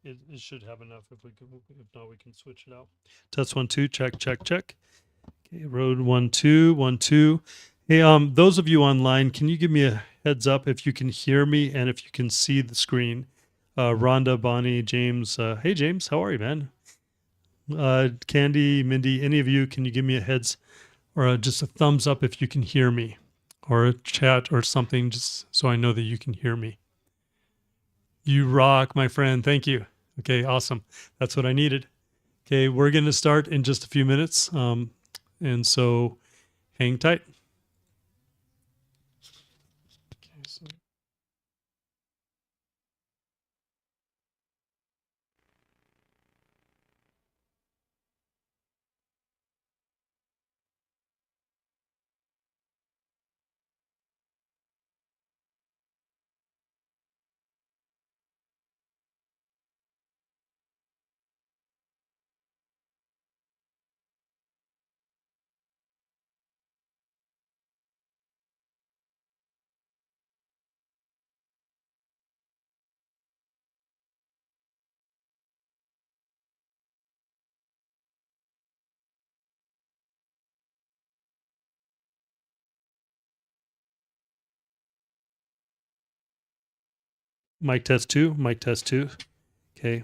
It should have enough. If we could, if not, we can switch it out. Test 1 2. Check check check. Okay, road 1 2 1 2. Hey, those of you online, can you give me a heads up if you can hear me and if you can see the screen? Rhonda, Bonnie, James. Hey, James, how are you, man? Candy, Mindy, any of you, can you give me a heads or just a thumbs up if you can hear me, or a chat or something, just so I know that you can hear me? You rock, my friend. Thank you. Okay, awesome. That's what I needed. Okay, we're going to start in just a few minutes. And so hang tight. Okay, so mic test two, mic test two. Okay.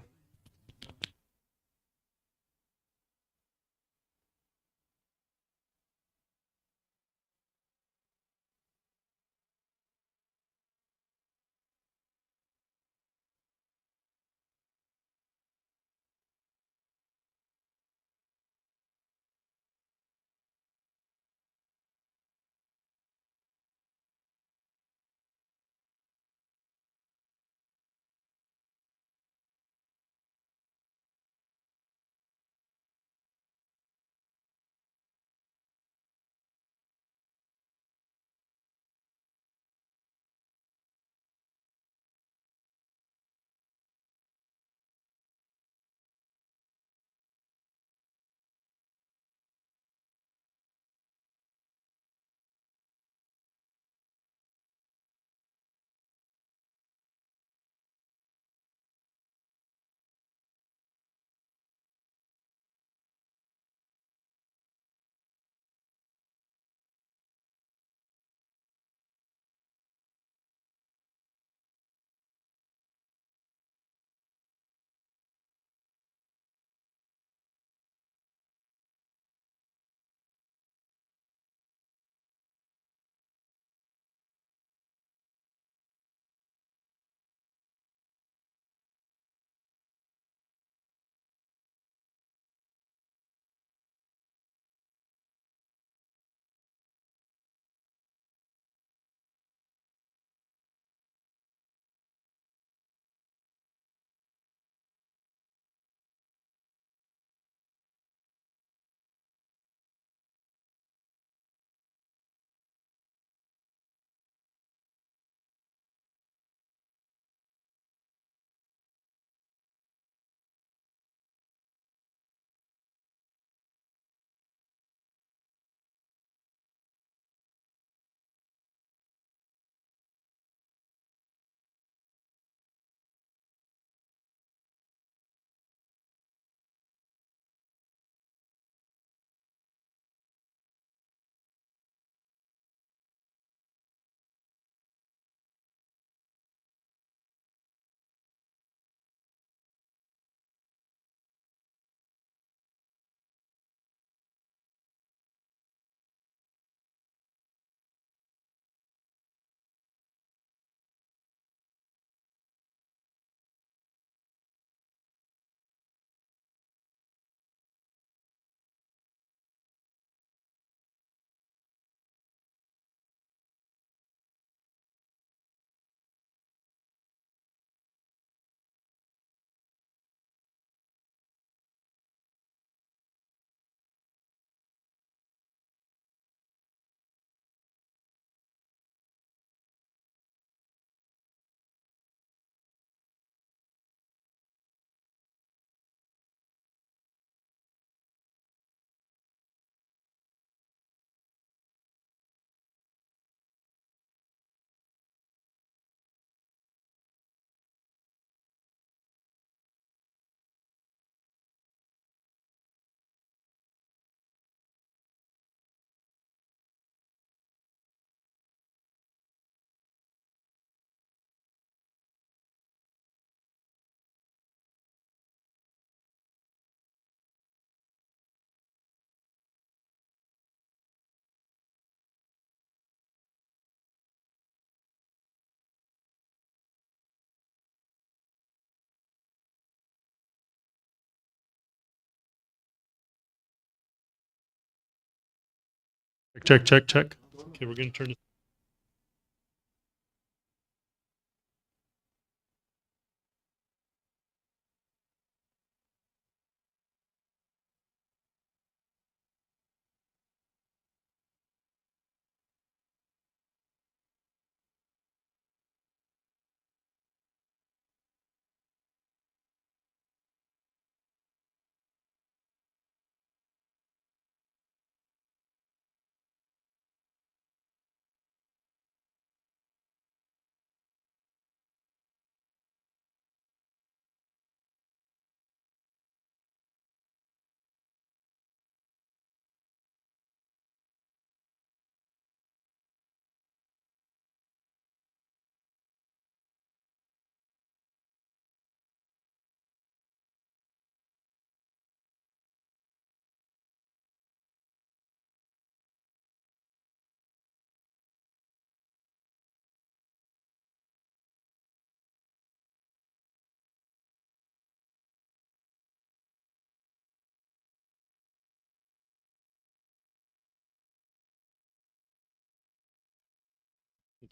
Check, check, check. Okay, we're going to turn it.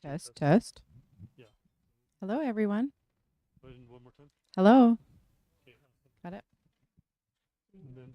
Test, test. Yeah. Hello, everyone. Go ahead and one more time. Hello. Okay. Got it. And then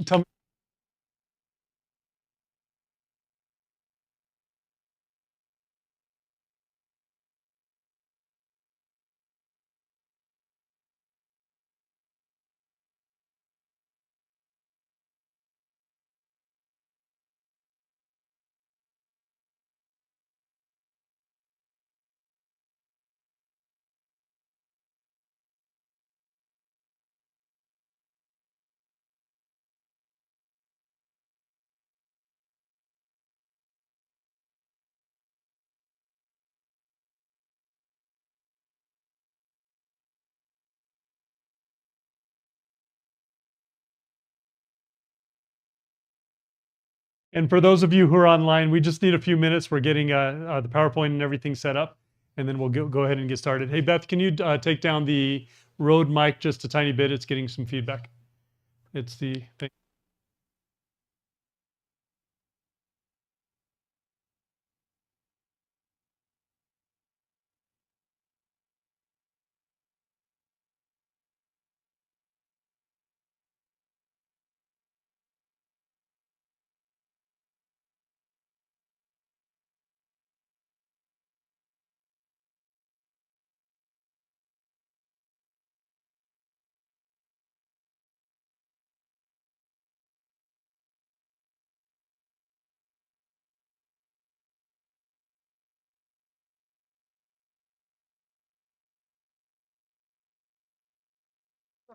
tell me. And for those of you who are online, we just need a few minutes. We're getting the PowerPoint and everything set up, and then we'll go ahead and get started. Hey, Beth, can you take down the Rode mic just a tiny bit? It's getting some feedback. It's the thing.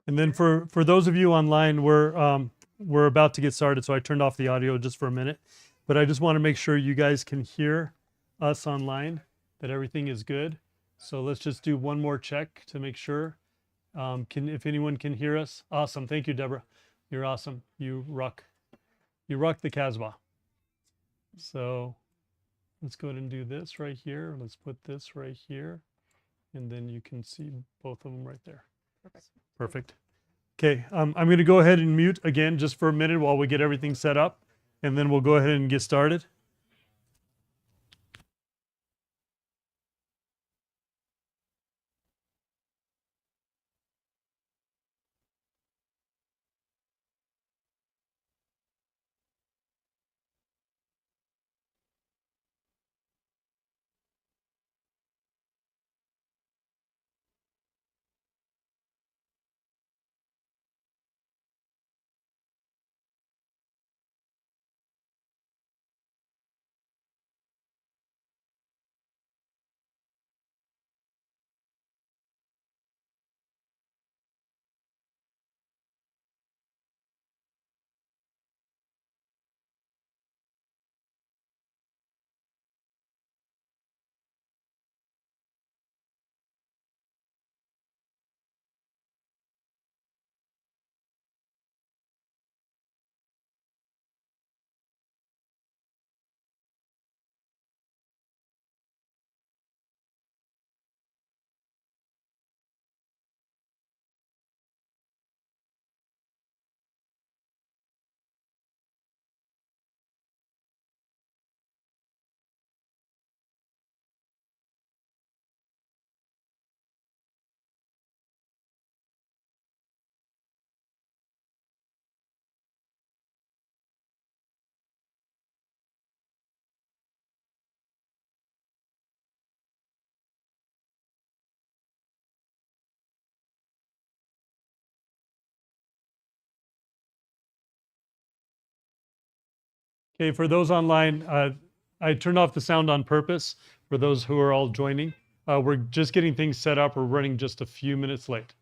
And then for those of you online, we're about to get started, so I turned off the audio just for a minute, but I just want to make sure you guys can hear us online, that everything is good. So let's just do one more check to make sure. If anyone can hear us, awesome. Thank you, Deborah. You're awesome. You rock. You rock the Casbah. So let's go ahead and do this right here. Let's put this right here, and then you can see both of them right there. Perfect. Perfect. Okay, I'm going to go ahead and mute again just for a minute while we get everything set up, and then we'll go ahead and get started. Okay, for those online, I turned off the sound on purpose for those who are all joining. We're just getting things set up. We're running just a few minutes late.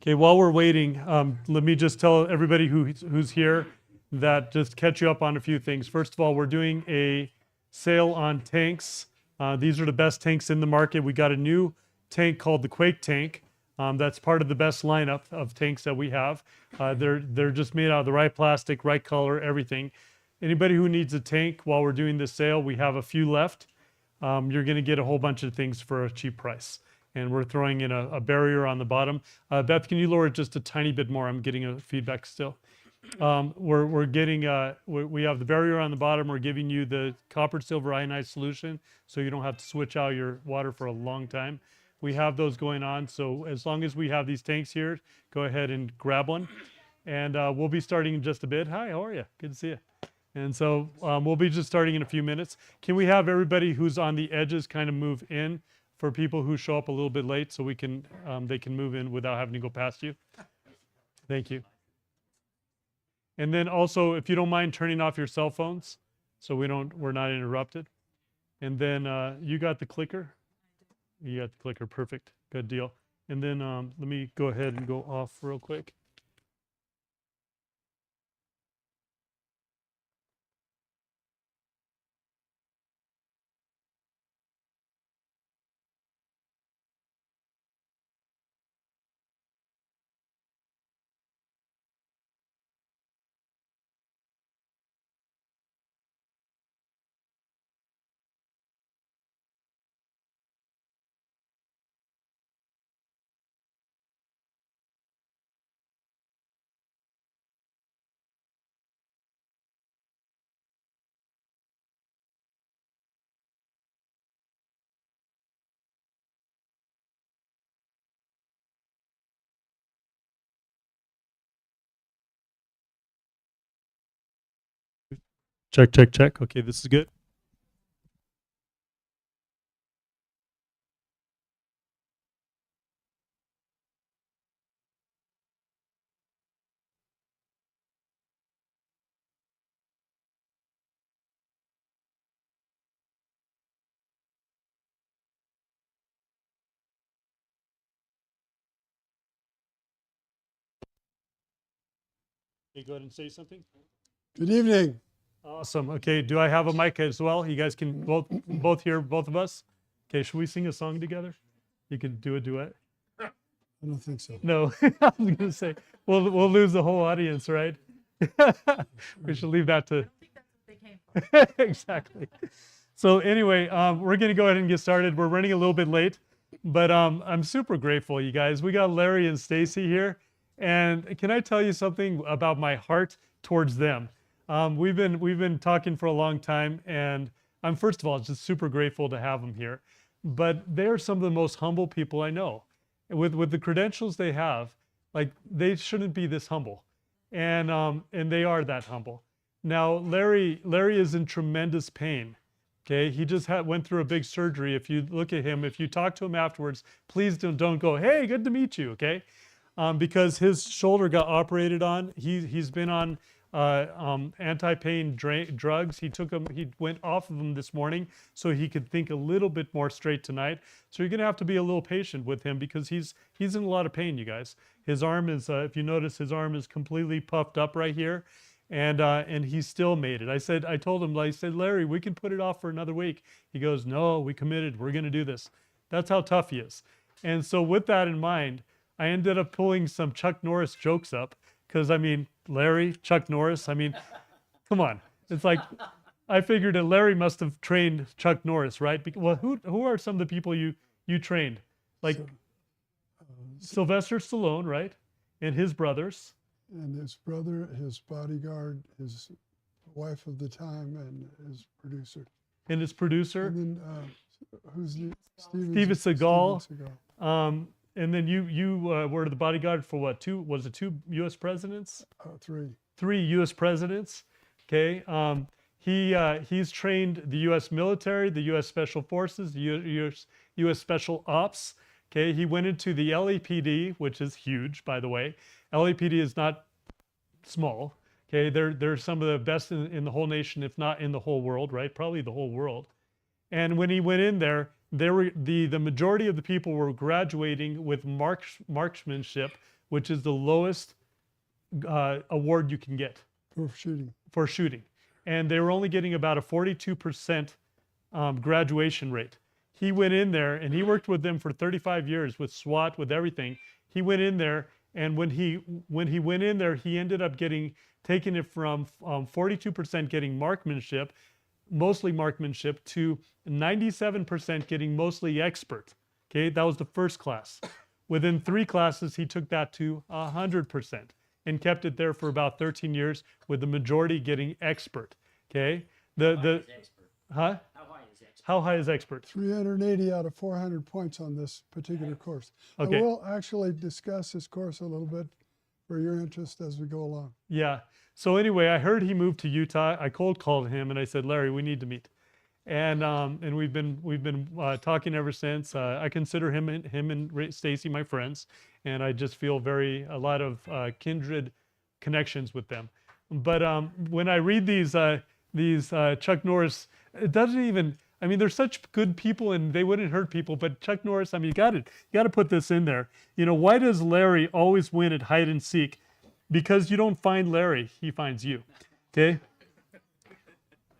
Okay, while we're waiting, let me just tell everybody who's here that just catch you up on a few things. First of all, we're doing a sale on tanks. These are the best tanks in the market. We got a new tank called the Quake tank. That's part of the best lineup of tanks that we have. They're just made out of the right plastic, right color, everything. Anybody who needs a tank while we're doing this sale, we have a few left. You're going to get a whole bunch of things for a cheap price. And we're throwing in a barrier on the bottom. Beth, can you lower it just a tiny bit more? I'm getting a feedback still. We're getting, we have the barrier on the bottom. We're giving you the copper silver ionized solution so you don't have to switch out your water for a long time. We have those going on. So as long as we have these tanks here, go ahead and grab one. And we'll be starting in just a bit. Hi, how are you? Good to see you. And so we'll be just starting in a few minutes. Can we have everybody who's on the edges kind of move in for people who show up a little bit late so we can they can move in without having to go past you? Thank you. And then also, if you don't mind turning off your cell phones so we're not interrupted. And then you got the clicker? You got the clicker, perfect, good deal. And then let me go ahead and go off real quick. Check, check, check. Okay, this is good. Okay, go ahead and say something. Good evening. Awesome. Okay, do I have a mic as well? You guys can both hear both of us? Okay, should we sing a song together? You can do a duet. I don't think so. No, I was gonna say we'll lose the whole audience, right? We should leave that to. Exactly. So anyway, we're gonna go ahead and get started. We're running a little bit late, but I'm super grateful, you guys. We got Larry and Stacy here, and can I tell you something about my heart towards them? We've been talking for a long time, and I'm first of all just super grateful to have them here. But they're some of the most humble people I know. With the credentials they have, like they shouldn't be this humble, and they are that humble. Now Larry is in tremendous pain. Okay, he just went through a big surgery. If you look at him, if you talk to him afterwards, please don't go, hey, good to meet you. Okay, because his shoulder got operated on. He's been on anti-pain drugs. He took them. He went off of them this morning so he could think a little bit more straight tonight. So you're gonna have to be a little patient with him because he's in a lot of pain, you guys. His arm is, if you notice, his arm is completely puffed up right here, and he still made it. I told him, I said, Larry, we can put it off for another week. He goes, no, we committed. We're gonna do this. That's how tough he is. And so with that in mind, I ended up pulling some Chuck Norris jokes up because I mean, Larry, Chuck Norris. I mean, come on. It's like I figured that Larry must have trained Chuck Norris, right? Well, who are some of the people you trained? Like Sylvester Stallone, right? And his brothers. And his brother, his bodyguard, his wife of the time, and his producer. And his producer. And then who's the Steven Seagal. Seagal. And then you were the bodyguard for what? Two U.S. presidents? Three U.S. presidents. Okay. He's trained the U.S. military, the U.S. Special Forces, the U.S. Special Ops. Okay. He went into the LAPD, which is huge, by the way. LAPD is not small. Okay. They're some of the best in the whole nation, if not in the whole world, right? Probably the whole world. And when he went in there, the majority of the people were graduating with marksmanship, which is the lowest award you can get for shooting. And they were only getting about a 42% graduation rate. He went in there and he worked with them for 35 years with SWAT, with everything. He went in there, and when he went in there, he ended up taking it from 42% getting marksmanship, mostly marksmanship, to 97% getting mostly expert. Okay, that was the first class. Within 3 classes, he took that to 100% and kept it there for about 13 years, with the majority getting expert. Okay, huh? How high is expert? 380 out of 400 points on this particular course. Okay. I will actually discuss this course a little bit for your interest as we go along. Yeah. So anyway, I heard he moved to Utah. I cold called him and I said, Larry, we need to meet. And we've been talking ever since. I consider him and Stacy my friends, and I just feel a lot of kindred connections with them. But when I read these Chuck Norris, it doesn't even. I mean, they're such good people and they wouldn't hurt people. But Chuck Norris, I mean, you got to put this in there. You know, why does Larry always win at hide and seek? Because you don't find Larry, he finds you. Okay.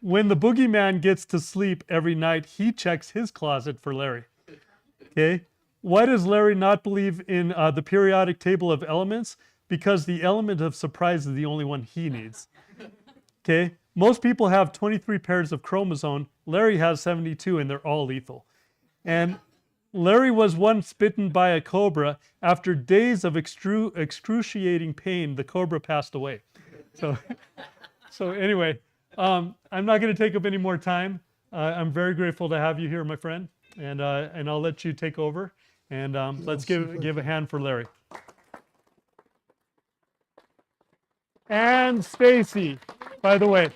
When the boogeyman gets to sleep every night, he checks his closet for Larry. Okay? Why does Larry not believe in the periodic table of elements? Because the element of surprise is the only one he needs. Okay? Most people have 23 pairs of chromosomes. Larry has 72, and they're all lethal. And Larry was once bitten by a cobra. After days of excruciating pain, the cobra passed away. So anyway, I'm not going to take up any more time. I'm very grateful to have you here, my friend, and I'll let you take over. And let's give a hand for Larry. And Stacy, by the way.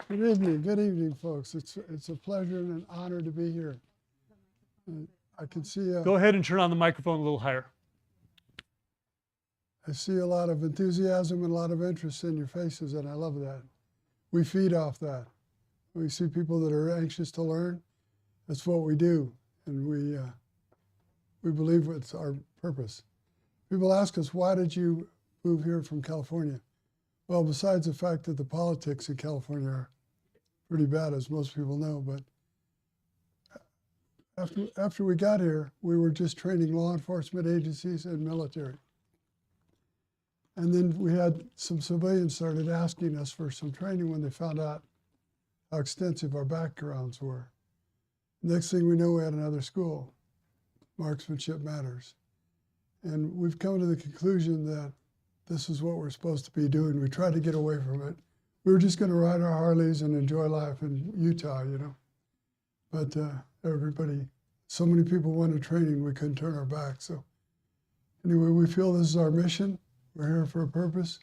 Good evening, folks. It's a pleasure and an honor to be here. I can see Go ahead and turn on the microphone a little higher. I see a lot of enthusiasm and a lot of interest in your faces, and I love that. We feed off that. We see people that are anxious to learn. That's what we do, and we believe it's our purpose. People ask us, why did you move here from California? Well, besides the fact that the politics in California are pretty bad, as most people know, but after we got here, we were just training law enforcement agencies and military. And then we had some civilians started asking us for some training when they found out how extensive our backgrounds were. Next thing we know, we had another school, Marksmanship Matters. And we've come to the conclusion that this is what we're supposed to be doing. We tried to get away from it. We were just going to ride our Harleys and enjoy life in Utah, you know. But so many people wanted training, we couldn't turn our back. So anyway, we feel this is our mission. We're here for a purpose.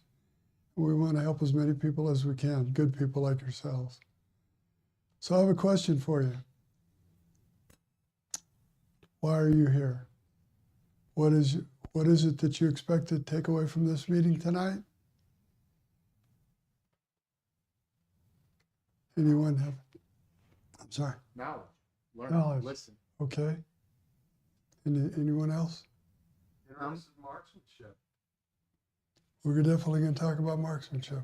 We want to help as many people as we can, good people like yourselves. So I have a question for you. Why are you here? What is it that you expect to take away from this meeting tonight? Anyone have? I'm sorry. Knowledge. Learn. Knowledge. Listen. Okay. Anyone else? Interested in marksmanship. We're definitely going to talk about marksmanship.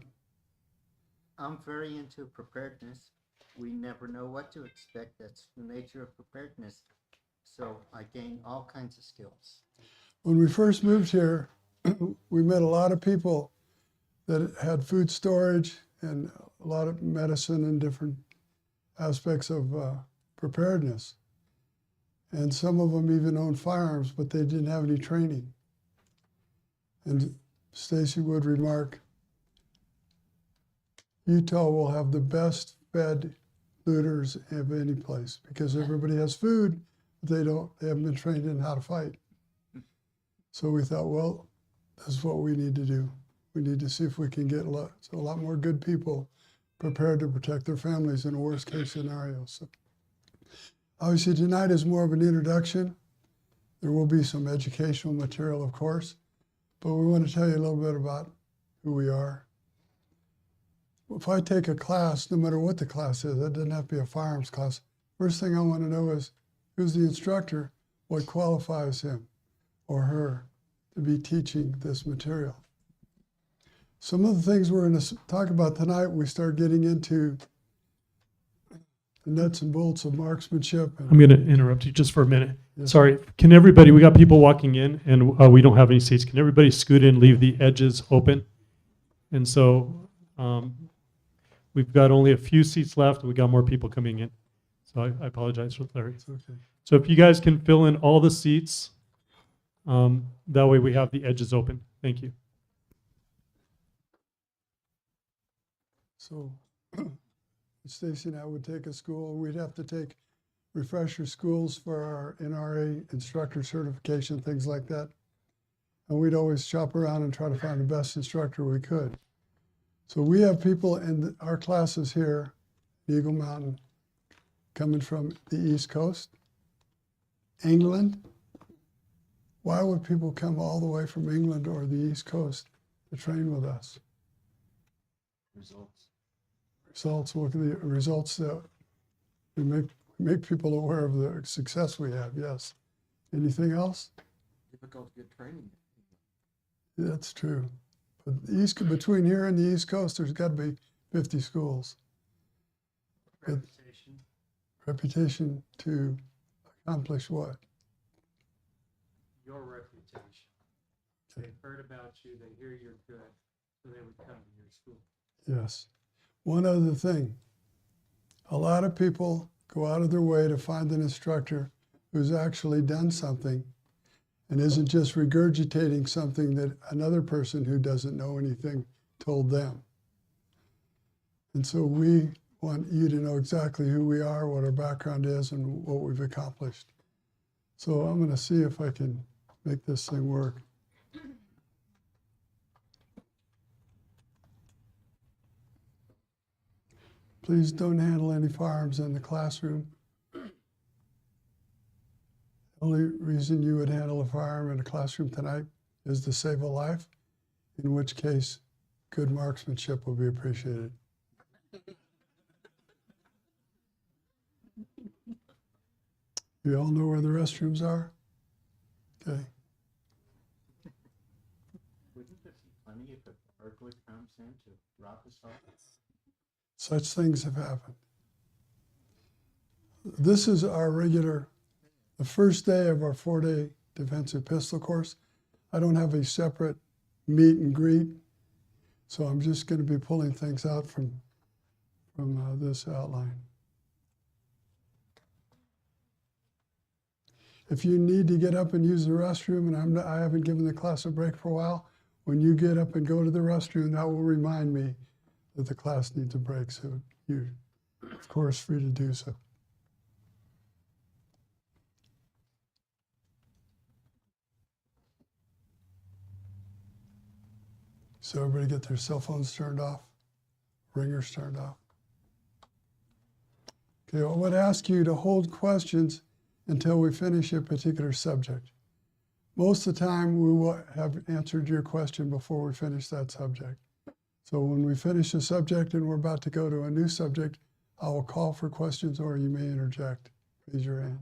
I'm very into preparedness. We never know what to expect. That's the nature of preparedness. So I gain all kinds of skills. When we first moved here, we met a lot of people that had food storage and a lot of medicine and different aspects of preparedness. And some of them even owned firearms, but they didn't have any training. And Stacy would remark, Utah will have the best fed looters of any place because everybody has food, but they haven't been trained in how to fight. So we thought, well, that's what we need to do. We need to see if we can get a lot more good people prepared to protect their families in a worst case scenario. So obviously tonight is more of an introduction. There will be some educational material, of course, but we want to tell you a little bit about who we are. If I take a class, no matter what the class is, that doesn't have to be a firearms class, first thing I want to know is who's the instructor, what qualifies him or her to be teaching this material. Some of the things we're going to talk about tonight, we start getting into the nuts and bolts of marksmanship. I'm going to interrupt you just for a minute. Yes. Sorry. Can everybody, we got people walking in and we don't have any seats. Can everybody scoot in, leave the edges open? And so we've got only a few seats left. We got more people coming in. So I apologize for Larry. It's okay. So if you guys can fill in all the seats, that way we have the edges open. Thank you. So Stacy and I would take a school. We'd have to take refresher schools for our NRA instructor certification, things like that. And we'd always shop around and try to find the best instructor we could. So we have people in our classes here, Eagle Mountain, coming from the East Coast, England. Why would people come all the way from England or the East Coast to train with us? Results, look at the results that we make people aware of the success we have, yes. Anything else? Difficult to get training. That's true. But between here and the East Coast, there's got to be 50 schools. Reputation. Reputation to accomplish what? Your reputation. They've heard about you, they hear you're good, so they would come to your school. Yes. One other thing, a lot of people go out of their way to find an instructor who's actually done something and isn't just regurgitating something that another person who doesn't know anything told them. And so we want you to know exactly who we are, what our background is, and what we've accomplished. So I'm going to see if I can make this thing work. Please don't handle any firearms in the classroom. The only reason you would handle a firearm in a classroom tonight is to save a life, in which case good marksmanship will be appreciated. You all know where the restrooms are? Okay. Wouldn't it be funny if a burglar comes in to rob us all? Such things have happened. This is the first day of our 4-day defensive pistol course. I don't have a separate meet and greet, so I'm just going to be pulling things out from this outline. If you need to get up and use the restroom, and I haven't given the class a break for a while, when you get up and go to the restroom, that will remind me that the class needs a break. So you're, of course, free to do so. So everybody get their cell phones turned off, ringers turned off. Okay, I would ask you to hold questions until we finish a particular subject. Most of the time, we will have answered your question before we finish that subject. So when we finish a subject and we're about to go to a new subject, I will call for questions or you may interject. Raise your hand.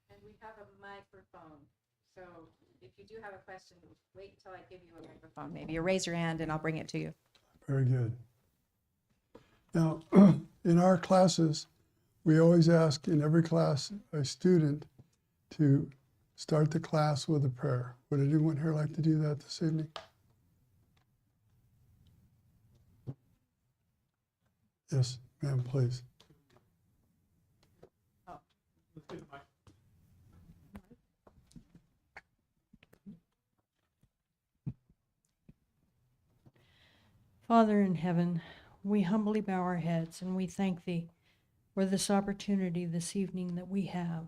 And we have a microphone. So if you do have a question, wait until I give you a microphone. Maybe you raise your hand and I'll bring it to you. Very good. Now, in our classes, we always ask in every class a student to start the class with a prayer. Would anyone here like to do that this evening? Yes, ma'am, please. Father in heaven, we humbly bow our heads and we thank Thee for this opportunity this evening that we have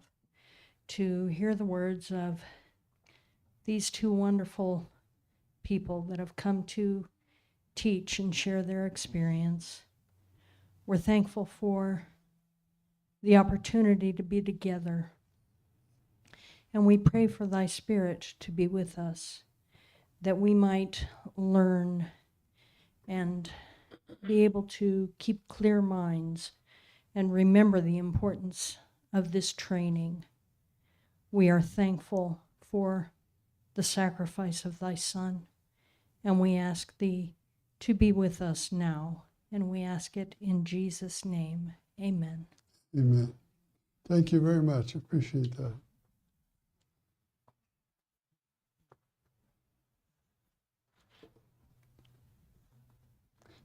to hear the words of these two wonderful people that have come to teach and share their experience. We're thankful for the opportunity to be together, and we pray for Thy Spirit to be with us, that we might learn and be able to keep clear minds and remember the importance of this training. We are thankful for the sacrifice of Thy Son, and we ask Thee to be with us now, and we ask it in Jesus' name. Amen. Amen. Thank you very much. Appreciate that.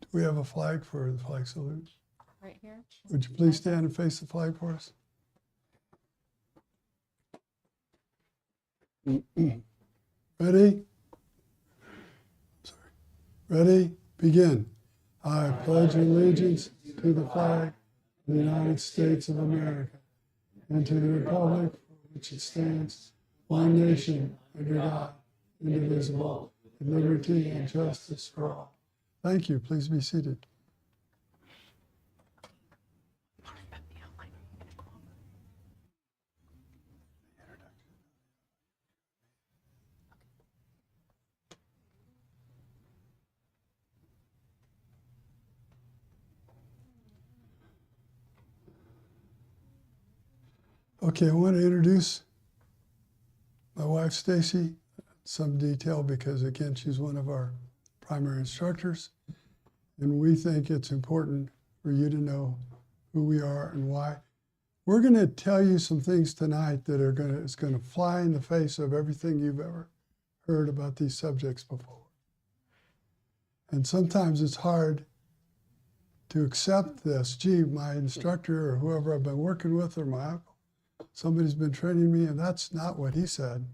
Do we have a flag for the flag salute? Right here. Would you please stand and face the flag for us? Ready? Sorry. Ready? Begin. I pledge allegiance to the flag of the United States of America and to the republic for which it stands, one nation, under God, indivisible, with liberty and justice for all. Thank you. Please be seated. Okay, I want to introduce my wife, Stacy, some detail because, again, she's one of our primary instructors, and we think it's important for you to know who we are and why. We're going to tell you some things tonight that is going to fly in the face of everything you've ever heard about these subjects before. And sometimes it's hard to accept this. Gee, my instructor or whoever I've been working with or my uncle, somebody's been training me, and that's not what he said.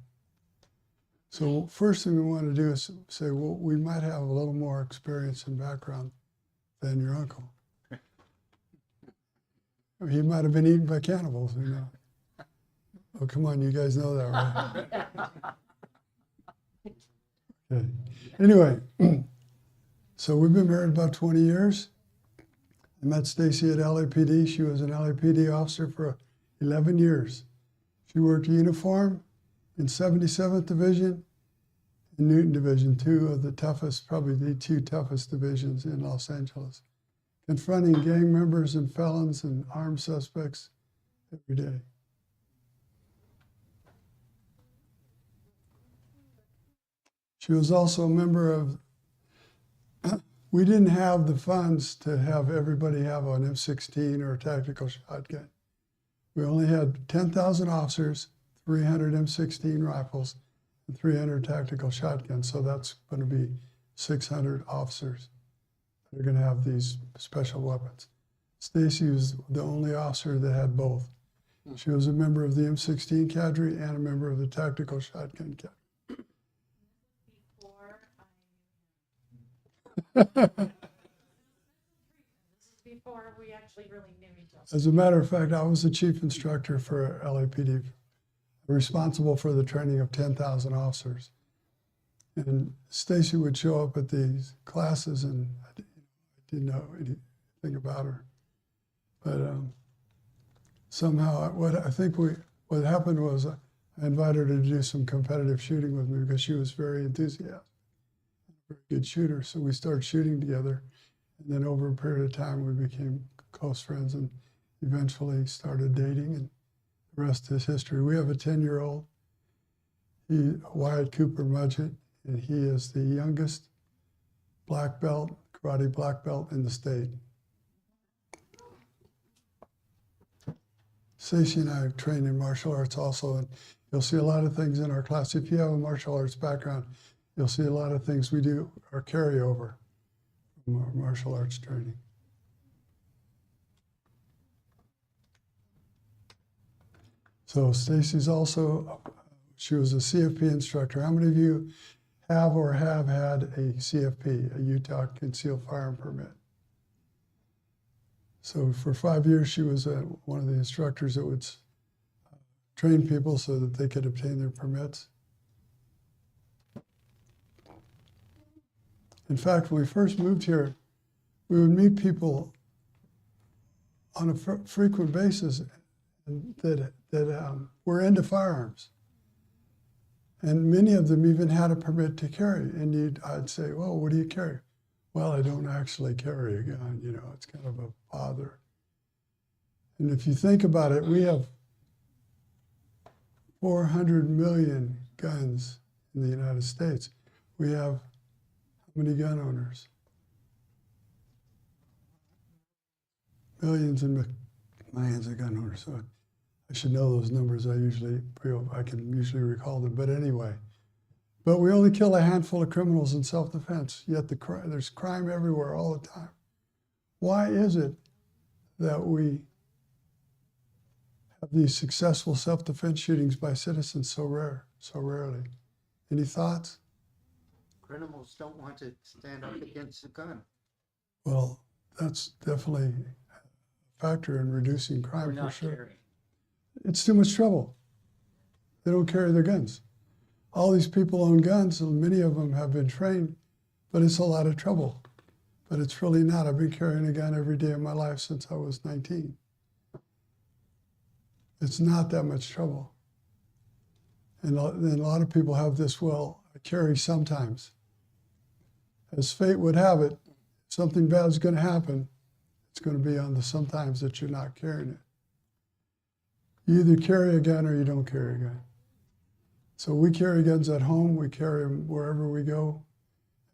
So first thing we want to do is say, well, we might have a little more experience and background than your uncle. He might have been eaten by cannibals, you know. Oh, come on, you guys know that, right? Okay. Anyway, So we've been married about 20 years. I met Stacy at LAPD. She was an LAPD officer for 11 years. She worked uniform in 77th Division and Newton Division, two of the toughest, probably the two toughest divisions in Los Angeles, confronting gang members and felons and armed suspects every day. She was also a member of, we didn't have the funds to have everybody have an M16 or a tactical shotgun. We only had 10,000 officers, 300 M16 rifles, and 300 tactical shotguns. So that's going to be 600 officers that are going to have these special weapons. Stacy was the only officer that had both. She was a member of the M16 cadre and a member of the tactical shotgun cadre. Before we actually really knew each other. As a matter of fact, I was the chief instructor for LAPD, responsible for the training of 10,000 officers. And Stacy would show up at these classes, and I didn't know anything about her. But somehow, what happened was I invited her to do some competitive shooting with me because she was very enthusiastic, very good shooter. So we started shooting together. And then over a period of time, we became close friends and eventually started dating, and the rest is history. We have a 10-year-old, Wyatt Cooper Mudgett, and he is the youngest black belt, karate black belt in the state. Stacey and I have trained in martial arts also, and you'll see a lot of things in our class. If you have a martial arts background, you'll see a lot of things we do are carryover from our martial arts training. So Stacy's also, she was a CFP instructor. How many of you have or have had a CFP, a Utah Concealed Firearm Permit? So for 5 years, she was one of the instructors that would train people so that they could obtain their permits. In fact, when we first moved here, we would meet people on a frequent basis that were into firearms. And many of them even had a permit to carry. And I'd say, well, what do you carry? Well, I don't actually carry a gun. You know, it's kind of a bother. And if you think about it, we have 400 million guns in the United States. We have how many gun owners? Millions and millions of gun owners. So I should know those numbers. I can usually recall them. But anyway, but we only kill a handful of criminals in self-defense, yet there's crime everywhere all the time. Why is it that we have these successful self-defense shootings by citizens so rarely? Any thoughts? Criminals don't want to stand up against a gun. Well, that's definitely a factor in reducing crime for sure. Carrying. It's too much trouble. They don't carry their guns. All these people own guns, and many of them have been trained, but it's a lot of trouble. But it's really not. I've been carrying a gun every day of my life since I was 19. It's not that much trouble. And then a lot of people have this, well, I carry sometimes. As fate would have it, if something bad is going to happen, it's going to be on the sometimes that you're not carrying it. You either carry a gun or you don't carry a gun. So we carry guns at home, we carry them wherever we go,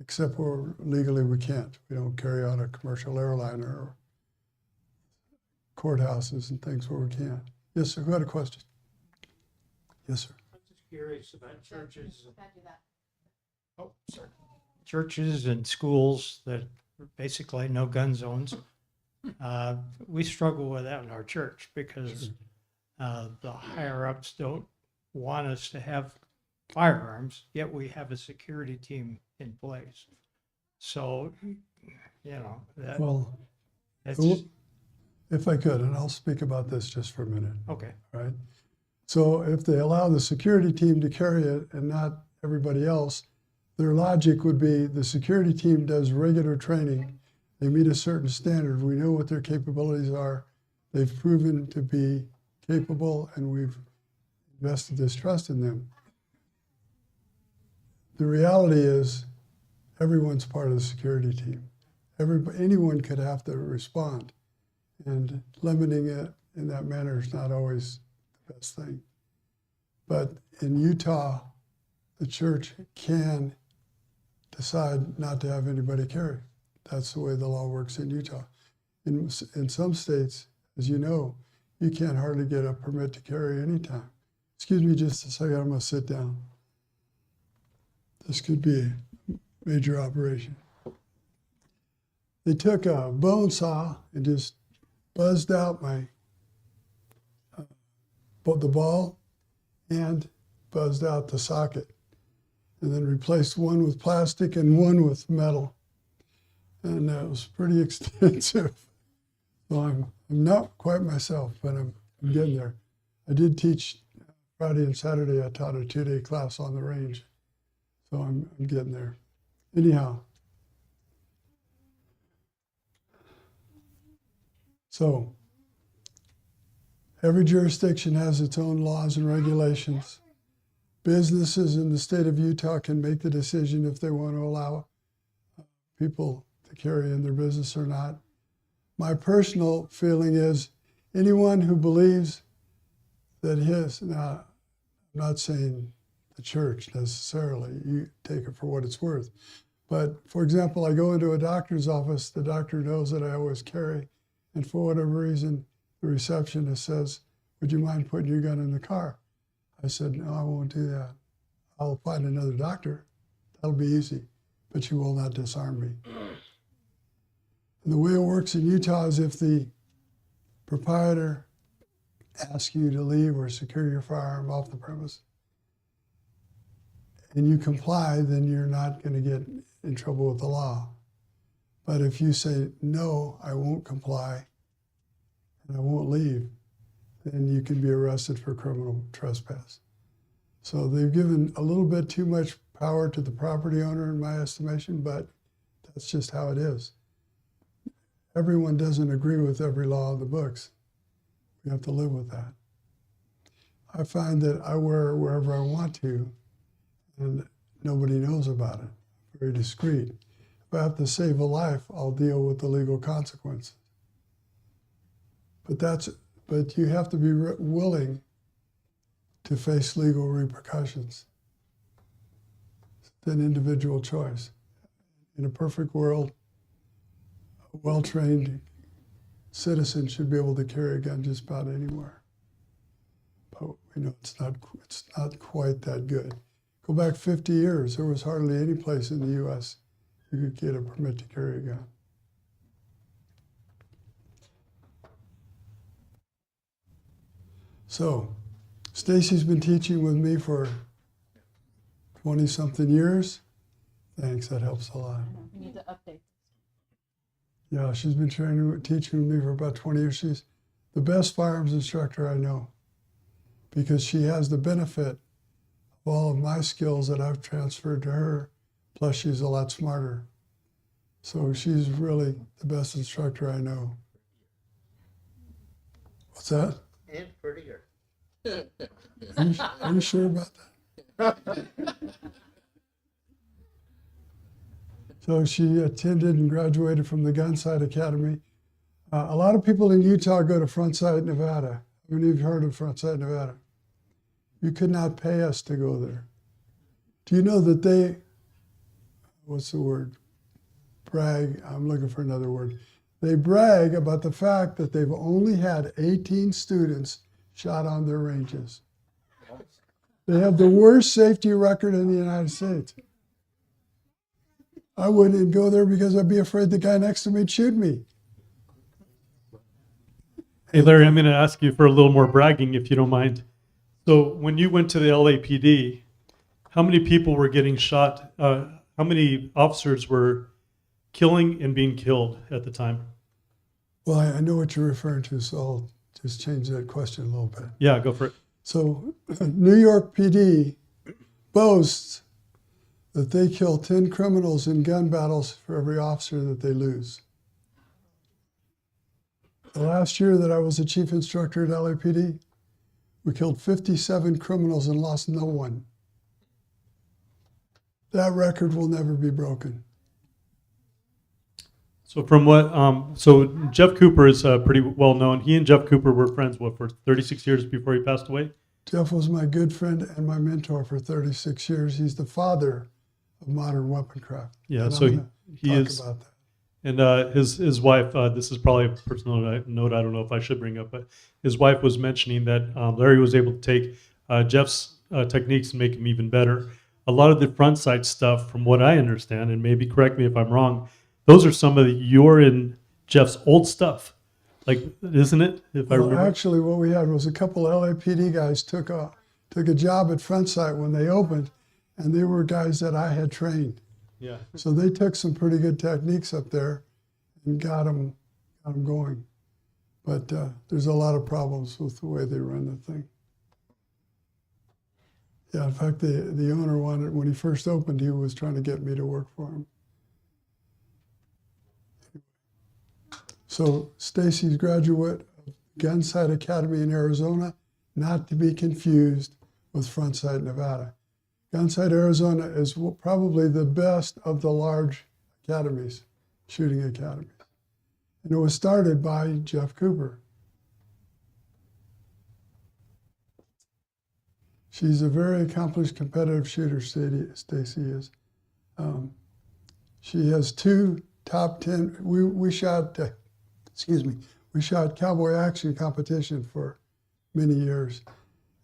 except where legally we can't. We don't carry on a commercial airliner or courthouses and things where we can't. Yes, sir, who had a question? Yes, sir. I'm just curious about churches. Can't do that. Oh, sorry. Churches and schools that basically no gun zones. We struggle with that in our church because the higher ups don't want us to have firearms, yet we have a security team in place. So, that, Well, that's if I could, and I'll speak about this just for a minute, okay. right? So if they allow the security team to carry it and not everybody else, their logic would be the security team does regular training. They meet a certain standard. We know what their capabilities are. They've proven to be capable, and we've invested this trust in them. The reality is everyone's part of the security team. Anyone could have to respond, and limiting it in that manner is not always the best thing. But in Utah, the church can decide not to have anybody carry. That's the way the law works in Utah. In some states, as you know, you can't hardly get a permit to carry anytime. Excuse me just a second, I'm gonna sit down. This could be a major operation. They took a bone saw and just buzzed out the ball and buzzed out the socket, and then replaced one with plastic and one with metal. And that was pretty extensive. So I'm not quite myself, but I'm getting there. I did teach Friday and Saturday. I taught a 2-day class on the range. So I'm getting there. Anyhow. So every jurisdiction has its own laws and regulations. Businesses in the state of Utah can make the decision if they want to allow people to carry in their business or not. My personal feeling is anyone who believes that now, I'm not saying the church necessarily, you take it for what it's worth. But for example, I go into a doctor's office, the doctor knows that I always carry, and for whatever reason, the receptionist says, "Would you mind putting your gun in the car?" I said, "No, I won't do that. I'll find another doctor. That'll be easy, but you will not disarm me." And the way it works in Utah is if the proprietor asks you to leave or secure your firearm off the premise, and you comply, then you're not going to get in trouble with the law. But if you say, "No, I won't comply, and I won't leave," then you can be arrested for criminal trespass. So they've given a little bit too much power to the property owner, in my estimation, but that's just how it is. Everyone doesn't agree with every law in the books. We have to live with that. I find that I wear wherever I want to, and nobody knows about it. Very discreet. If I have to save a life, I'll deal with the legal consequences. But you have to be willing to face legal repercussions. It's an individual choice. In a perfect world, a well-trained citizen should be able to carry a gun just about anywhere. But we know it's not quite that good. Go back 50 years, there was hardly any place in the U.S. you could get a permit to carry a gun. So, Stacy's been teaching with me for 20-something years. Thanks, that helps a lot. You need to update. Yeah, she's been teaching with me for about 20 years. She's the best firearms instructor I know because she has the benefit of all of my skills that I've transferred to her, plus she's a lot smarter. So she's really the best instructor I know. What's that? And prettier. Are you sure about that? So she attended and graduated from the Gunsight Academy. A lot of people in Utah go to Frontsight, Nevada. How many of you heard of Frontsight, Nevada? You could not pay us to go there. Do you know that they, what's the word? Brag, I'm looking for another word. They brag about the fact that they've only had 18 students shot on their ranges. They have the worst safety record in the United States. I wouldn't go there because I'd be afraid the guy next to me would shoot me. Hey, Larry, I'm going to ask you for a little more bragging, if you don't mind. So when you went to the LAPD, how many people were getting shot? How many officers were killing and being killed at the time? Well, I know what you're referring to, so I'll just change that question a little bit. Yeah, go for it. So New York PD boasts that they kill 10 criminals in gun battles for every officer that they lose. The last year that I was a chief instructor at LAPD, we killed 57 criminals and lost no one. That record will never be broken. So from what, so Jeff Cooper is pretty well known. He and Jeff Cooper were friends, what, for 36 years before he passed away? Jeff was my good friend and my mentor for 36 years. He's the father of modern weaponcraft. Yeah, And so I'm gonna he talk is, about that. and his wife, this is probably a personal note, I don't know if I should bring up, but his wife was mentioning that Larry was able to take Jeff's techniques and make them even better. A lot of the front sight stuff, from what I understand, and maybe correct me if I'm wrong, those are some of your and Jeff's old stuff. Like, isn't it? If I Well, remember. actually, what we had was a couple of LAPD guys took a job at Front Sight when they opened, and they were guys that I had trained. Yeah. So they took some pretty good techniques up there and got them going. But there's a lot of problems with the way they run the thing. Yeah, in fact, the owner wanted, when he first opened, he was trying to get me to work for him. So Stacy's graduate of Gunsight Academy in Arizona, not to be confused with Front Sight, Nevada. Gunsight, Arizona is probably the best of the large academies, shooting academies. And it was started by Jeff Cooper. She's a very accomplished competitive shooter, Stacy is. She has 2 top 10, we shot cowboy action competition for many years.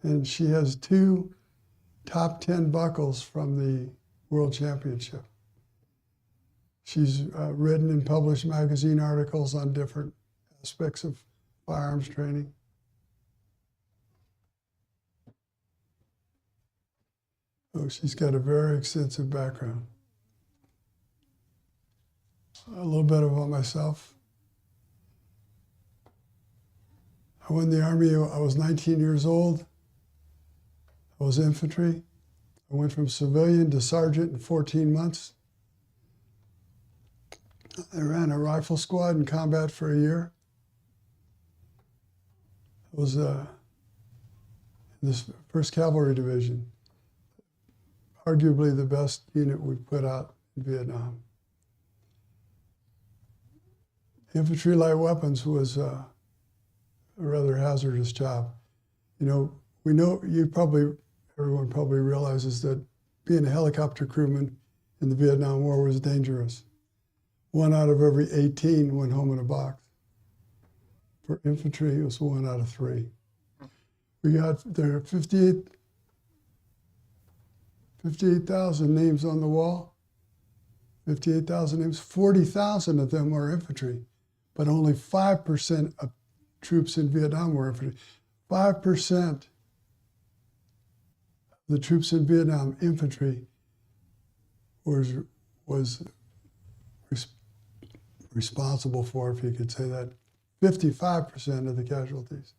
And she has 2 top 10 buckles from the World Championship. She's written and published magazine articles on different aspects of firearms training. Oh, she's got a very extensive background. A little bit about myself. I went in the Army, I was 19 years old. I was infantry. I went from civilian to sergeant in 14 months. I ran a rifle squad in combat for a year. I was in this 1st Cavalry Division, arguably the best unit we put out in Vietnam. Infantry light weapons was a rather hazardous job. You know, everyone probably realizes that being a helicopter crewman in the Vietnam War was dangerous. 1 out of every 18 went home in a box. For infantry, it was 1 out of 3. We got there 58,000 names on the wall. 58,000 names, 40,000 of them are infantry, but only 5% of troops in Vietnam were infantry. 5% of the troops in Vietnam, infantry, was responsible for, if you could say that, 55% of the casualties.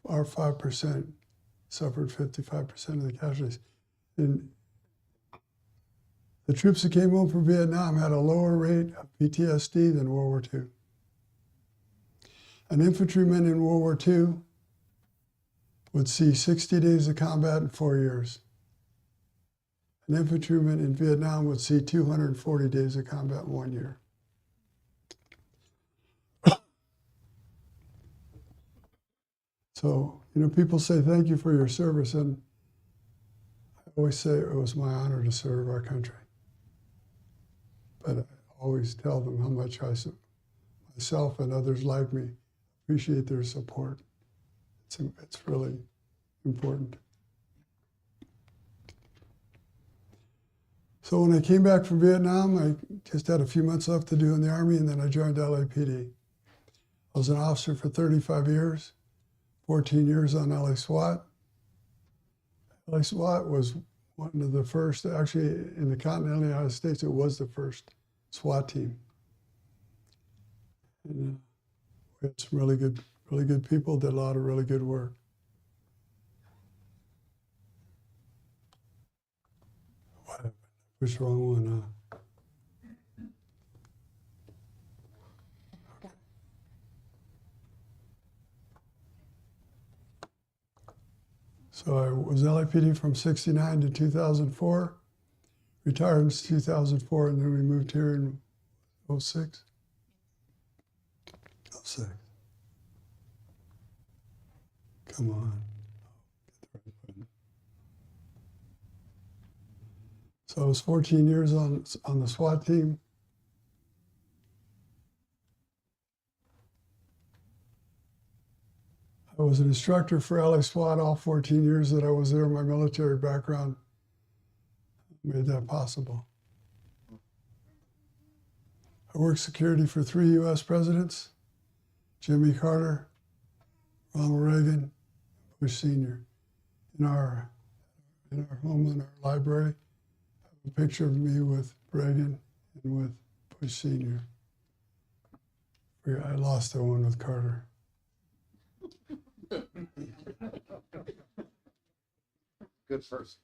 Our 5% suffered 55% of the casualties. And the troops that came home from Vietnam had a lower rate of PTSD than World War II. An infantryman in World War II would see 60 days of combat in 4 years. An infantryman in Vietnam would see 240 days of combat in 1 year. So, you know, people say thank you for your service, and I always say it was my honor to serve our country. But I always tell them how much myself and others like me appreciate their support. It's really important. So when I came back from Vietnam, I just had a few months left to do in the Army, and then I joined LAPD. I was an officer for 35 years, 14 years on LA SWAT. LA SWAT was one of the first, actually in the continental United States, it was the first SWAT team. And we had some really good people, did a lot of really good work. Push the wrong one, huh? So I was LAPD from 69 to 2004, retired in 2004, and then we moved here in 06. 06. Come on. So I was 14 years on the SWAT team. I was an instructor for LA SWAT all 14 years that I was there. My military background made that possible. I worked security for 3 U.S. presidents, Jimmy Carter, Ronald Reagan, Bush Sr. In our home, in our library, I have a picture of me with Reagan and with Bush Sr. I lost that one with Carter. Good person.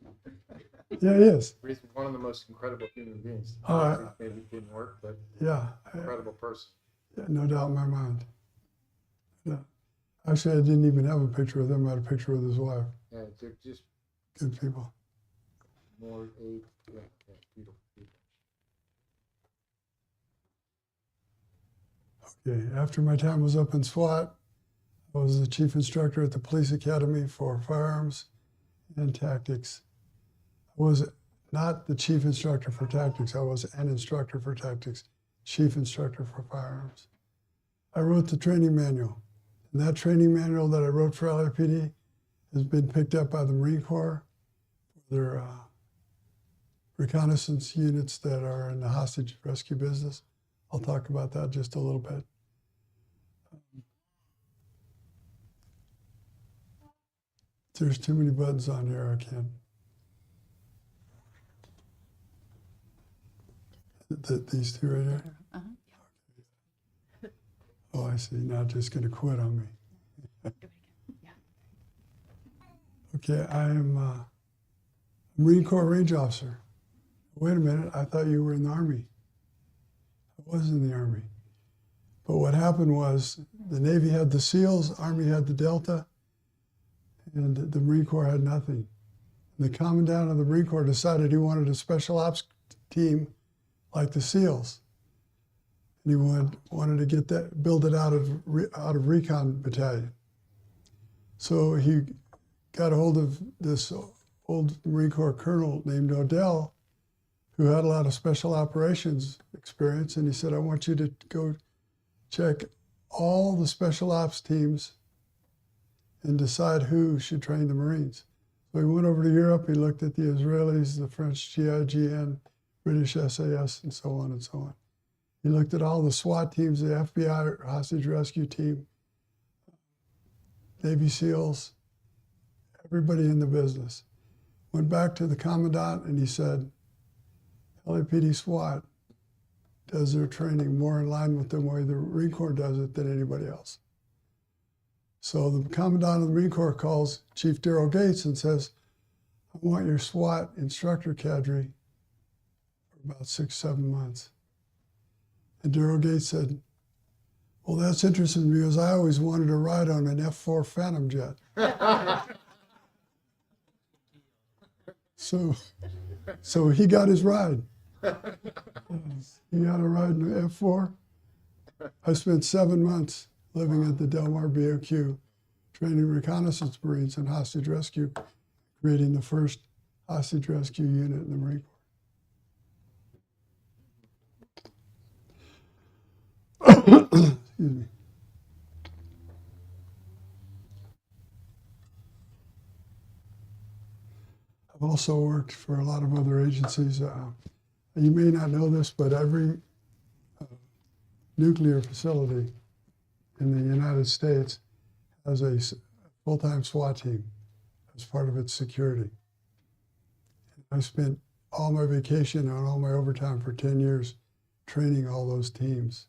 Yeah, he is. He's one of the most incredible human beings. Uh, Maybe it didn't work, but Yeah, incredible person. no doubt in my mind. Yeah. Actually, I didn't even have a picture with him. I had a picture with his wife. Yeah, they're just Good people. more aid. Yeah, beautiful people. Okay, after my time was up in SWAT, I was the chief instructor at the police academy for firearms and tactics. I was not the chief instructor for tactics. I was an instructor for tactics, chief instructor for firearms. I wrote the training manual. And that training manual that I wrote for LAPD has been picked up by the Marine Corps for their reconnaissance units that are in the hostage rescue business. I'll talk about that just a little bit. There's too many buttons on here, I can't. These two right here? Oh, I see. Now just going to quit on me. Okay, I am a Marine Corps Range Officer. Wait a minute, I thought you were in the Army. I was in the Army. But what happened was the Navy had the SEALs, Army had the Delta, and the Marine Corps had nothing. And the Commandant of the Marine Corps decided he wanted a special ops team like the SEALs. And he wanted to get that, build it out of recon battalion. So he got a hold of this old Marine Corps colonel named Odell, who had a lot of special operations experience, and he said, I want you to go check all the special ops teams and decide who should train the Marines. So he went over to Europe, he looked at the Israelis, the French GIGN, British SAS, and so on and so on. He looked at all the SWAT teams, the FBI hostage rescue team, Navy SEALs, everybody in the business. Went back to the commandant and he said, LAPD SWAT does their training more in line with the way the Marine Corps does it than anybody else. So the commandant of the Marine Corps calls Chief Daryl Gates and says, I want your SWAT instructor cadre for about 6-7 months. And Daryl Gates said, well, that's interesting because I always wanted to ride on an F-4 Phantom jet. So he got his ride. He got a ride in the F-4. I spent 7 months living at the Del Mar BOQ, training reconnaissance Marines and hostage rescue, creating the first hostage rescue unit in the Marine Corps. Excuse me. I've also worked for a lot of other agencies. You may not know this, but every nuclear facility in the United States has a full-time SWAT team as part of its security. I spent all my vacation and all my overtime for 10 years training all those teams.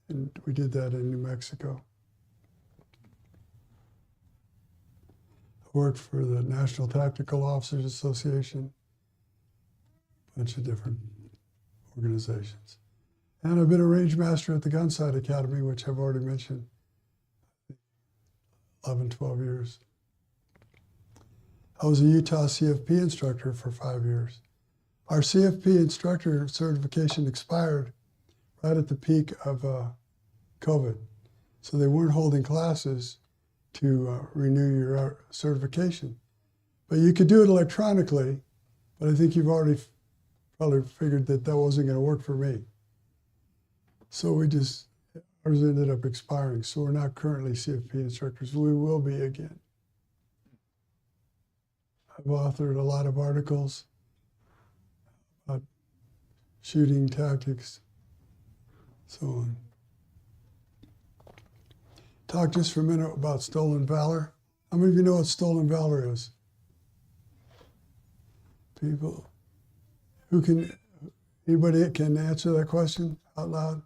And we did that in New Mexico. I worked for the National Tactical Officers Association, bunch of different organizations. And I've been a range master at the Gunsight Academy, which I've already mentioned, 11, 12 years. I was a Utah CFP instructor for 5 years. Our CFP instructor certification expired right at the peak of COVID. So they weren't holding classes to renew your certification. But you could do it electronically, but I think you've already probably figured that that wasn't going to work for me. So ours ended up expiring. So we're not currently CFP instructors. We will be again. I've authored a lot of articles about shooting tactics, so on. Talk just for a minute about stolen valor. How many of you know what stolen valor is? People anybody can answer that question out loud?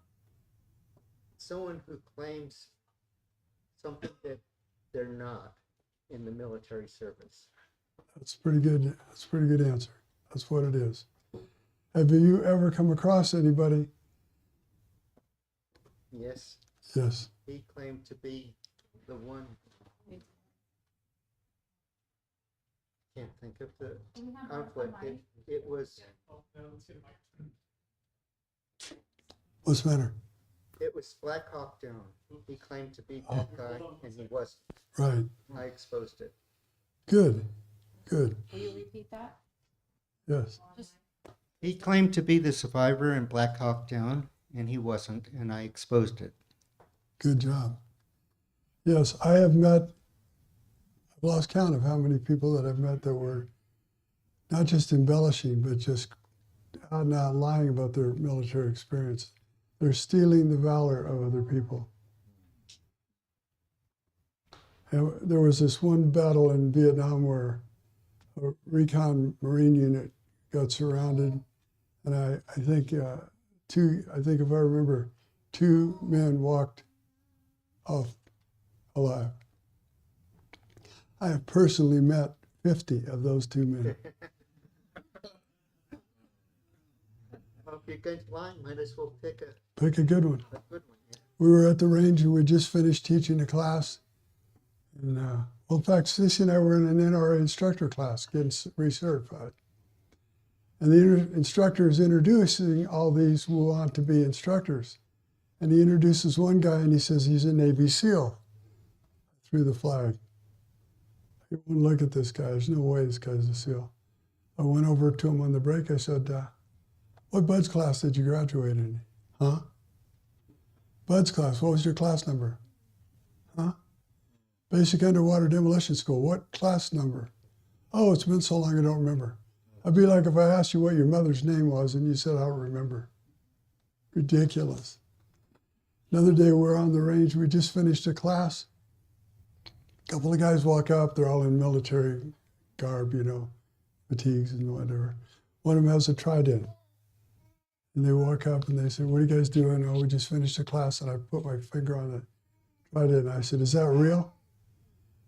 Someone who claims something that they're not in the military service. That's pretty good. That's a pretty good answer. That's what it is. Have you ever come across anybody? Yes, Yes. he claimed to be the one. Can't think of the conflict. It was What's the matter? it was Black Hawk Down. He claimed to be that guy, and he wasn't. Right. I exposed it. Good. Good. Will you repeat that? Yes. He claimed to be the survivor in Black Hawk Down, and he wasn't, and I exposed it. Good job. Yes, I've lost count of how many people that I've met that were not just embellishing, but just out and out lying about their military experience. They're stealing the valor of other people. And there was this one battle in Vietnam where a recon Marine unit got surrounded, and I think if I remember, 2 men walked off alive. I have personally met 50 of those 2 men. Well, if you're going to lie, might as well pick a Pick a good one. good one. Yeah. We were at the range and we just finished teaching a class. And well, in fact, Sissy and I were in an NRA instructor class getting recertified. And the instructor is introducing all these who want to be instructors. And he introduces one guy and he says he's a Navy SEAL. I threw the flag. I wouldn't look at this guy. There's no way this guy's a SEAL. I went over to him on the break. I said, what BUDS class did you graduate in? Huh? BUDS class. What was your class number? Huh? Basic Underwater Demolition School. What class number? Oh, it's been so long I don't remember. I'd be like if I asked you what your mother's name was and you said, I don't remember. Ridiculous. Another day we're on the range. We just finished a class. A couple of guys walk up. They're all in military garb, fatigues and whatever. One of them has a trident. And they walk up and they say, what are you guys doing? Oh, we just finished a class. And I put my finger on the trident. And I said, is that real?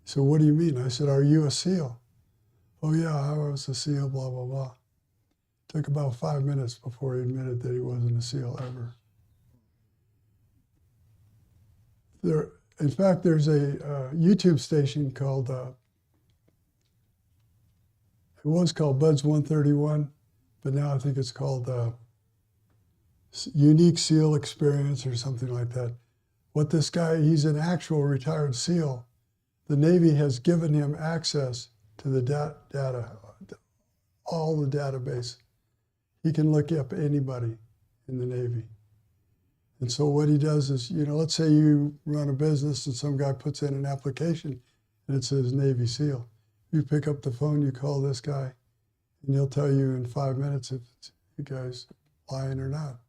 He said, what do you mean? I said, are you a SEAL? Oh, yeah, I was a SEAL, blah, blah, blah. Took about 5 minutes before he admitted that he wasn't a SEAL ever. In fact, there's a YouTube station called, it was called BUDS 131, but now I think it's called Unique SEAL Experience or something like that. What this guy, he's an actual retired SEAL. The Navy has given him access to the data, all the database. He can look up anybody in the Navy. And so what he does is, let's say you run a business and some guy puts in an application and it says Navy SEAL. You pick up the phone, you call this guy, and he'll tell you in 5 minutes if the guy's lying or not.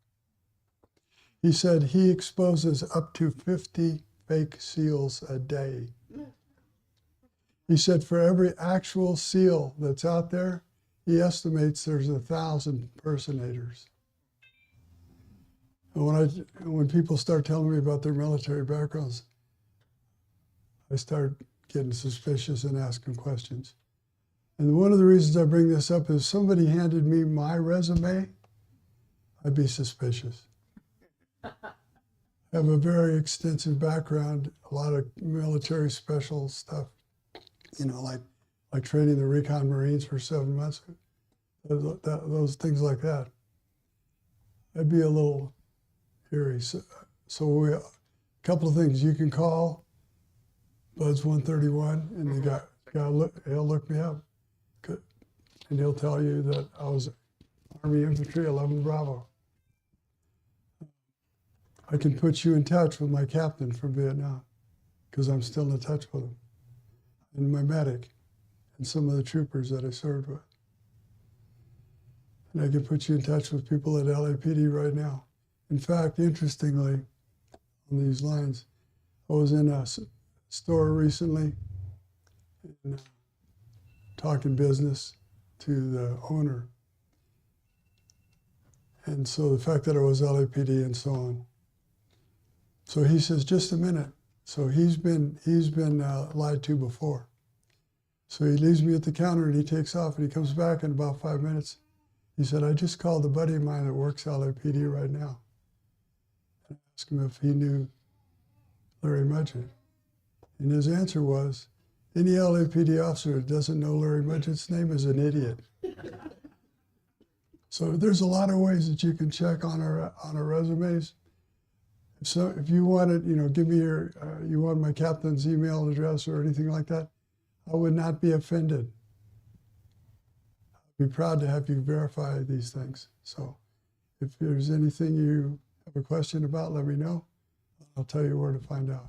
He said he exposes up to 50 fake SEALs a day. He said for every actual SEAL that's out there, he estimates there's 1,000 impersonators. And when people start telling me about their military backgrounds, I start getting suspicious and asking questions. And one of the reasons I bring this up is somebody handed me my resume, I'd be suspicious. I have a very extensive background, a lot of military special stuff, you know, like training the recon Marines for 7 months, those things like that. I'd be a little eerie. So a couple of things. You can call Bud's 131, and he'll look me up, and he'll tell you that I was Army Infantry 11 Bravo. I can put you in touch with my captain from Vietnam, because I'm still in touch with him, and my medic, and some of the troopers that I served with. And I can put you in touch with people at LAPD right now. In fact, interestingly, on these lines, I was in a store recently and talking business to the owner. And so the fact that I was LAPD and so on. So he says, just a minute. So he's been lied to before. So he leaves me at the counter and he takes off and he comes back in about 5 minutes. He said, I just called a buddy of mine that works LAPD right now. And I asked him if he knew Larry Mudgett. And his answer was, any LAPD officer that doesn't know Larry Mudgett's name is an idiot. So there's a lot of ways that you can check on our resumes. So if you wanted, give me you want my captain's email address or anything like that, I would not be offended. I'd be proud to have you verify these things. So if there's anything you have a question about, let me know. I'll tell you where to find out.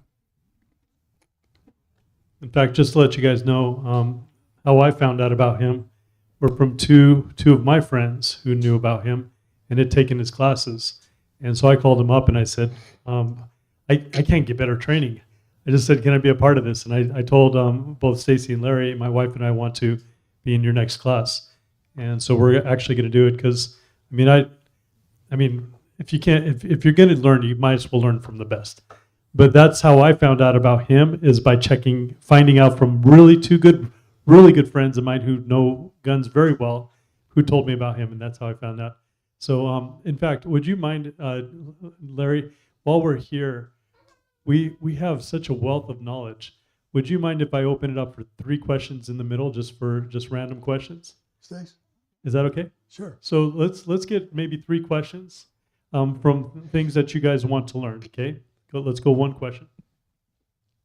In fact, just to let you guys know how I found out about him, were from two of my friends who knew about him and had taken his classes. And so I called him up and I said, I can't get better training. I just said, can I be a part of this? And I told both Stacy and Larry, my wife and I want to be in your next class. And so we're actually going to do it because, I mean, if you're going to learn, you might as well learn from the best. But that's how I found out about him, is by finding out from really good friends of mine who know guns very well, who told me about him, and that's how I found out. So, in fact, would you mind, Larry, while we're here, we have such a wealth of knowledge. Would you mind if I open it up for 3 questions in the middle, just random questions? Stace? Is that okay? Sure. So let's get maybe 3 questions from things that you guys want to learn. Okay, let's go 1 question.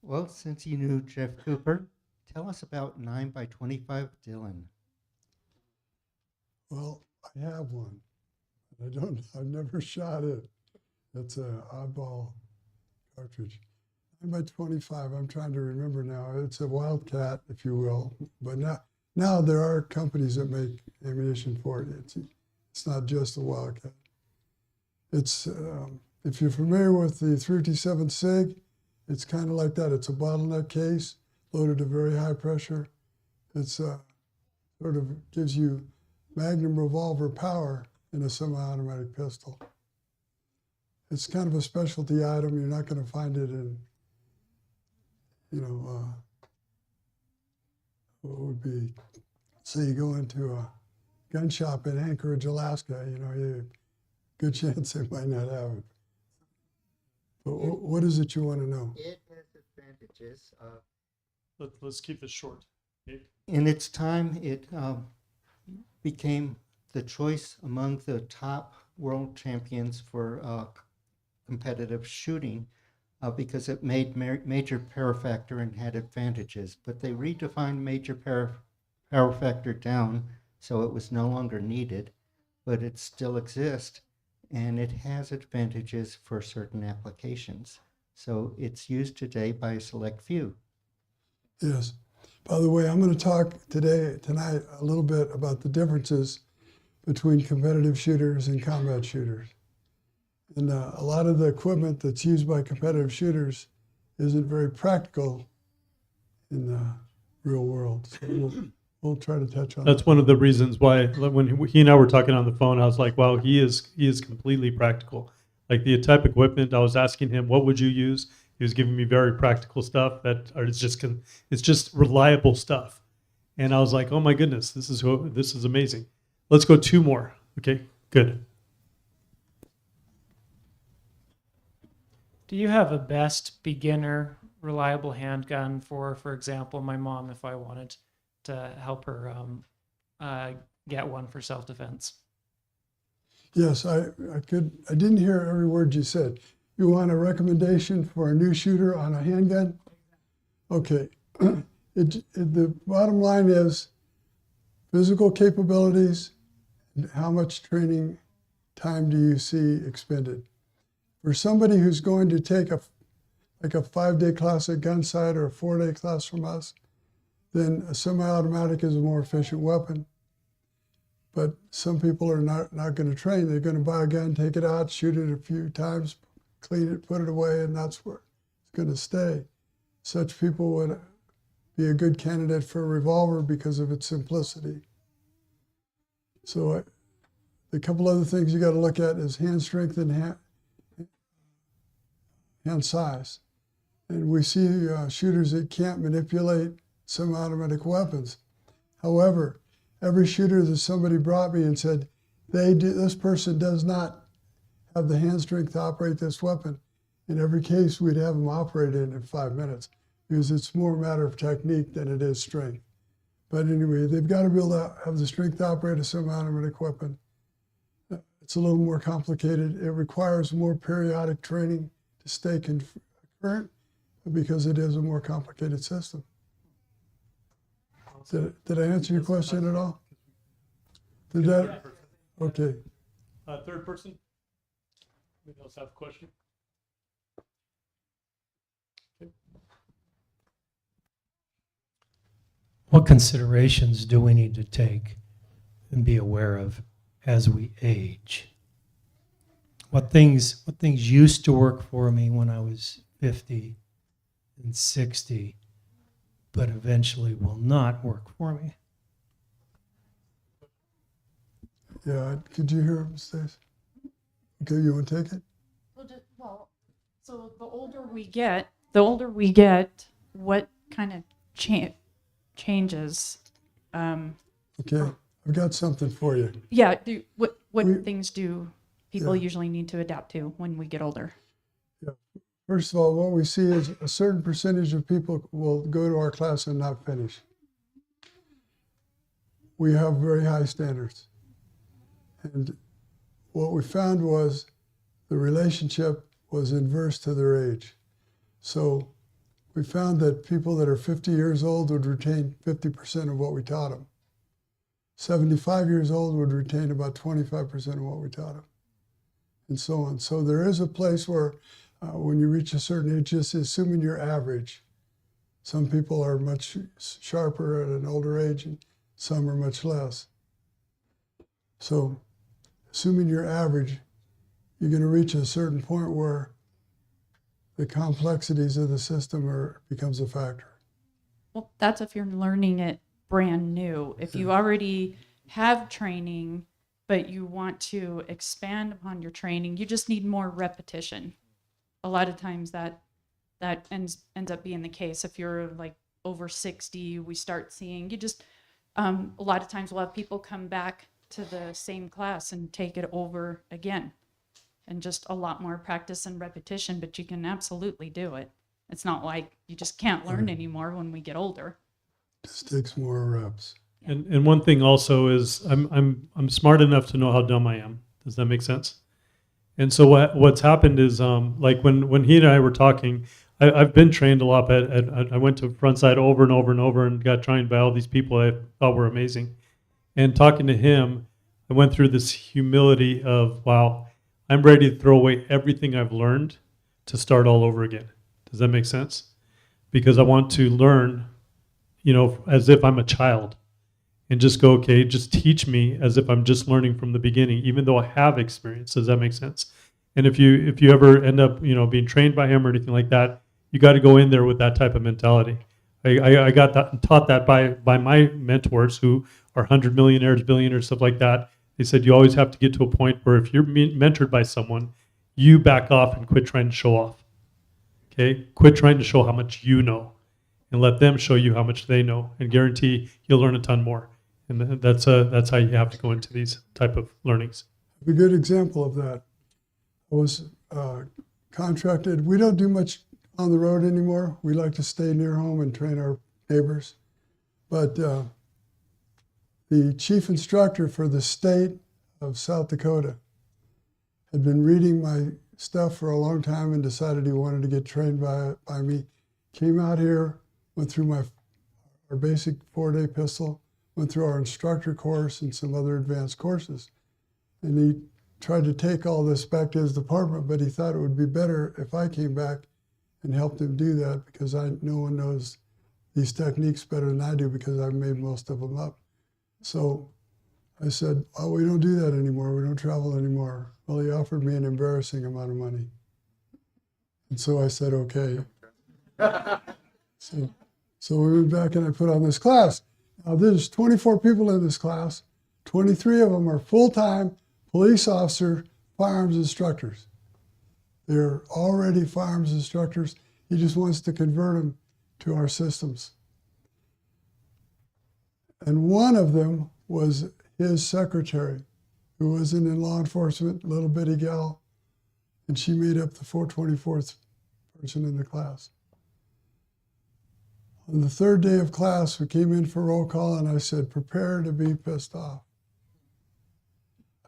Well, since you knew Jeff Cooper, tell us about 9x25 Dylan. Well, I have one. I've never shot it. It's an oddball cartridge. 9x25, I'm trying to remember now. It's a Wildcat, if you will. But now there are companies that make ammunition for it. It's not just a Wildcat. It's, if you're familiar with the 357 SIG, it's kind of like that. It's a bottleneck case loaded to very high pressure. It's sort of gives you Magnum revolver power in a semi-automatic pistol. It's kind of a specialty item. You're not going to find it in, what would be, say you go into a gun shop in Anchorage, Alaska, good chance they might not have it. But what is it you want to know? It has advantages. Let's keep this short. Okay? In its time, it became the choice among the top world champions for competitive shooting because it made major power factor and had advantages. But they redefined major power factor down, so it was no longer needed, but it still exists, and it has advantages for certain applications. So it's used today by a select few. Yes. By the way, I'm going to talk tonight a little bit about the differences between competitive shooters and combat shooters. And a lot of the equipment that's used by competitive shooters isn't very practical in the real world. So we'll try to touch on that. That's one of the reasons why when he and I were talking on the phone, I was like, wow, he is completely practical. Like the type of equipment, I was asking him, what would you use? He was giving me very practical stuff it's just reliable stuff. And I was like, oh my goodness, this is amazing. Let's go 2 more. Okay, good. Do you have a best beginner reliable handgun for example, my mom, if I wanted to help her get one for self-defense? Yes, I didn't hear every word you said. You want a recommendation for a new shooter on a handgun? Okay. The bottom line is physical capabilities and how much training time do you see expended. For somebody who's going to take a 5-day class at Gunsight or a 4-day class from us, then a semi-automatic is a more efficient weapon. But some people are not going to train. They're going to buy a gun, take it out, shoot it a few times, clean it, put it away, and that's where it's going to stay. Such people would be a good candidate for a revolver because of its simplicity. So the couple other things you got to look at is hand strength and hand size. And we see shooters that can't manipulate semi-automatic weapons. However, every shooter that somebody brought me and said, this person does not have the hand strength to operate this weapon, in every case we'd have them operate it in 5 minutes because it's more a matter of technique than it is strength. But anyway, they've got to be able to have the strength to operate a semi-automatic weapon. It's a little more complicated. It requires more periodic training to stay current because it is a more complicated system. Did I answer your question at all? Did that? Okay. Third person? Anybody else have a question? Okay. What considerations do we need to take and be aware of as we age? What things used to work for me when I was 50 and 60, but eventually will not work for me? Yeah, could you hear him, Stace? Okay, you want to take it? So the older we get, what kind of changes? Okay, I've got something for you. Yeah. What We- things do people Yeah. usually need to adapt to when we get older? First of all, what we see is a certain percentage of people will go to our class and not finish. We have very high standards. And what we found was the relationship was inverse to their age. So we found that people that are 50 years old would retain 50% of what we taught them. 75 years old would retain about 25% of what we taught them, and so on. So there is a place where when you reach a certain age, just assuming you're average, some people are much sharper at an older age and some are much less. So assuming you're average, you're going to reach a certain point where the complexities of the system becomes a factor. Well, that's if you're learning it brand new. If you already have training, but you want to expand upon your training, you just need more repetition. A lot of times that ends up being the case. If you're like over 60, we start seeing a lot of times we'll have people come back to the same class and take it over again, and just a lot more practice and repetition, but you can absolutely do it. It's not like you just can't learn anymore when we get older. Just takes more reps. And one thing also is I'm smart enough to know how dumb I am. Does that make sense? And so what's happened is like when he and I were talking, I've been trained a lot. I went to Frontside over and over and over and got trained by all these people I thought were amazing. And talking to him, I went through this humility of, wow, I'm ready to throw away everything I've learned to start all over again. Does that make sense? Because I want to learn, as if I'm a child, and just go, okay, just teach me as if I'm just learning from the beginning, even though I have experience. Does that make sense? And if you ever end up, being trained by him or anything like that, you got to go in there with that type of mentality. I got that, taught that by my mentors who are 100 millionaires, billionaires, stuff like that. They said you always have to get to a point where if you're mentored by someone, you back off and quit trying to show off. Okay? Quit trying to show how much you know. and let them show you how much they know, and guarantee you'll learn a ton more. And that's how you have to go into these type of learnings. A good example of that. I was contracted. We don't do much on the road anymore. We like to stay near home and train our neighbors. But the chief instructor for the state of South Dakota had been reading my stuff for a long time and decided he wanted to get trained by me. Came out here, went through our basic 4-day pistol, went through our instructor course and some other advanced courses. And he tried to take all this back to his department, but he thought it would be better if I came back and helped him do that, because no one knows these techniques better than I do, because I've made most of them up. So I said, oh, we don't do that anymore. We don't travel anymore. Well, he offered me an embarrassing amount of money. And so I said, okay. So we went back and I put on this class. Now there's 24 people in this class. 23 of them are full-time police officer firearms instructors. They're already firearms instructors. He just wants to convert them to our systems. And one of them was his secretary, who was in law enforcement, little bitty gal, and she made up the 424th person in the class. On the third day of class, we came in for roll call, and I said, prepare to be pissed off.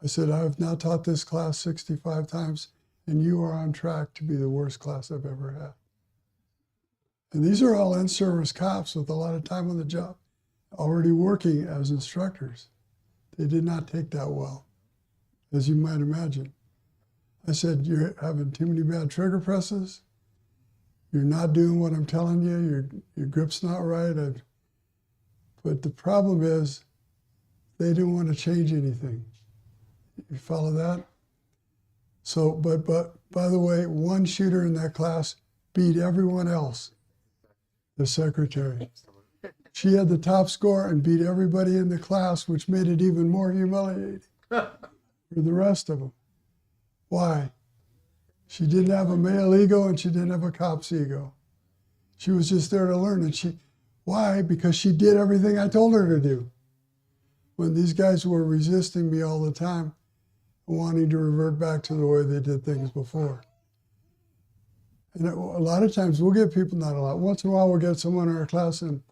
I said, I've now taught this class 65 times, and you are on track to be the worst class I've ever had. And these are all in-service cops with a lot of time on the job, already working as instructors. They did not take that well, as you might imagine. I said, you're having too many bad trigger presses. You're not doing what I'm telling you. Your grip's not right. But the problem is, they didn't want to change anything. You follow that? So, but by the way, one shooter in that class beat everyone else, the secretary. She had the top score and beat everybody in the class, which made it even more humiliating for the rest of them. Why? She didn't have a male ego and she didn't have a cop's ego. She was just there to learn. And why? Because she did everything I told her to do. When these guys were resisting me all the time, wanting to revert back to the way they did things before. And a lot of times we'll get people, not a lot, once in a while we'll get someone in our class and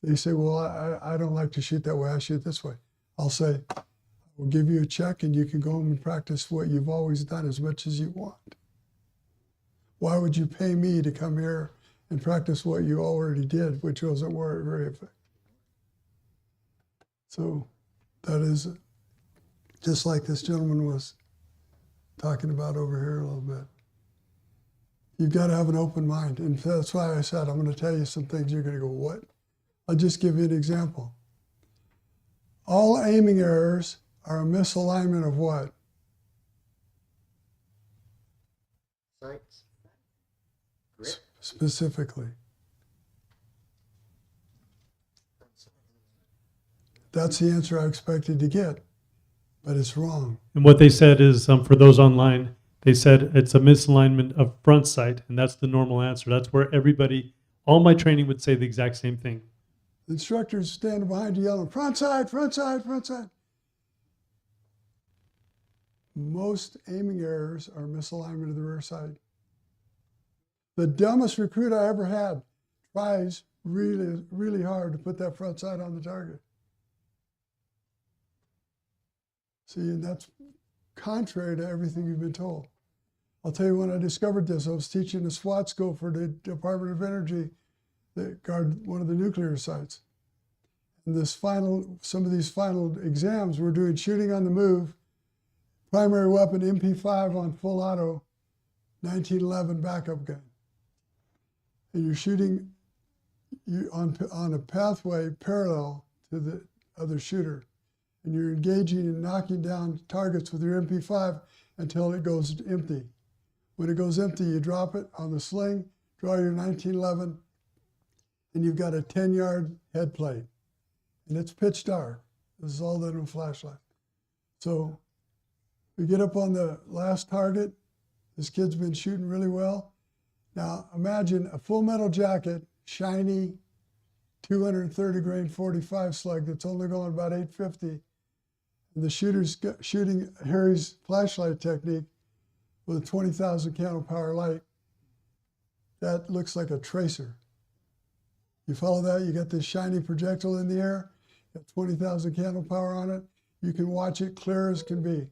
they say, well, I don't like to shoot that way, I shoot this way. I'll say, we'll give you a check and you can go home and practice what you've always done as much as you want. Why would you pay me to come here and practice what you already did, which wasn't very effective? So that is just like this gentleman was talking about over here a little bit. You've got to have an open mind. And that's why I said, I'm going to tell you some things you're going to go, what? I'll just give you an example. All aiming errors are a misalignment of what? Sights. Grip. Specifically. That's the answer I expected to get, but it's wrong. And what they said is, for those online, they said it's a misalignment of front sight, and that's the normal answer. That's where all my training would say the exact same thing. The instructor's standing behind you yelling, front side, front side, front side. Most aiming errors are misalignment of the rear side. The dumbest recruit I ever had tries really, really hard to put that front side on the target. See, and that's contrary to everything you've been told. I'll tell you when I discovered this, I was teaching a SWAT school for the Department of Energy that guard one of the nuclear sites. And some of these final exams, we're doing shooting on the move, primary weapon MP5 on full auto, 1911 backup gun. And you're shooting on a pathway parallel to the other shooter. And you're engaging and knocking down targets with your MP5 until it goes empty. When it goes empty, you drop it on the sling, draw your 1911, and you've got a 10-yard head plate. And it's pitch dark. This is all done with flashlight. So we get up on the last target. This kid's been shooting really well. Now imagine a full metal jacket, shiny, 230 grain 45 slug that's only going about 850. And the shooter's shooting Harry's flashlight technique with a 20,000 candle power light. That looks like a tracer. You follow that, you got this shiny projectile in the air, got 20,000 candle power on it. You can watch it clear as can be.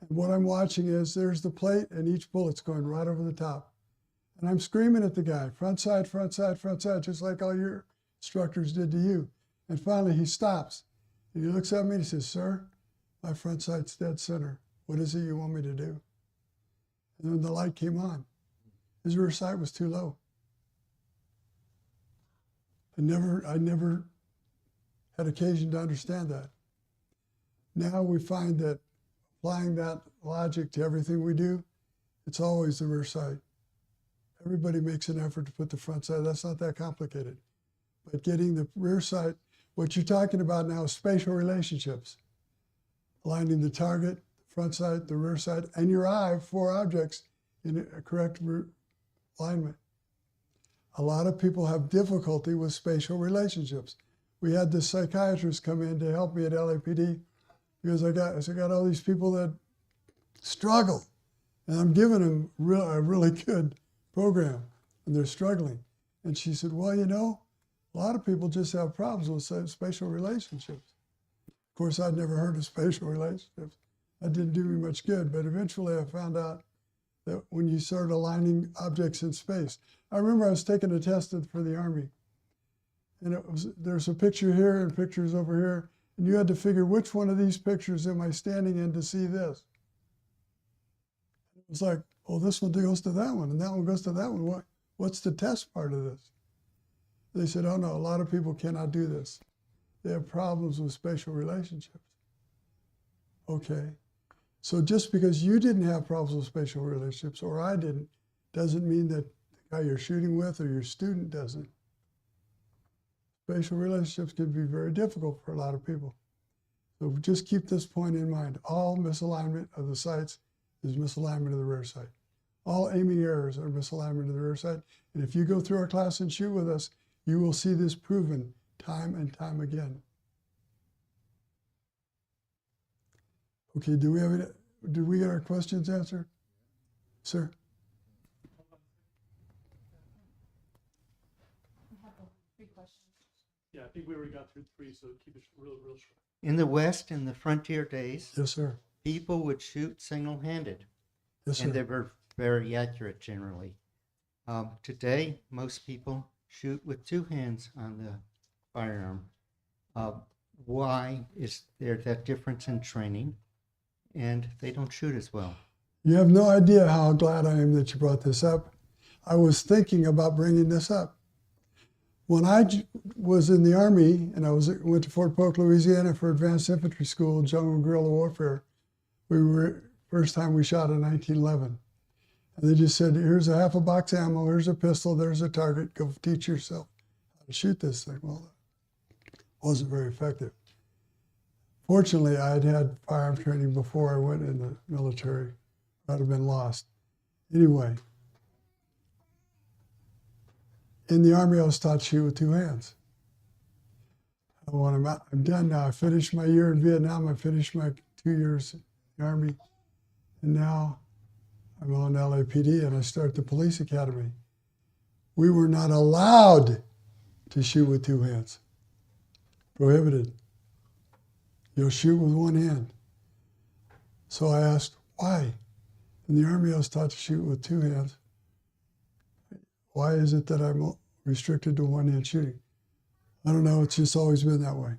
And what I'm watching is there's the plate and each bullet's going right over the top. And I'm screaming at the guy, front side, front side, front side, just like all your instructors did to you. And finally he stops and he looks at me and he says, "Sir, my front side's dead center. What is it you want me to do?" And then the light came on. His rear sight was too low. I never had occasion to understand that. Now we find that applying that logic to everything we do, it's always the rear sight. Everybody makes an effort to put the front sight. That's not that complicated. But getting the rear sight, what you're talking about now is spatial relationships. Aligning the target, the front sight, the rear sight, and your eye, 4 objects in a correct alignment. A lot of people have difficulty with spatial relationships. We had this psychiatrist come in to help me at LAPD because I got all these people that struggle, and I'm giving them a really good program, and they're struggling. And she said, "Well, you know, a lot of people just have problems with spatial relationships." Of course, I'd never heard of spatial relationships. That didn't do me much good, but eventually I found out that when you start aligning objects in space. I remember I was taking a test for the Army, and there's a picture here and pictures over here, and you had to figure which one of these pictures am I standing in to see this. It was like, well, this one goes to that one, and that one goes to that one. What's the test part of this? They said, "Oh no, a lot of people cannot do this. They have problems with spatial relationships." Okay. So just because you didn't have problems with spatial relationships, or I didn't, doesn't mean that the guy you're shooting with or your student doesn't. Spatial relationships can be very difficult for a lot of people. So just keep this point in mind. All misalignment of the sights is misalignment of the rear sight. All aiming errors are misalignment of the rear sight. And if you go through our class and shoot with us, you will see this proven time and time again. Okay, did we get our questions answered? Sir? Yeah, I think we already got through 3, so keep it real short. In the West, in the frontier days, Yes, sir. people would shoot single-handed, Yes, and they sir. were very accurate generally. Today, most people shoot with 2 hands on the firearm. Why is there that difference in training? And they don't shoot as well. You have no idea how glad I am that you brought this up. I was thinking about bringing this up. When I was in the Army and I went to Fort Polk, Louisiana for advanced infantry school, jungle guerrilla warfare, first time we shot in 1911. And they just said, "Here's a half a box of ammo, here's a pistol, there's a target, go teach yourself how to shoot this thing." Well, it wasn't very effective. Fortunately, I'd had firearm training before I went in the military. I'd have been lost. Anyway, in the Army, I was taught to shoot with 2 hands. When I'm done now. I finished my year in Vietnam. I finished my 2 years in the Army. And now I'm on LAPD and I start the police academy. We were not allowed to shoot with 2 hands. Prohibited. You'll shoot with 1 hand. So I asked, why? In the Army, I was taught to shoot with 2 hands. Why is it that I'm restricted to 1-hand shooting? I don't know, it's just always been that way.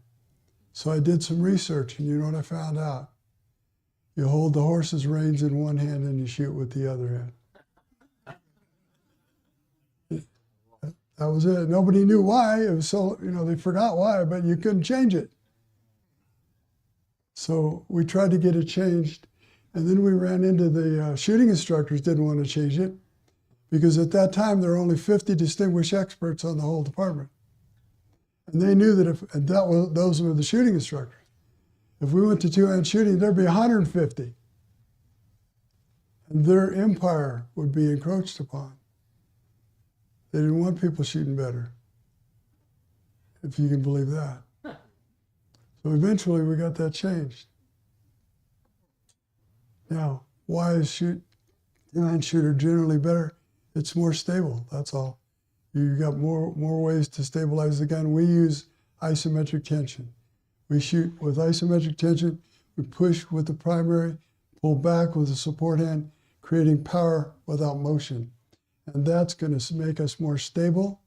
So I did some research, and you know what I found out? You hold the horse's reins in 1 hand and you shoot with the other hand. That was it. Nobody knew why. It was so, they forgot why, but you couldn't change it. So we tried to get it changed, and then we ran into the shooting instructors didn't want to change it because at that time there were only 50 distinguished experts on the whole department. And they knew that those were the shooting instructors. If we went to 2-hand shooting, there'd be 150. And their empire would be encroached upon. They didn't want people shooting better. if you can believe that. So eventually we got that changed. Now, why is two-hand shooter generally better? It's more stable, that's all. You got more ways to stabilize the gun. We use isometric tension. We shoot with isometric tension, we push with the primary, pull back with the support hand, creating power without motion. And that's going to make us more stable,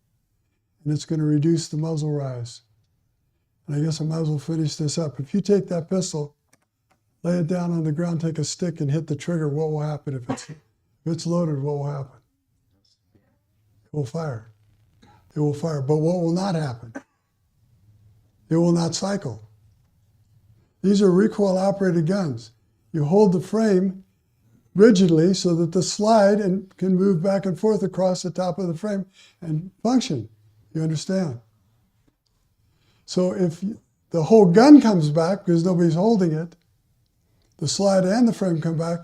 and it's going to reduce the muzzle rise. And I guess I might as well finish this up. If you take that pistol, lay it down on the ground, take a stick and hit the trigger, what will happen? If it's loaded, what will happen? It will fire. It will fire. But what will not happen? It will not cycle. These are recoil-operated guns. You hold the frame rigidly so that the slide can move back and forth across the top of the frame and function. You understand? So if the whole gun comes back because nobody's holding it, the slide and the frame come back,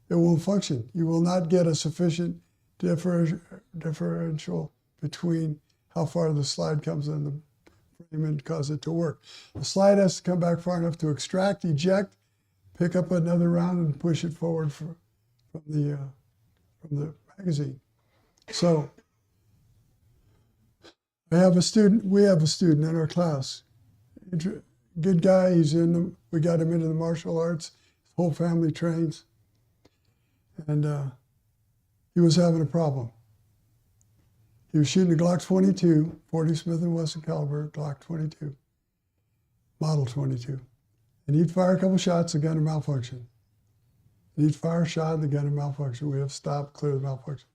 it won't function. You will not get a sufficient differential between how far the slide comes in the frame and cause it to work. The slide has to come back far enough to extract, eject, pick up another round and push it forward from the magazine. So we have a student in our class. Good guy, we got him into the martial arts. His whole family trains. And he was having a problem. He was shooting a Glock 22, 40 Smith & Wesson caliber, Glock 22, model 22. And he'd fire a couple shots, the gun would malfunction. And he'd fire a shot, the gun would malfunction. We have to stop, clear the malfunction.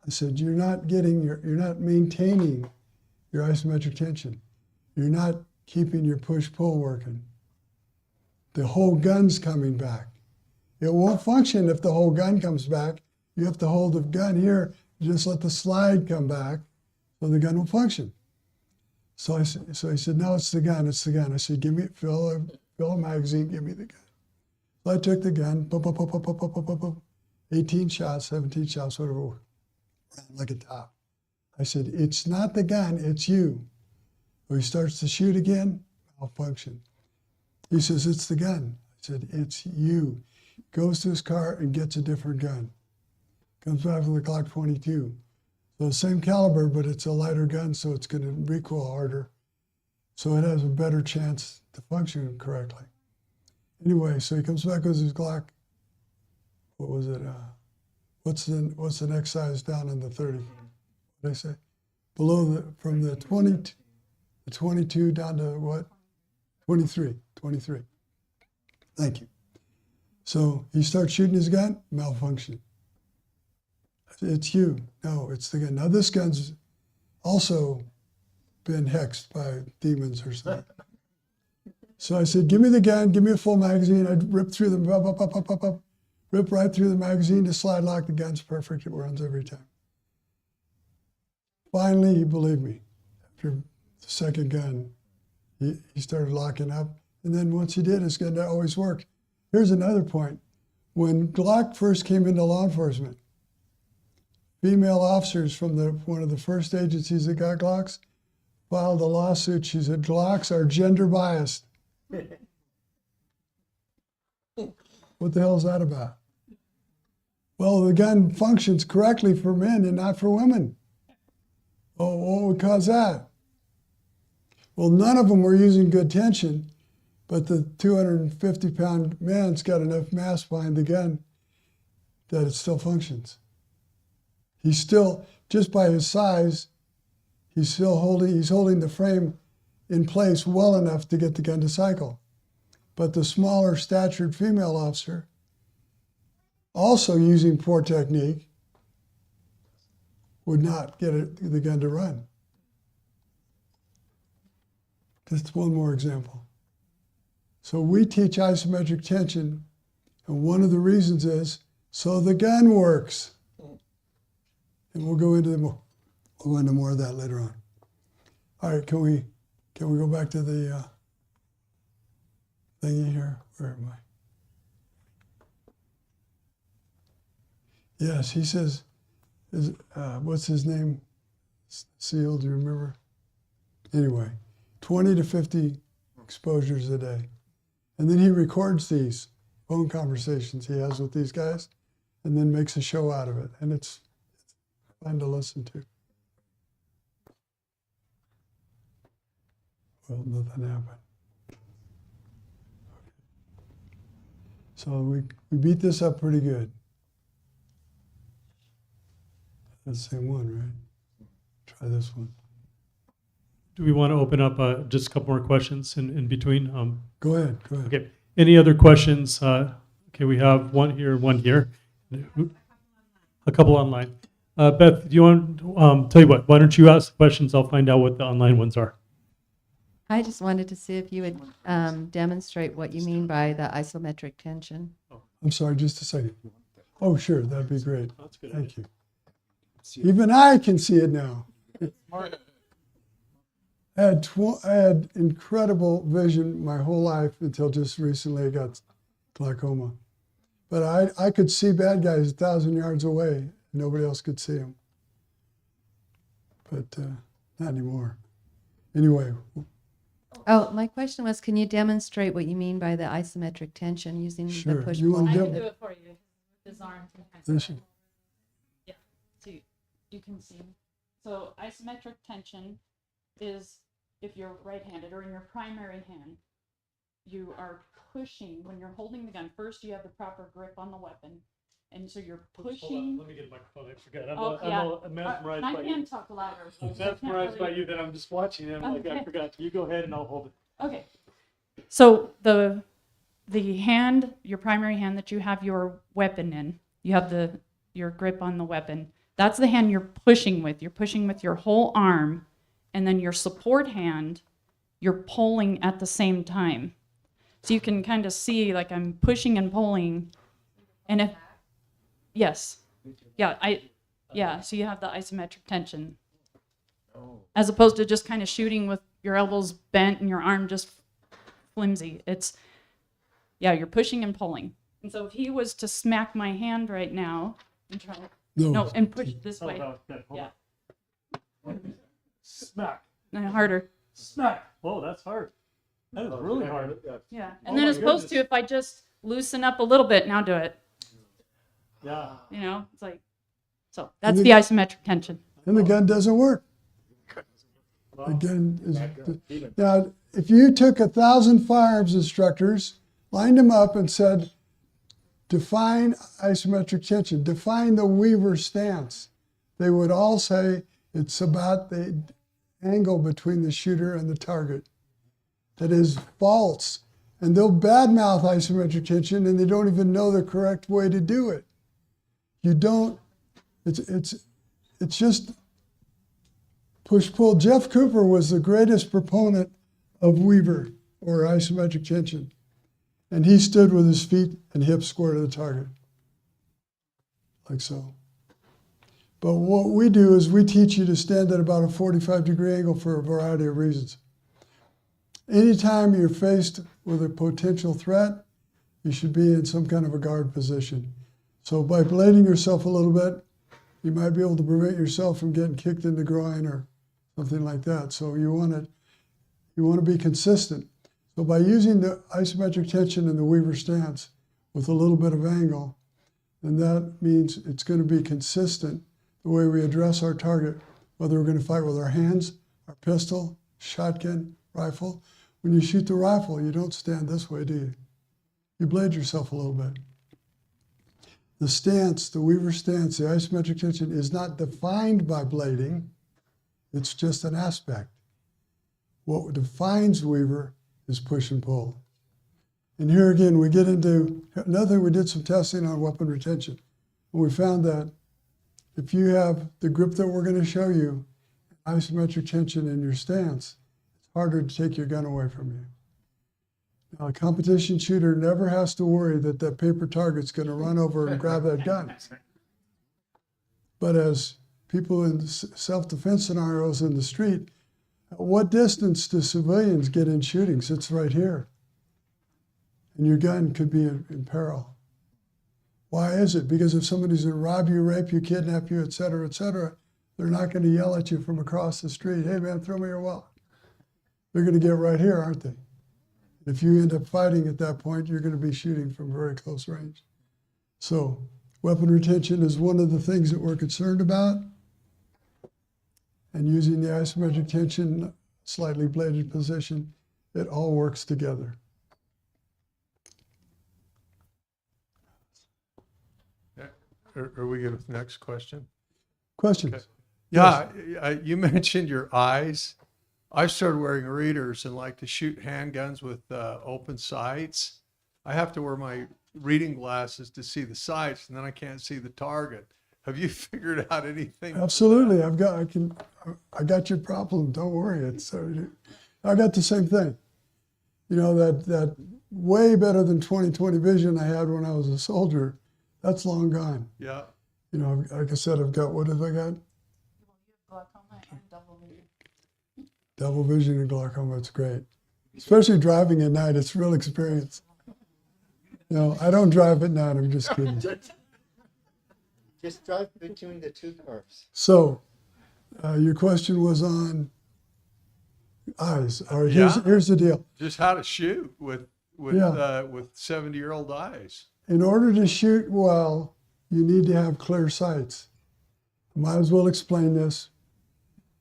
I said, you're not maintaining your isometric tension. You're not keeping your push-pull working. The whole gun's coming back. It won't function if the whole gun comes back. You have to hold the gun here, just let the slide come back, so the gun will function. So he said, no, it's the gun, it's the gun. I said, fill a magazine, give me the gun. So I took the gun, 18 shots, 17 shots, whatever, ran like a top. I said, it's not the gun, it's you. So he starts to shoot again, malfunction. He says, it's the gun. I said, it's you. Goes to his car and gets a different gun. Comes back with a Glock 22. So the same caliber, but it's a lighter gun, so it's going to recoil harder. So it has a better chance to function correctly. Anyway, so he comes back with his Glock. What was it? What's the next size down in the 30? What did I say? From the 20, the 22 down to what? 23. Thank you. So he starts shooting his gun, malfunction. It's you. No, it's the gun. Now this gun's also been hexed by demons or something. So I said, give me the gun, give me a full magazine. I'd rip through the, rip right through the magazine, the slide lock, the gun's perfect. It runs every time. Finally, he believed me. After the second gun, he started locking up. And then once he did, his gun always worked. Here's another point. When Glock first came into law enforcement, female officers from one of the first agencies that got Glocks filed a lawsuit. She said, Glocks are gender biased. What the hell is that about? Well, the gun functions correctly for men and not for women. Oh, what would cause that? Well, none of them were using good tension, but the 250-pound man's got enough mass behind the gun that it still functions. He's still, just by his size, he's holding the frame in place well enough to get the gun to cycle. But the smaller statured female officer, also using poor technique, would not get the gun to run. Just one more example. So we teach isometric tension, and one of the reasons is so the gun works. And we'll go into more of that later on. All right, can we go back to the thingy here? Where am I? Yes, he says, what's his name? SEAL, do you remember? Anyway, 20 to 50 exposures a day. And then he records these phone conversations he has with these guys and then makes a show out of it. And it's fun to listen to. Well, nothing happened. So we beat this up pretty good. That's the same one, right? Try this one. Do we want to open up just a couple more questions in between? Go ahead. Okay. Any other questions? Okay, we have one here. A couple online. Beth, do you want, tell you what, why don't you ask the questions? I'll find out what the online ones are. I just wanted to see if you would demonstrate what you mean by the isometric tension. I'm sorry, just a second. Oh, sure, that'd be great. That's good. Thank you. Even I can see it now. I had incredible vision my whole life until just recently I got glaucoma. But I could see bad guys 1,000 yards away. Nobody else could see them. But not anymore. Anyway. Oh, my question was, can you demonstrate what you mean by the isometric tension using Sure. the push You pull? want I to can do it for you. His arm. This one. Yeah, so you can see. So isometric tension is if you're right-handed or in your primary hand, you are pushing, when you're holding the gun, first you have the proper grip on the weapon. And so you're pushing. Let me get a microphone. I forgot. Oh, yeah. I'm mesmerized I by can you. talk louder. I'm I can't mesmerized by really- you that I'm just watching it. I'm like, I Okay. forgot. You go ahead and I'll hold it. Okay. So the hand, your primary hand that you have your weapon in, you have your grip on the weapon. That's the hand you're pushing with. You're pushing with your whole arm, and then your support hand, you're pulling at the same time. So you can kind of see, like, I'm pushing and pulling, and if yes, yeah, so you have the isometric tension, as opposed to just kind of shooting with your elbows bent and your arm just flimsy. You're pushing and pulling. And so if he was to smack my hand right now and try, and push this way, yeah, Smack. no, harder, Smack. Whoa, that's hard. That is really hard. yeah. Oh And then my as opposed to goodness. if I just loosen up a little bit, now do it. Yeah. It's like, so that's the isometric tension. And the gun doesn't work. The gun is, now, if you took 1,000 firearms instructors, lined them up and said, define isometric tension, define the Weaver stance, they would all say it's about the angle between the shooter and the target. That is false. And they'll badmouth isometric tension and they don't even know the correct way to do it. You don't, it's just push-pull. Jeff Cooper was the greatest proponent of Weaver, or isometric tension. And he stood with his feet and hips square to the target, like so. But what we do is we teach you to stand at about a 45-degree angle for a variety of reasons. Anytime you're faced with a potential threat, you should be in some kind of a guard position. So by blading yourself a little bit, you might be able to prevent yourself from getting kicked in the groin or something like that. So you want to be consistent. So by using the isometric tension in the Weaver stance with a little bit of angle, then that means it's going to be consistent the way we address our target, whether we're going to fight with our hands, our pistol, shotgun, rifle. When you shoot the rifle, you don't stand this way, do you? You blade yourself a little bit. The stance, the Weaver stance, the isometric tension is not defined by blading. It's just an aspect. What defines Weaver is push and pull. And here again, we get into another thing. We did some testing on weapon retention. And we found that if you have the grip that we're going to show you, isometric tension in your stance, it's harder to take your gun away from you. Now, a competition shooter never has to worry that that paper target's going to run over and grab that gun. But as people in self-defense scenarios in the street, at what distance do civilians get in shootings? It's right here. And your gun could be in peril. Why is it? Because if somebody's going to rob you, rape you, kidnap you, et cetera, they're not going to yell at you from across the street, hey man, throw me your wallet. they're going to get right here, aren't they? If you end up fighting at that point, you're going to be shooting from very close range. So weapon retention is one of the things that we're concerned about. And using the isometric tension, slightly bladed position, it all works together. Are we good with the next question? Questions? Okay. Yeah, you mentioned your eyes. I've started wearing readers and like to shoot handguns with open sights. I have to wear my reading glasses to see the sights, and then I can't see the target. Have you figured out anything? Absolutely. I got your problem. Don't worry. I got the same thing. You know, that way better than 20/20 vision I had when I was a soldier, that's long gone. Yeah. You know, like I said, I've got, what have I got? Glaucoma and double vision. Double vision and glaucoma. It's great. Especially driving at night. It's a real experience. No, I don't drive at night. I'm just kidding. Just drive between the two cars. So, your question was on eyes. All right, Yeah. here's the deal. Just how to shoot with Yeah. 70-year-old eyes. In order to shoot well, you need to have clear sights. I might as well explain this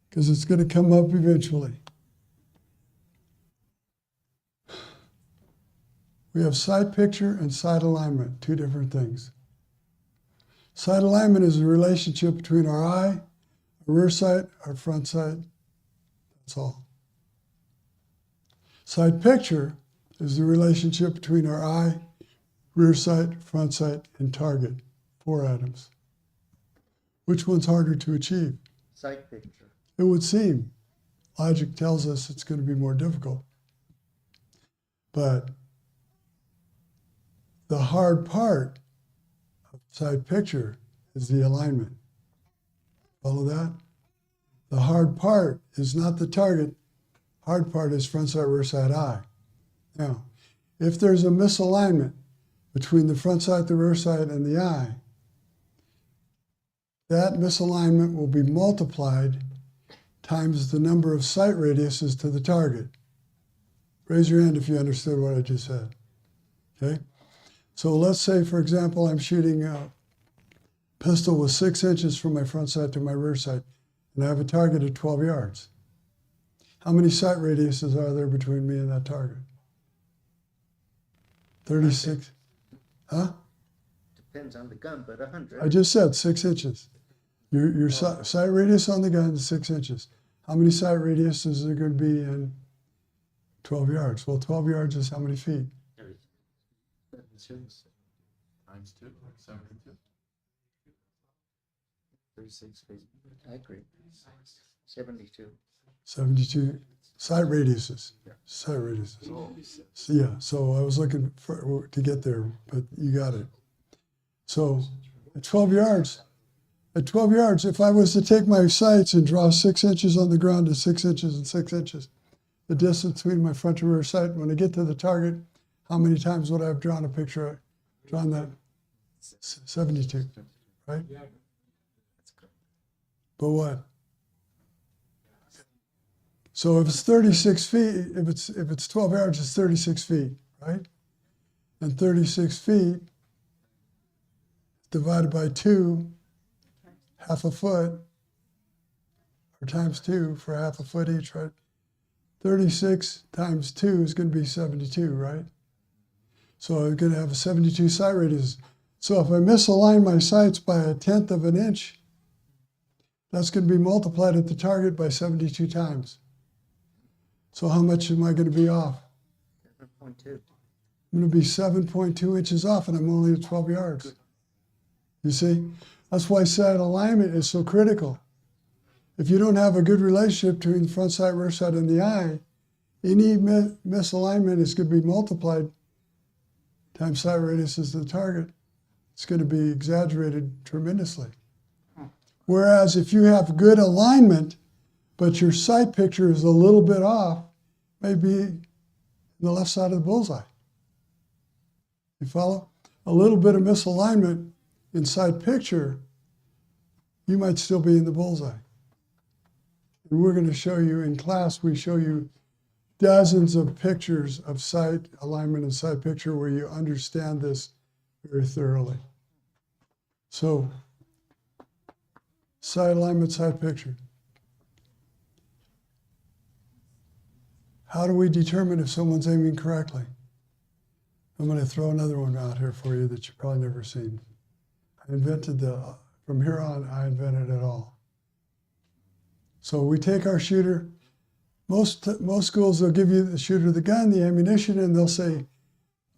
because it's going to come up eventually. We have sight picture and sight alignment, two different things. Sight alignment is the relationship between our eye, our rear sight, our front sight. That's all. Sight picture is the relationship between our eye, rear sight, front sight, and target. 4 items. Which one's harder to achieve? Sight picture. It would seem. Logic tells us it's going to be more difficult. But the hard part of sight picture is the alignment. Follow that? The hard part is not the target. Hard part is front sight, rear sight, eye. Now, if there's a misalignment between the front sight, the rear sight, and the eye, that misalignment will be multiplied times the number of sight radiuses to the target. Raise your hand if you understood what I just said. Okay? So let's say, for example, I'm shooting a pistol with 6 inches from my front sight to my rear sight, and I have a target at 12 yards. How many sight radiuses are there between me and that target? 36. Huh? Depends on the gun, but 100. I just said 6 inches. Your sight radius on the gun is 6 inches. How many sight radiuses is there going to be in 12 yards? Well, 12 yards is how many feet? 36 times 2, 72. 36 feet. I agree. 72. 72 sight radiuses. Sight radiuses. So, yeah, so I was looking to get there, but you got it. So at 12 yards, if I was to take my sights and draw 6 inches on the ground to 6 inches and 6 inches, the distance between my front and rear sight, when I get to the target, how many times would I have drawn a picture? Drawn that? 72, right? But what? So if it's 36 feet, if it's 12 yards, it's 36 feet, right? And 36 feet divided by 2, half a foot, or times 2 for half a foot each, right? 36 times 2 is going to be 72, right? So I'm going to have a 72 sight radius. So if I misalign my sights by 1/10 of an inch, that's going to be multiplied at the target by 72 times. So how much am I going to be off? 7.2. I'm going to be 7.2 inches off, and I'm only at 12 yards. You see? That's why sight alignment is so critical. If you don't have a good relationship between the front sight, rear sight, and the eye, any misalignment is going to be multiplied times sight radiuses to the target. It's going to be exaggerated tremendously. Whereas if you have good alignment, but your sight picture is a little bit off, maybe the left side of the bullseye. You follow? A little bit of misalignment in sight picture, you might still be in the bullseye. And we're going to show you in class, we show you dozens of pictures of sight alignment and sight picture where you understand this very thoroughly. So, sight alignment, sight picture. How do we determine if someone's aiming correctly? I'm going to throw another one out here for you that you've probably never seen. I invented from here on, I invented it all. So we take our shooter. Most schools, they'll give you the shooter the gun, the ammunition, and they'll say,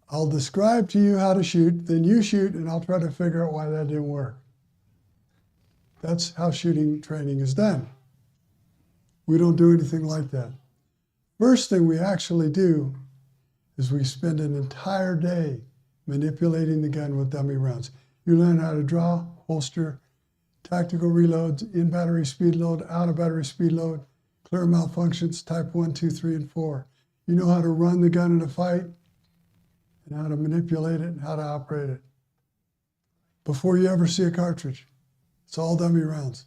I'll describe to you how to shoot, then you shoot, and I'll try to figure out why that didn't work. That's how shooting training is done. We don't do anything like that. First thing we actually do is we spend an entire day manipulating the gun with dummy rounds. You learn how to draw, holster, tactical reloads, in battery speed load, out of battery speed load, clear malfunctions, type 1, 2, 3, and 4. You know how to run the gun in a fight and how to manipulate it and how to operate it. Before you ever see a cartridge, it's all dummy rounds.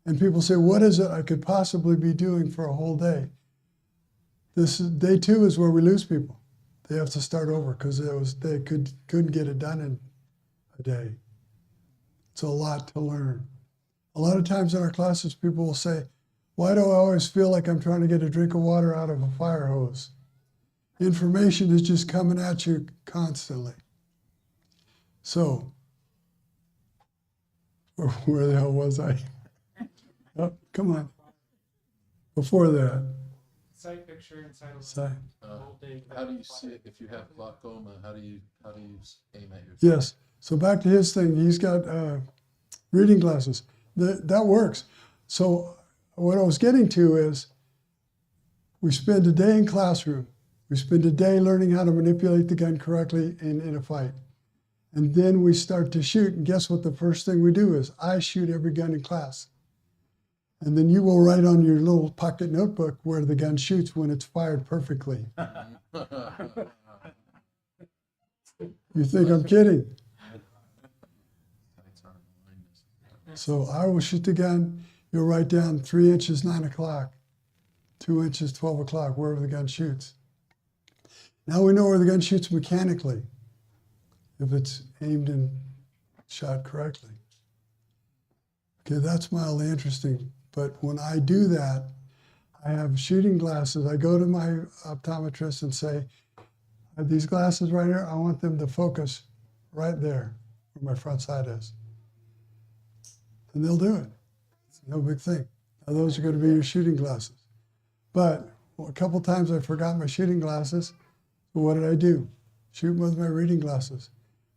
And people say, what is it I could possibly be doing for a whole day? This is, day 2 is where we lose people. They have to start over because they couldn't get it done in a day. It's a lot to learn. A lot of times in our classes, people will say, why do I always feel like I'm trying to get a drink of water out of a fire hose? Information is just coming at you constantly. So, where the hell was I? Oh, come on. Before that. Sight picture and sight Sight. How do you see it if you have glaucoma? How do you aim at your? Yes. So back to his thing. He's got reading glasses. That works. So what I was getting to is we spend a day in classroom. We spend a day learning how to manipulate the gun correctly in a fight. And then we start to shoot. And guess what the first thing we do is? I shoot every gun in class. And then you will write on your little pocket notebook where the gun shoots when it's fired perfectly. You think I'm kidding? So I will shoot the gun. You'll write down 3 inches, 9 o'clock, 2 inches, 12 o'clock, wherever the gun shoots. Now we know where the gun shoots mechanically, if it's aimed and shot correctly. Okay, that's mildly interesting. But when I do that, I have shooting glasses. I go to my optometrist and say, I have these glasses right here. I want them to focus right there where my front sight is. And they'll do it. It's no big thing. Now those are going to be your shooting glasses. But a couple times I forgot my shooting glasses. So what did I do? Shoot with my reading glasses.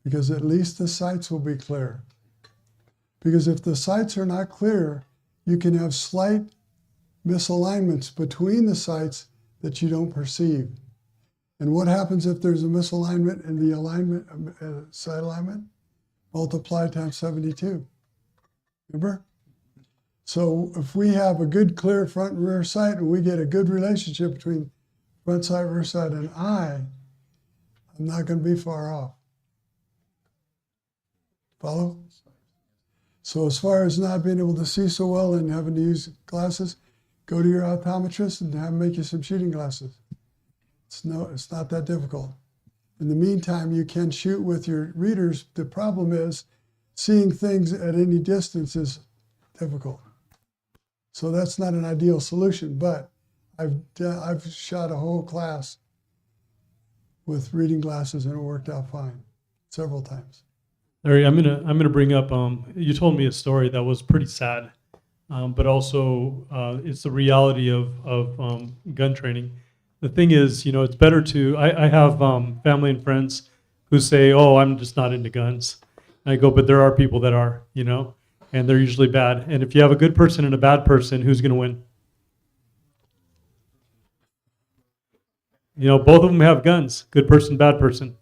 Because at least the sights will be clear. Because if the sights are not clear, you can have slight misalignments between the sights that you don't perceive. And what happens if there's a misalignment in the alignment, sight alignment? Multiply times 72. Remember? So if we have a good clear front and rear sight and we get a good relationship between front sight, rear sight, and eye, I'm not going to be far off. Follow? So as far as not being able to see so well and having to use glasses, go to your optometrist and have him make you some shooting glasses. It's not that difficult. In the meantime, you can shoot with your readers. The problem is seeing things at any distance is difficult. So that's not an ideal solution, but I've shot a whole class with reading glasses and it worked out fine several times. Larry, I'm gonna bring up. You told me a story that was pretty sad, but also it's the reality of gun training. The thing is, it's better to. I have family and friends who say, "Oh, I'm just not into guns." And I go, "But there are people that are, and they're usually bad. And if you have a good person and a bad person, who's going to win? Both of them have guns. Good person, bad person.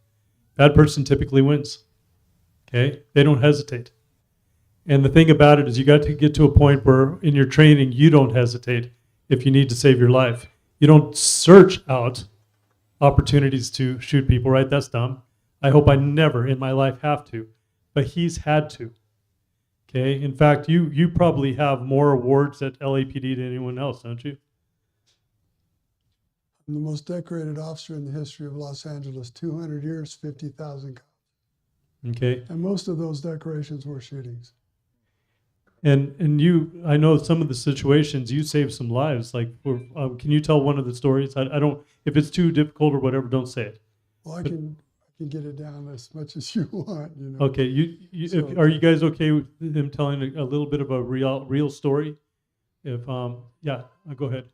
Bad person typically wins." Okay, they don't hesitate. And the thing about it is you got to get to a point where in your training, you don't hesitate if you need to save your life. You don't search out opportunities to shoot people, right? That's dumb. I hope I never in my life have to, but he's had to. Okay, in fact, you probably have more awards at LAPD than anyone else, don't you? I'm the most decorated officer in the history of Los Angeles, 200 years, 50,000 cops. Okay. And most of those decorations were shootings. And you, I know some of the situations you saved some lives. Like, can you tell one of the stories? I don't. If it's too difficult or whatever, don't say it. Well, I can get it down as much as you want. You know. Okay. So- Are you guys okay with him telling a little bit of a real story? If yeah, go ahead.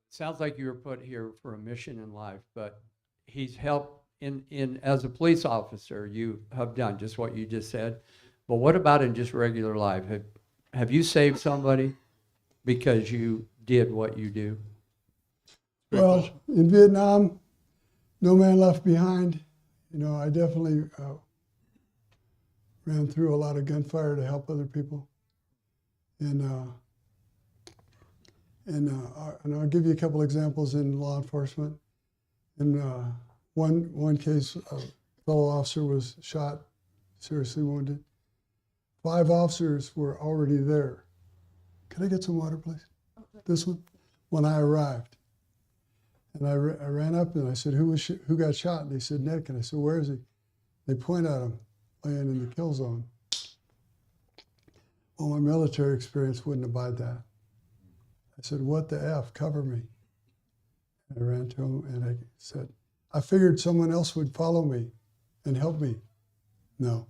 Sounds like you were put here for a mission in life, but he's helped in as a police officer. You have done just what you just said, but what about in just regular life? Have you saved somebody because you did what you do? Well, in Vietnam, no man left behind. You know, I definitely ran through a lot of gunfire to help other people, and I'll give you a couple examples in law enforcement. In one case, a fellow officer was shot, seriously wounded. 5 officers were already there. Can I get some water, please? This one, when I arrived. And I ran up and I said, who got shot? And they said, Nick. And I said, where is he? They point at him, laying in the kill zone. Well, my military experience wouldn't abide that. I said, what the F? Cover me. I ran to him and I said, I figured someone else would follow me and help me. No.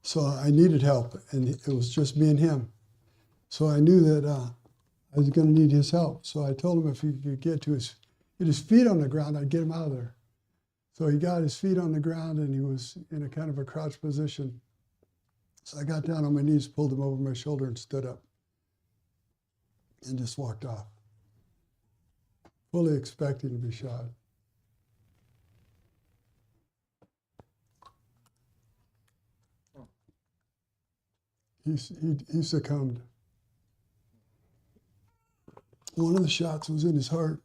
So I needed help, and it was just me and him. So I knew that I was going to need his help. So I told him if he could get his feet on the ground, I'd get him out of there. So he got his feet on the ground, and he was in a kind of a crouch position. So I got down on my knees, pulled him over my shoulder, and stood up, and just walked off, fully expecting to be shot. He succumbed. One of the shots was in his heart.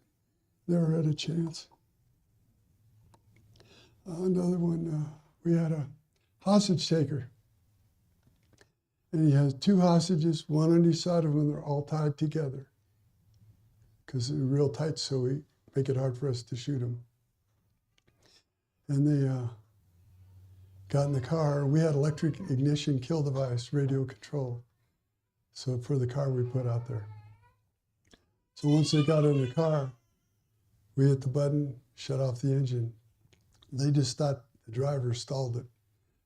Never had a chance. Another one, we had a hostage taker. And he has 2 hostages, one on each side of him. They're all tied together because they're real tight, so we make it hard for us to shoot them. And they got in the car. We had electric ignition kill device, radio control. So for the car we put out there. So once they got in the car, we hit the button, shut off the engine. They just thought the driver stalled it.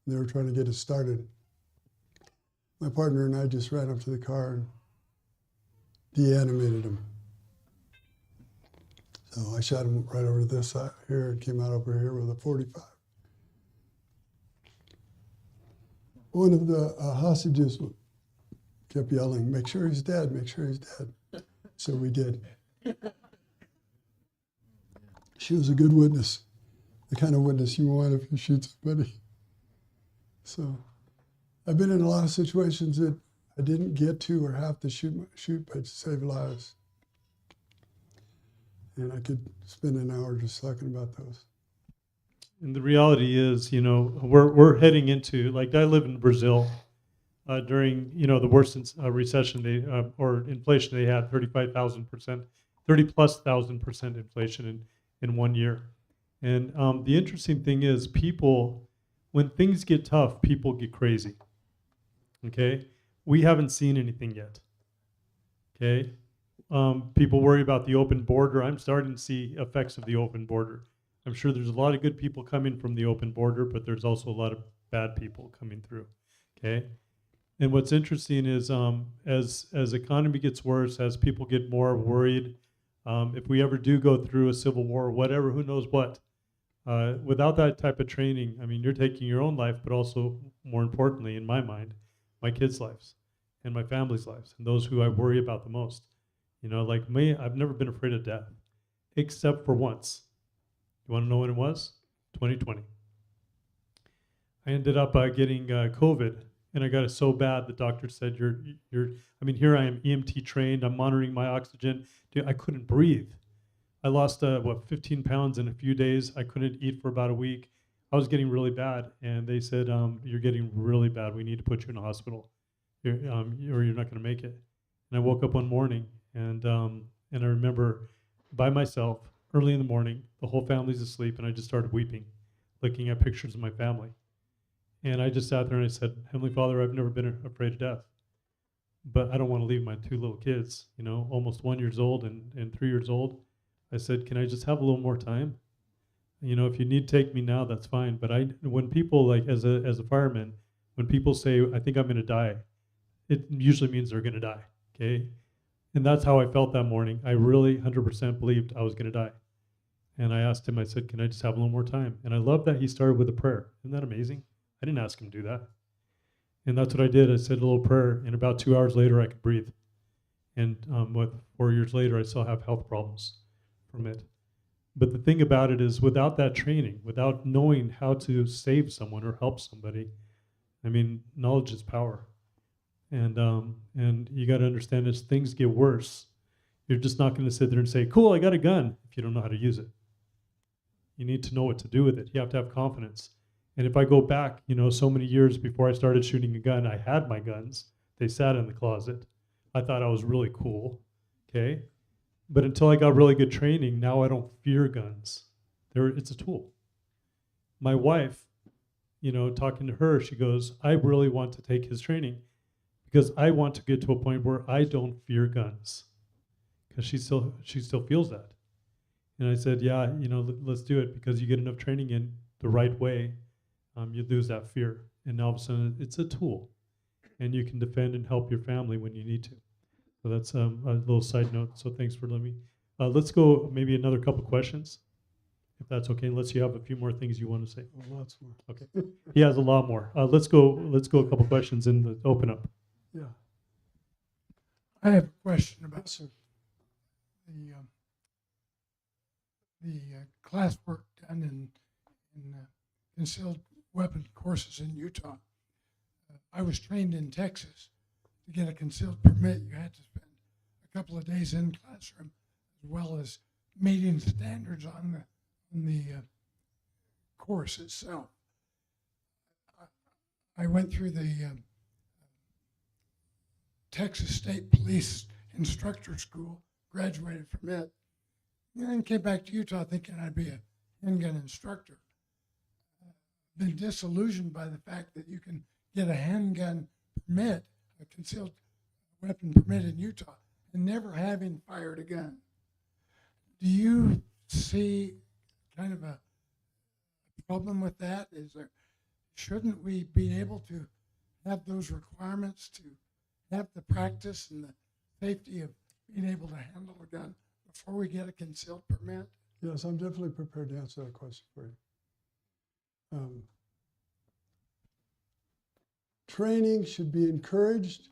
They were trying to get it started. My partner and I just ran up to the car and deanimated him. So I shot him right over this side here and came out over here with a 45. One of the hostages kept yelling, make sure he's dead, make sure he's dead. So we did. She was a good witness, the kind of witness you want if you shoot somebody. So I've been in a lot of situations that I didn't get to or have to shoot but to save lives. And I could spend an hour just talking about those. And the reality is, you know, we're heading into, like, I live in Brazil during, you know, the worst recession or inflation they had, 35,000%, 30+,000% inflation in 1 year. And the interesting thing is, people, when things get tough, people get crazy. Okay, we haven't seen anything yet. Okay, people worry about the open border. I'm starting to see effects of the open border. I'm sure there's a lot of good people coming from the open border, but there's also a lot of bad people coming through. Okay, and what's interesting is as economy gets worse, as people get more worried, if we ever do go through a civil war or whatever, who knows what. Without that type of training, I mean, you're taking your own life, but also, more importantly, in my mind, my kids' lives and my family's lives and those who I worry about the most. You know, like me, I've never been afraid of death, except for once. You want to know when it was? 2020. I ended up getting COVID, and I got it so bad the doctor said, I mean, here I am EMT trained, I'm monitoring my oxygen. Dude, I couldn't breathe. I lost, 15 pounds in a few days. I couldn't eat for about a week. I was getting really bad, and they said, you're getting really bad. We need to put you in a hospital. or you're not going to make it. And I woke up one morning, and I remember by myself early in the morning, the whole family's asleep, and I just started weeping, looking at pictures of my family. And I just sat there and I said, Heavenly Father, I've never been afraid of death, but I don't want to leave my 2 little kids, almost 1 year old and 3 years old. I said, can I just have a little more time? If you need to take me now, that's fine. But when people, like, as a fireman, when people say, I think I'm going to die, it usually means they're going to die. Okay. And that's how I felt that morning. I really 100% believed I was going to die. And I asked him, I said, can I just have a little more time? And I love that he started with a prayer. Isn't that amazing? I didn't ask him to do that. And that's what I did. I said a little prayer, and about 2 hours later, I could breathe. And 4 years later, I still have health problems from it. But the thing about it is, without that training, without knowing how to save someone or help somebody, I mean, knowledge is power. And you got to understand, as things get worse, you're just not going to sit there and say, cool, I got a gun, if you don't know how to use it. You need to know what to do with it. You have to have confidence. And if I go back, so many years before I started shooting a gun, I had my guns. They sat in the closet. I thought I was really cool. Okay. But until I got really good training, now I don't fear guns. It's a tool. My wife, talking to her, she goes, I really want to take his training because I want to get to a point where I don't fear guns, because she still feels that. And I said, yeah, let's do it, because you get enough training in the right way, you lose that fear. And all of a sudden, it's a tool, and you can defend and help your family when you need to. So that's a little side note. So thanks for letting me. Let's go maybe another couple questions, if that's okay, unless you have a few more things you want to say. Oh, lots more. Okay. He has a lot more. Let's go a couple questions and open up. Yeah. I have a question about Yes, sir. the classwork done in concealed weapon courses in Utah. I was trained in Texas. To get a concealed permit, you had to spend a couple of days in classroom, as well as meeting standards on the course itself. I went through the Texas State Police Instructor School, graduated from it, and then came back to Utah thinking I'd be a handgun instructor. Been disillusioned by the fact that you can get a handgun permit, a concealed weapon permit in Utah, and never having fired a gun. Do you see kind of a problem with that? Shouldn't we be able to have those requirements to have the practice and the safety of being able to handle a gun before we get a concealed permit? Yes, I'm definitely prepared to answer that question for you. Training should be encouraged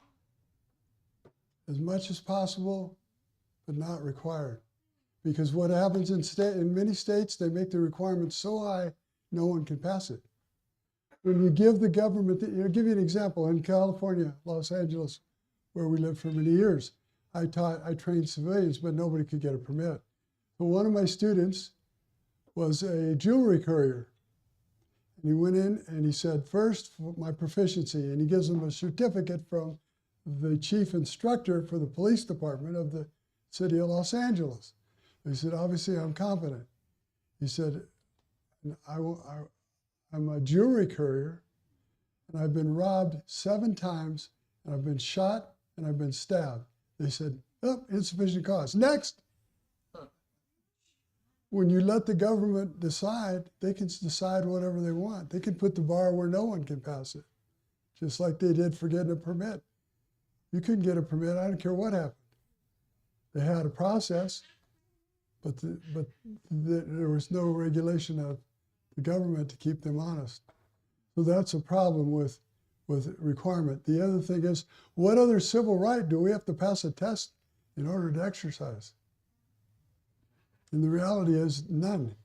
as much as possible, but not required. Because what happens in many states, they make the requirements so high, no one can pass it. When you give the government, I'll give you an example. In California, Los Angeles, where we lived for many years, I trained civilians, but nobody could get a permit. So one of my students was a jewelry courier. And he went in and he said, first, my proficiency. And he gives him a certificate from the chief instructor for the police department of the city of Los Angeles. He said, obviously, I'm competent. He said, I'm a jewelry courier, and I've been robbed 7 times, and I've been shot, and I've been stabbed. They said, oh, insufficient cause. Next. When you let the government decide, they can decide whatever they want. They can put the bar where no one can pass it, just like they did for getting a permit. You couldn't get a permit, I don't care what happened. They had a process, but there was no regulation of the government to keep them honest. So that's a problem with requirement. The other thing is, what other civil right do we have to pass a test in order to exercise? And the reality is none.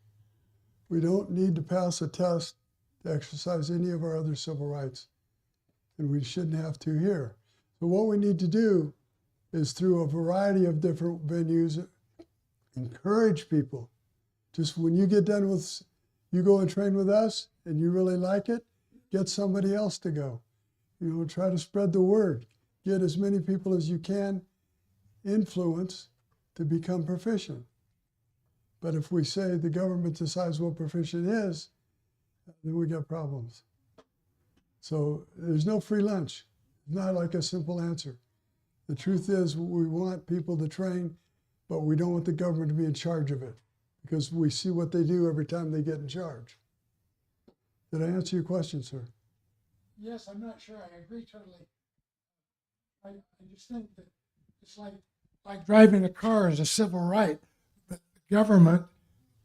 We don't need to pass a test to exercise any of our other civil rights. And we shouldn't have to here. So what we need to do is, through a variety of different venues, encourage people. Just when you get done with, you go and train with us and you really like it, get somebody else to go. Try to spread the word. get as many people as you can influence to become proficient. But if we say the government decides what proficient is, then we got problems. So there's no free lunch. It's not like a simple answer. The truth is we want people to train, but we don't want the government to be in charge of it because we see what they do every time they get in charge. Did I answer your question, sir? Yes, I'm not sure I agree totally. I just think that it's like driving a car is a civil right, but the government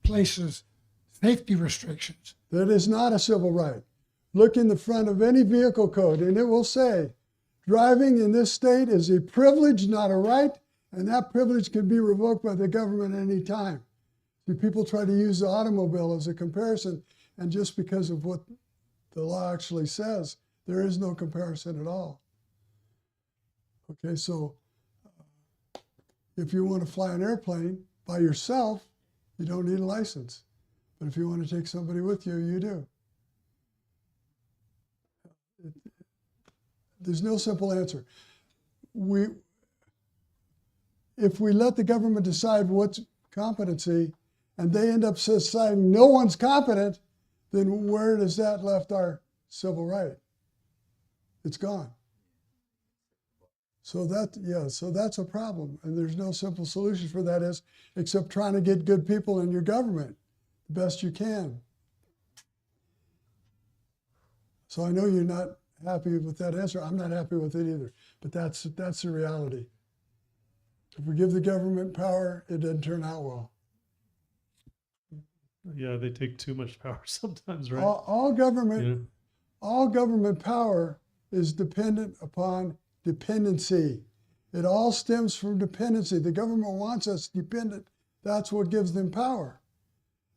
places safety restrictions. That is not a civil right. Look in the front of any vehicle code and it will say, driving in this state is a privilege, not a right, and that privilege can be revoked by the government at any time. See, people try to use the automobile as a comparison, and just because of what the law actually says, there is no comparison at all. Okay, so if you want to fly an airplane by yourself, you don't need a license. But if you want to take somebody with you, you do. There's no simple answer. If we let the government decide what's competency and they end up deciding no one's competent, then where does that left our civil right? It's gone. So that's a problem. And there's no simple solution for that except trying to get good people in your government the best you can. So I know you're not happy with that answer. I'm not happy with it either. But that's the reality. If we give the government power, it doesn't turn out well. Yeah, they take too much power sometimes, right? All government power is dependent upon dependency. It all stems from dependency. The government wants us dependent. That's what gives them power.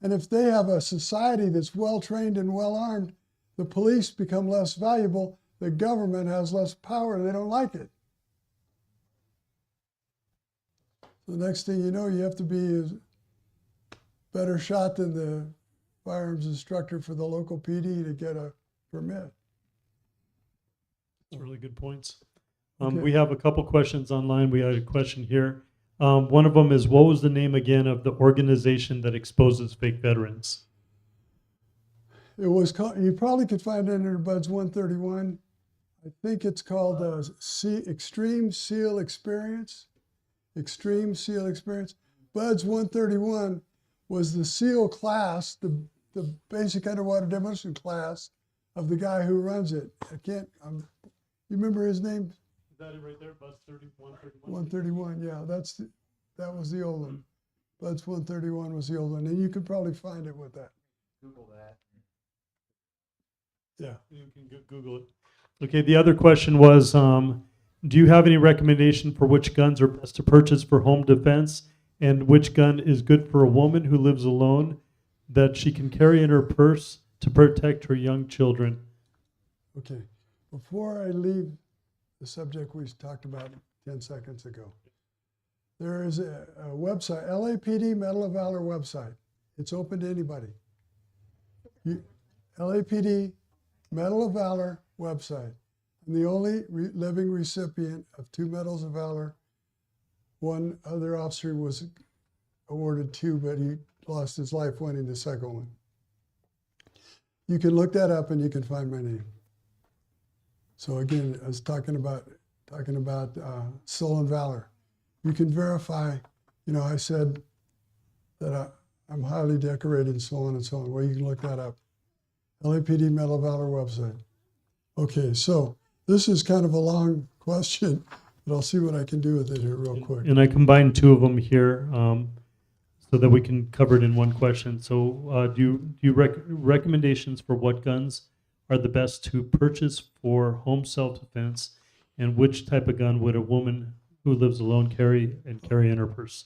And if they have a society that's well-trained and well-armed, the police become less valuable. The government has less power. They don't like it. The next thing you know, you have to be a better shot than the firearms instructor for the local PD to get a permit. That's really good points. Okay. We have a couple questions online. We had a question here. One of them is, what was the name again of the organization that exposes fake veterans? It was called, you probably could find it under Buds 131. I think it's called Extreme SEAL Experience. Extreme SEAL Experience. Buds 131 was the SEAL class, the basic underwater demolition class of the guy who runs it. You remember his name? Is that it right there, Buds 131? 131, yeah, that was the old one. Buds 131 was the old one, and you could probably find it with that. Google that. Yeah. You can Google it. Okay, the other question was, do you have any recommendation for which guns are best to purchase for home defense, and which gun is good for a woman who lives alone that she can carry in her purse to protect her young children? Okay, before I leave the subject we talked about 10 seconds ago, there is a website, LAPD Medal of Valor website. It's open to anybody. LAPD Medal of Valor website. I'm the only living recipient of 2 Medals of Valor. One other officer was awarded 2, but he lost his life winning the second one. You can look that up and you can find my name. So again, I was talking about stolen valor. You can verify, I said that I'm highly decorated and so on and so on. Well, you can look that up. LAPD Medal of Valor website. Okay, so this is kind of a long question, but I'll see what I can do with it here real quick. And I combined 2 of them here so that we can cover it in one question. So do you recommendations for what guns are the best to purchase for home self-defense, and which type of gun would a woman who lives alone carry in her purse?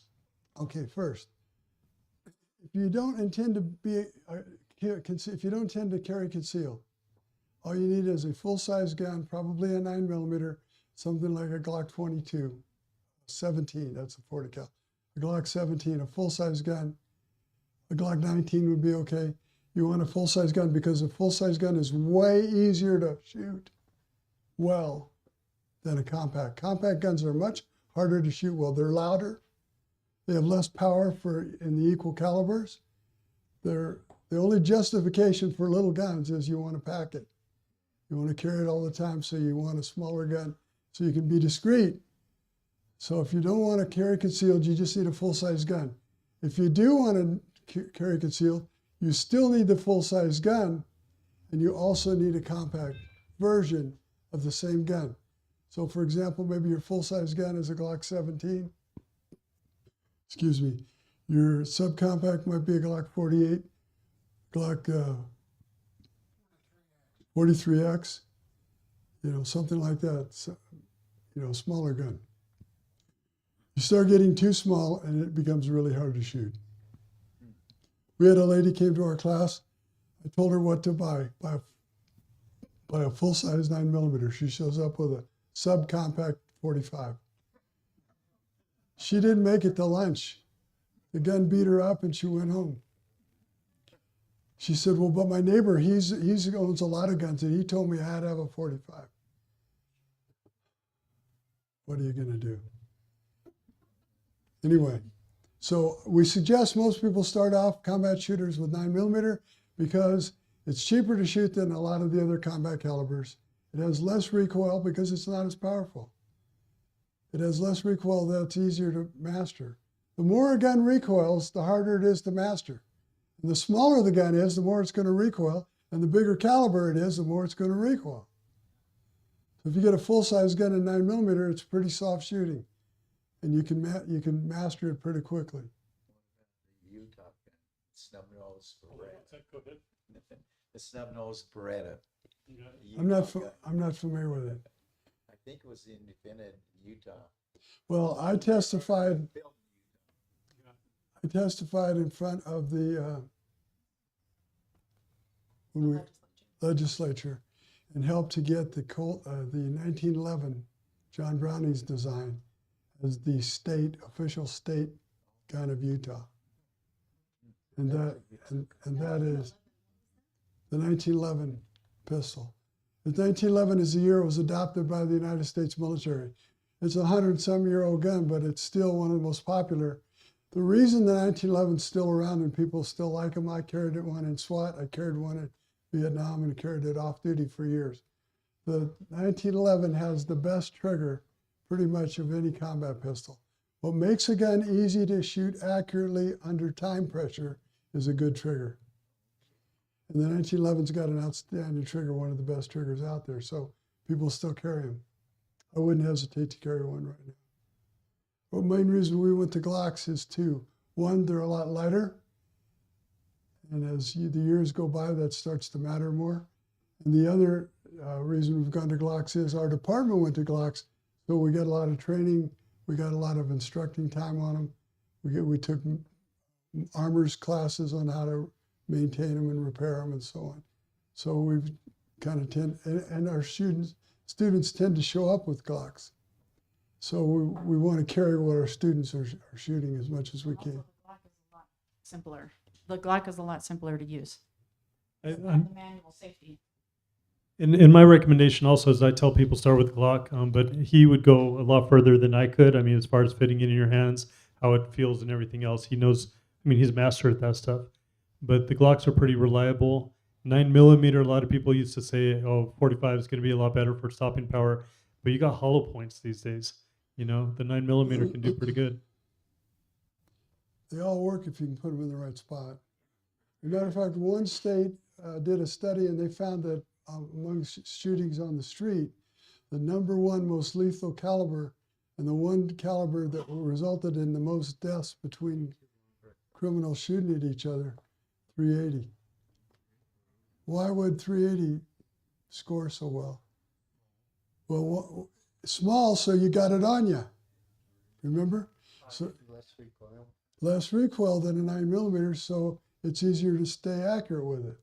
Okay, first, if you don't intend to carry concealed, all you need is a full-size gun, probably a 9mm, something like a Glock 22, 17, that's a 40 cal. A Glock 17, a full-size gun. A Glock 19 would be okay. You want a full-size gun because a full-size gun is way easier to shoot well than a compact. Compact guns are much harder to shoot well. They're louder. They have less power in the equal calibers. The only justification for little guns is you want to pack it. You want to carry it all the time, so you want a smaller gun so you can be discreet. So if you don't want to carry concealed, you just need a full-size gun. If you do want to carry concealed, you still need the full-size gun, and you also need a compact version of the same gun. So for example, maybe your full-size gun is a Glock 17. Excuse me. Your subcompact might be a Glock 48, Glock 43X, something like that. So, smaller gun. You start getting too small and it becomes really hard to shoot. We had a lady came to our class. I told her what to buy. Buy a full-size 9mm. She shows up with a subcompact 45. She didn't make it to lunch. The gun beat her up and she went home. She said, well, but my neighbor, he owns a lot of guns and he told me I had to have a 45. What are you going to do? Anyway, so we suggest most people start off combat shooters with 9mm because it's cheaper to shoot than a lot of the other combat calibers. It has less recoil because it's not as powerful. It has less recoil, that's easier to master. The more a gun recoils, the harder it is to master. And the smaller the gun is, the more it's going to recoil, and the bigger caliber it is, the more it's going to recoil. So if you get a full-size gun in 9mm, it's pretty soft shooting, and you can master it pretty quickly. Utah gun, snub-nosed Beretta. The snub-nosed Beretta. I'm not familiar with it. I think it was invented in Utah. Well, I testified in front of the legislature and helped to get the 1911 John Browning's design as the official state gun of Utah. And that is the 1911 pistol. The 1911 is the year it was adopted by the United States military. It's a 100-some-year-old gun, but it's still one of the most popular. The reason the 1911 is still around and people still like them, I carried one in SWAT, I carried one in Vietnam, and carried it off duty for years. The 1911 has the best trigger pretty much of any combat pistol. What makes a gun easy to shoot accurately under time pressure is a good trigger. And the 1911's got an outstanding trigger, one of the best triggers out there, so people still carry them. I wouldn't hesitate to carry one right now. The main reason we went to Glocks is two. One, they're a lot lighter, and as the years go by, that starts to matter more. And the other reason we've gone to Glocks is our department went to Glocks, so we got a lot of training, we got a lot of instructing time on them. We took armors classes on how to maintain them and repair them and so on. So we've kind of and our students tend to show up with Glocks. So we want to carry what our students are shooting as much as we can. Simpler. The Glock is a lot simpler to use. The manual safety. And my recommendation also is I tell people start with Glock, but he would go a lot further than I could. I mean, as far as fitting it in your hands, how it feels and everything else. He knows, I mean, he's a master at that stuff. But the Glocks are pretty reliable. 9mm, a lot of people used to say, oh, 45 is going to be a lot better for stopping power. But you got hollow points these days. The 9mm can do pretty good. They all work if you can put them in the right spot. As a matter of fact, one state did a study and they found that among shootings on the street, the #1 most lethal caliber and the one caliber that resulted in the most deaths between criminals shooting at each other, 380. Why would 380 score so well? Well, small, so you got it on you. Remember? So less recoil than a 9mm, so it's easier to stay accurate with it.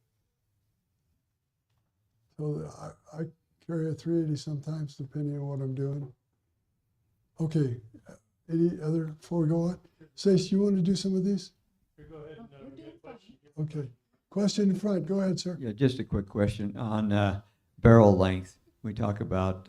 So I carry a 380 sometimes, depending on what I'm doing. Okay, any other before we go on? Stace, you want to do some of these? Go ahead. Okay. Question in front. Go ahead, sir. Yeah, just a quick question on barrel length. We talk about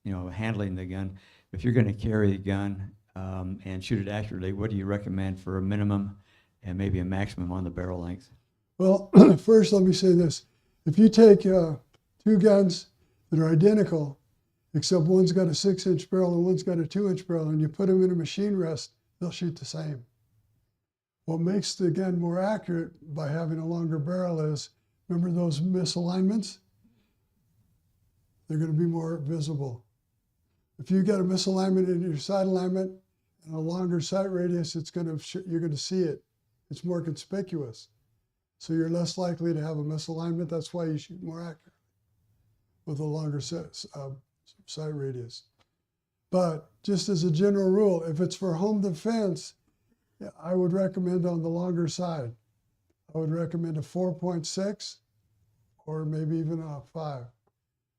handling the gun. If you're going to carry a gun and shoot it accurately, what do you recommend for a minimum and maybe a maximum on the barrel length? Well, first let me say this. If you take two guns that are identical, except one's got a 6-inch barrel and one's got a 2-inch barrel, and you put them in a machine rest, they'll shoot the same. What makes the gun more accurate by having a longer barrel is, remember those misalignments? They're going to be more visible. If you got a misalignment in your sight alignment and a longer sight radius, you're going to see it. It's more conspicuous. So you're less likely to have a misalignment. That's why you shoot more accurately with a longer sight radius. But just as a general rule, if it's for home defense, I would recommend on the longer side. I would recommend a 4.6 or maybe even a 5.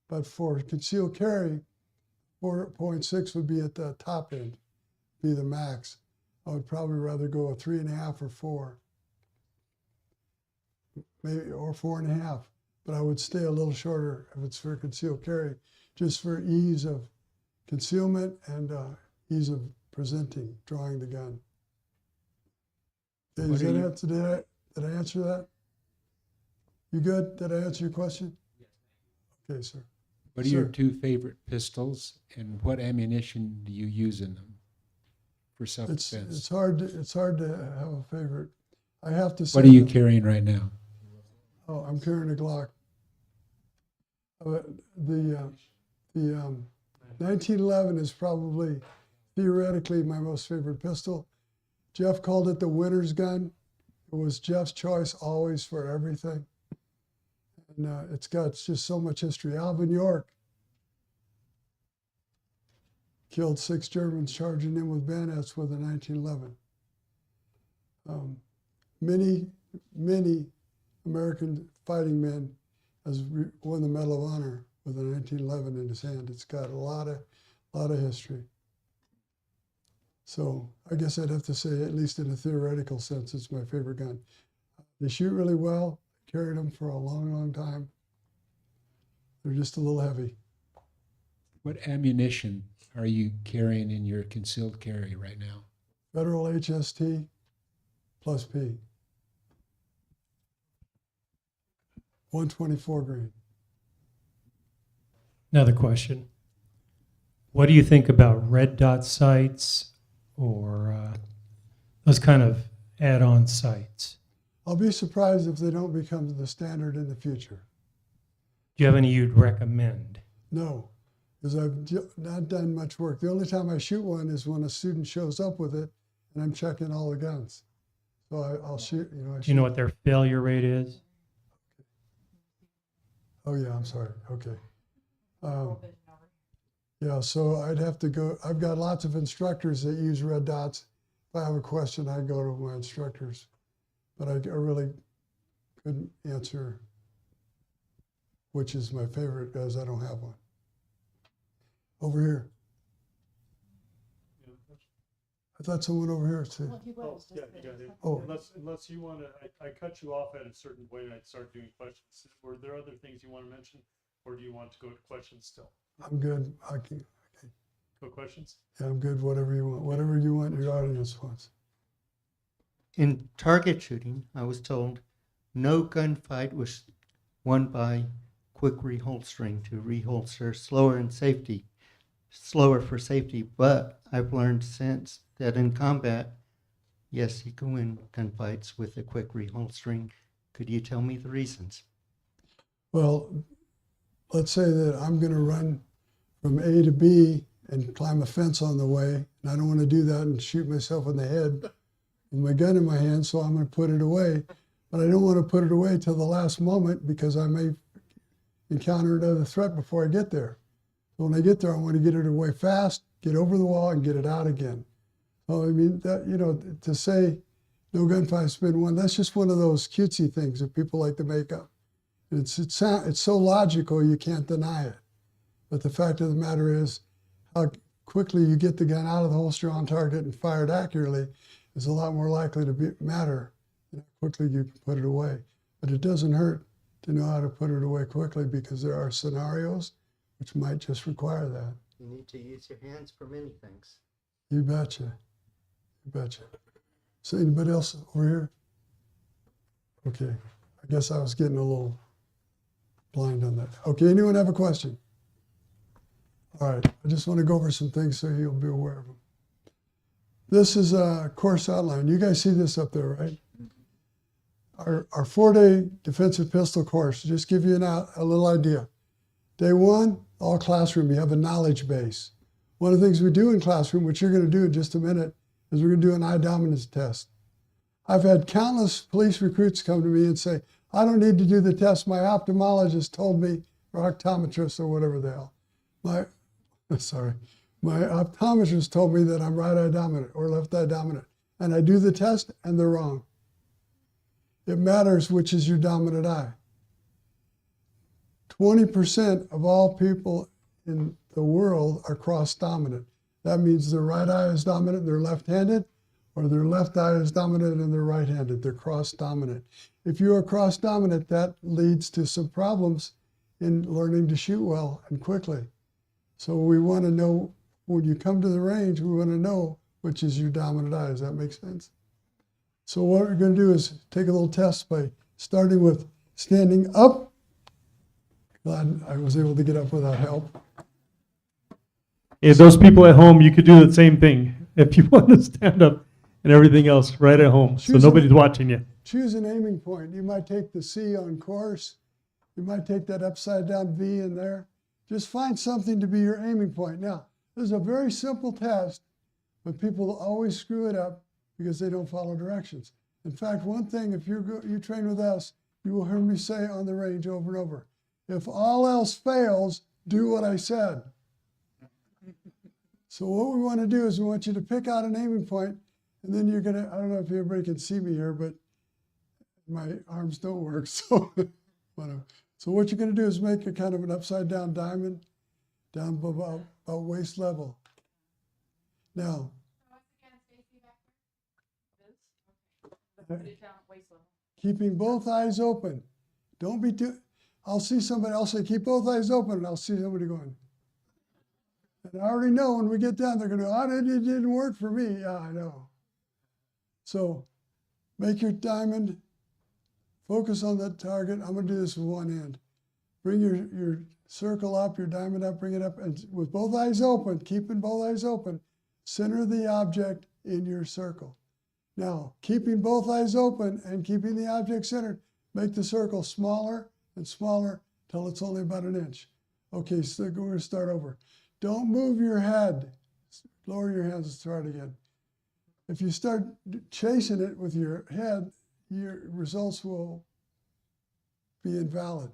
But for concealed carry, 4.6 would be at the top end, be the max. I would probably rather go a 3.5 or 4, maybe, or 4.5. But I would stay a little shorter if it's for concealed carry, just for ease of concealment and ease of presenting, drawing the gun. Okay, did I answer that? You good? Did I answer your question? Okay, sir. What are your 2 favorite pistols, and what ammunition do you use in them for self-defense? It's hard to have a favorite. I have to say. What are you carrying right now? Oh, I'm carrying a Glock. The 1911 is probably theoretically my most favorite pistol. Jeff called it the winner's gun. It was Jeff's choice always for everything. And it's got just so much history. Alvin York killed 6 Germans charging in with bayonets with a 1911. Many American fighting men has won the Medal of Honor with a 1911 in his hand. It's got a lot of history. So I guess I'd have to say, at least in a theoretical sense, it's my favorite gun. They shoot really well. Carried them for a long, long time. They're just a little heavy. What ammunition are you carrying in your concealed carry right now? Federal HST plus P. 124 grain. Another question. What do you think about red dot sights or those kind of add-on sights? I'll be surprised if they don't become the standard in the future. Do you have any you'd recommend? No, because I've not done much work. The only time I shoot one is when a student shows up with it and I'm checking all the guns. So I'll shoot, Do you know what their failure rate is? Oh yeah, I'm sorry, okay. Yeah, so I'd have to go, I've got lots of instructors that use red dots. If I have a question, I go to my instructors. But I really couldn't answer which is my favorite because I don't have one. Over here. I thought someone over here said. Yeah, you got it. Oh. Unless you want to, I cut you off at a certain point and I'd start doing questions. Were there other things you want to mention, or do you want to go to questions still? I'm good. I can. Okay. Go questions? Yeah, I'm good. Whatever you want your audience wants. In target shooting, I was told no gunfight was won by quick reholstering to reholster slower for safety. But I've learned since that in combat, yes, you can win gunfights with a quick reholstering. Could you tell me the reasons? Well, let's say that I'm going to run from A to B and climb a fence on the way, and I don't want to do that and shoot myself in the head with my gun in my hand, so I'm going to put it away. But I don't want to put it away till the last moment because I may encounter another threat before I get there. So when I get there, I want to get it away fast, get over the wall, and get it out again. So I mean, that, to say no gunfight's been won, that's just one of those cutesy things that people like to make up. It's so logical you can't deny it. But the fact of the matter is, how quickly you get the gun out of the holster on target and fired accurately is a lot more likely to matter than how quickly you can put it away. But it doesn't hurt to know how to put it away quickly because there are scenarios which might just require that. You need to use your hands for many things. You betcha. You betcha. So anybody else over here? Okay. I guess I was getting a little blind on that. Okay, anyone have a question? All right, I just want to go over some things so you'll be aware of them. This is a course outline. You guys see this up there, right? Our 4-day defensive pistol course, just give you a little idea. Day 1, all classroom, you have a knowledge base. One of the things we do in classroom, which you're going to do in just a minute, is we're going to do an eye dominance test. I've had countless police recruits come to me and say, I don't need to do the test. My ophthalmologist told me, or optometrist or whatever the hell. My optometrist told me that I'm right eye dominant or left eye dominant. And I do the test and they're wrong. It matters which is your dominant eye. 20% of all people in the world are cross-dominant. That means their right eye is dominant and they're left-handed, or their left eye is dominant and they're right-handed. They're cross-dominant. If you are cross-dominant, that leads to some problems in learning to shoot well and quickly. So we want to know, when you come to the range, we want to know which is your dominant eye. Does that make sense? So what we're going to do is take a little test by starting with standing up. Glad I was able to get up without help. Hey, those people at home, you could do the same thing if you want to stand up and everything else right at home. So nobody's watching you. Choose an aiming point. You might take the C on course. You might take that upside down V in there. Just find something to be your aiming point. Now, this is a very simple test, but people always screw it up because they don't follow directions. In fact, one thing, if you train with us, you will hear me say on the range over and over, if all else fails, do what I said. So what we want to do is we want you to pick out an aiming point, and then you're going to, I don't know if everybody can see me here, but my arms don't work, so what you're going to do is make a kind of an upside down diamond down about waist level. Now, keeping both eyes open. Don't be too, I'll see somebody, I'll say, keep both eyes open, and I'll see somebody going. And I already know when we get down, they're going to go, oh, it didn't work for me. Yeah, I know. So make your diamond, focus on that target. I'm going to do this with one hand. Bring your circle up, your diamond up, bring it up, and with both eyes open, keeping both eyes open, center the object in your circle. Now, keeping both eyes open and keeping the object centered, make the circle smaller and smaller till it's only about an inch. Okay, so we're going to start over. Don't move your head. Lower your hands and start again. If you start chasing it with your head, your results will be invalid.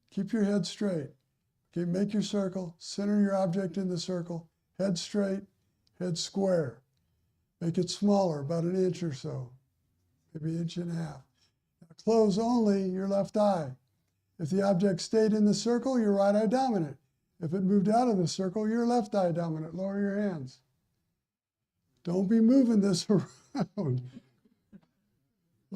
Keep your head straight. Okay, make your circle, center your object in the circle, head straight, head square. Make it smaller, about an inch or so, maybe an inch and a half. Now, close only your left eye. If the object stayed in the circle, your right eye dominant. If it moved out of the circle, your left eye dominant. Lower your hands. Don't be moving this around.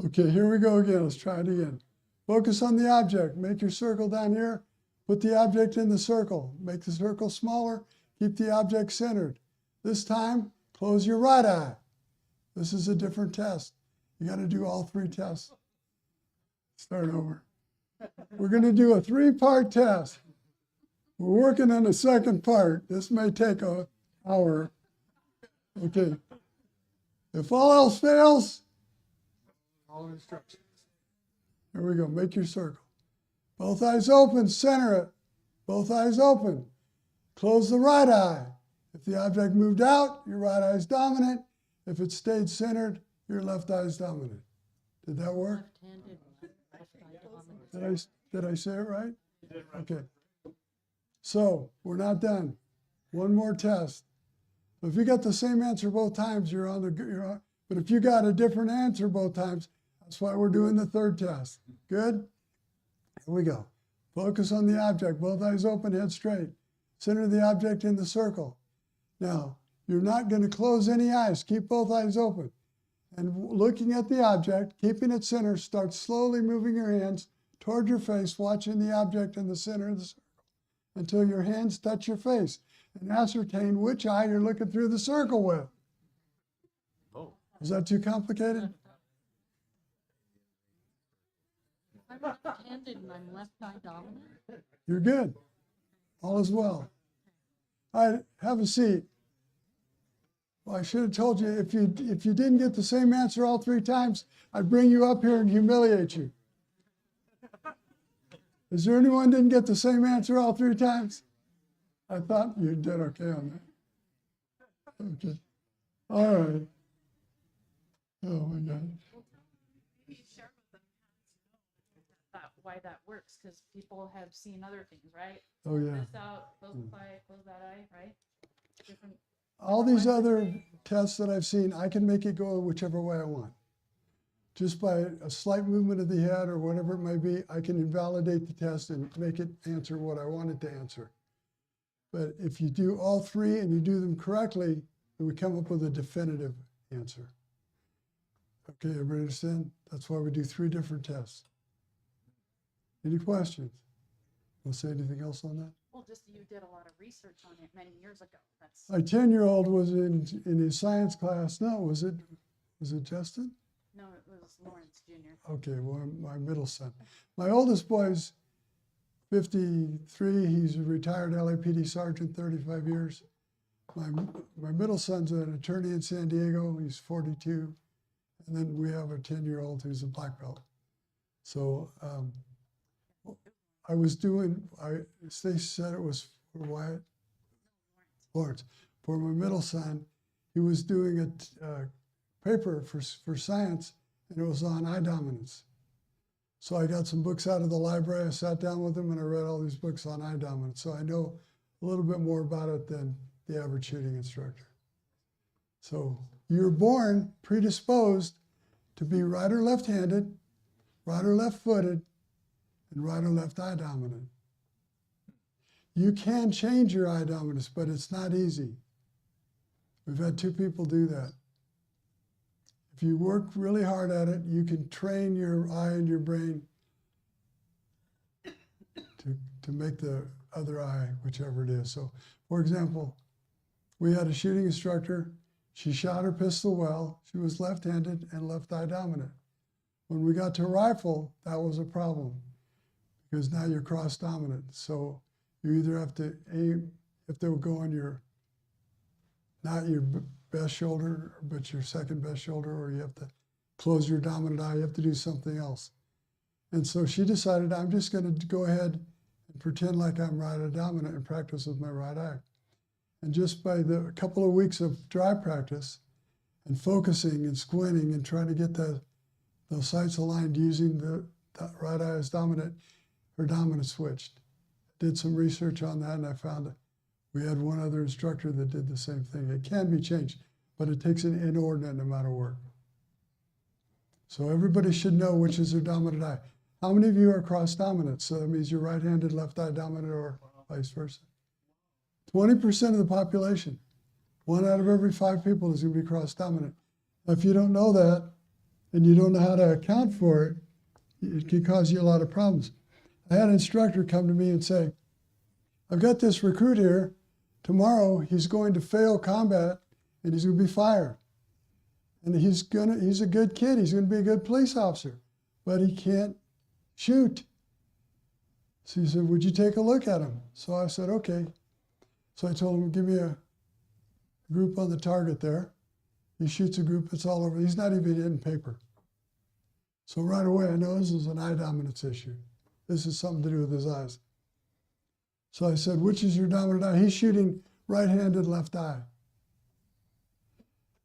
Okay, here we go again. Let's try it again. Focus on the object. Make your circle down here. Put the object in the circle. Make the circle smaller. Keep the object centered. This time, close your right eye. This is a different test. You got to do all 3 tests. Start over. We're going to do a 3-part test. We're working on the second part. This may take an hour. Okay. If all else fails, follow instructions. Here we go. Make your circle. Both eyes open, center it. Both eyes open. Close the right eye. If the object moved out, your right eye is dominant. If it stayed centered, your left eye is dominant. Did that work? Did I say it right? Okay. So we're not done. One more test. If you got the same answer both times, you're on. But if you got a different answer both times, that's why we're doing the 3rd test. Good? Here we go. Focus on the object. Both eyes open, head straight. Center the object in the circle. Now, you're not going to close any eyes. Keep both eyes open. And looking at the object, keeping it centered, start slowly moving your hands toward your face, watching the object in the center of the circle until your hands touch your face. and ascertain which eye you're looking through the circle with. Oh. Is that too complicated? I'm left-handed and I'm left eye dominant. You're good. All is well. All right, have a seat. Well, I should have told you, if you didn't get the same answer all 3 times, I'd bring you up here and humiliate you. Is there anyone who didn't get the same answer all 3 times? I thought you did okay on that. Okay. All right. Oh my God. Why that works, because people have seen other things, right? Oh yeah. This out, close the eye, close that eye, right? Different. All these other tests that I've seen, I can make it go whichever way I want. Just by a slight movement of the head or whatever it may be, I can invalidate the test and make it answer what I want it to answer. But if you do all 3 and you do them correctly, then we come up with a definitive answer. Okay, everybody understand? That's why we do 3 different tests. Any questions? Want to say anything else on that? Well, just you did a lot of research on it many years ago. That's My 10-year-old was in his science class. No, was it Justin? no, it was Lawrence Jr. Okay, well, my middle son. My oldest boy's 53. He's a retired LAPD sergeant, 35 years. My middle son's an attorney in San Diego. He's 42. And then we have a 10-year-old who's a black belt. So they said it was for Wyatt? Lawrence. For my middle son, he was doing a paper for science, and it was on eye dominance. So I got some books out of the library. I sat down with him and I read all these books on eye dominance. So I know a little bit more about it than the average shooting instructor. So you're born predisposed to be right or left-handed, right or left-footed, and right or left eye dominant. You can change your eye dominance, but it's not easy. We've had 2 people do that. If you work really hard at it, you can train your eye and your brain to make the other eye, whichever it is. So, for example, we had a shooting instructor. She shot her pistol well. She was left-handed and left eye dominant. When we got to rifle, that was a problem because now you're cross-dominant. So you either have to aim, if they will go on not your best shoulder, but your second best shoulder, or you have to close your dominant eye, you have to do something else. And so she decided, I'm just going to go ahead and pretend like I'm right eye dominant and practice with my right eye. And just by the couple of weeks of dry practice and focusing and squinting and trying to get those sights aligned using the right eye as dominant, her dominance switched. Did some research on that and I found that we had one other instructor that did the same thing. It can be changed, but it takes an inordinate amount of work. So everybody should know which is their dominant eye. How many of you are cross-dominant? So that means you're right-handed, left eye dominant, or vice versa. 20% of the population. 1 out of every 5 people is going to be cross-dominant. Now, if you don't know that, and you don't know how to account for it, it can cause you a lot of problems. I had an instructor come to me and say, I've got this recruit here. Tomorrow he's going to fail combat and he's going to be fired. And he's a good kid. He's going to be a good police officer, but he can't shoot. So he said, would you take a look at him? So I said, okay. So I told him, give me a group on the target there. He shoots a group, it's all over. He's not even in paper. So right away, I know this is an eye dominance issue. This is something to do with his eyes. So I said, which is your dominant eye? He's shooting right-handed left eye.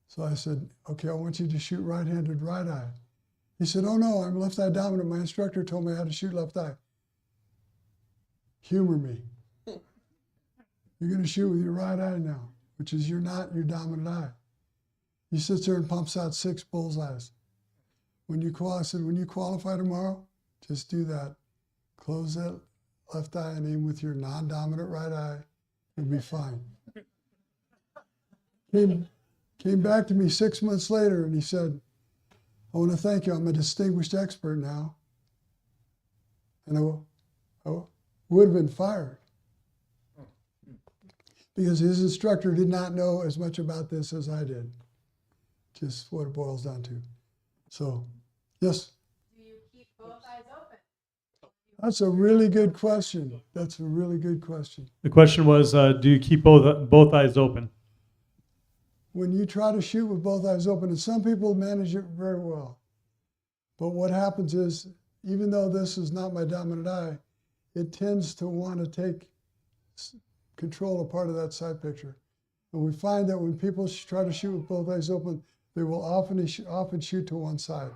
So I said, okay, I want you to shoot right-handed right eye. He said, oh no, I'm left eye dominant. My instructor told me how to shoot left eye. Humor me. You're going to shoot with your right eye now, which is not your dominant eye. He sits there and pumps out 6 bullseyes. I said, when you qualify tomorrow, just do that. Close that left eye and aim with your non-dominant right eye. You'll be fine. Came back to me 6 months later and he said, I want to thank you. I'm a distinguished expert now. And I would have been fired. because his instructor did not know as much about this as I did. Just what it boils down to. So, yes? Do you keep both eyes open? That's a really good question. That's a really good question. The question was, do you keep both eyes open? When you try to shoot with both eyes open, and some people manage it very well, but what happens is, even though this is not my dominant eye, it tends to want to take control of part of that sight picture. And we find that when people try to shoot with both eyes open, they will often shoot to one side.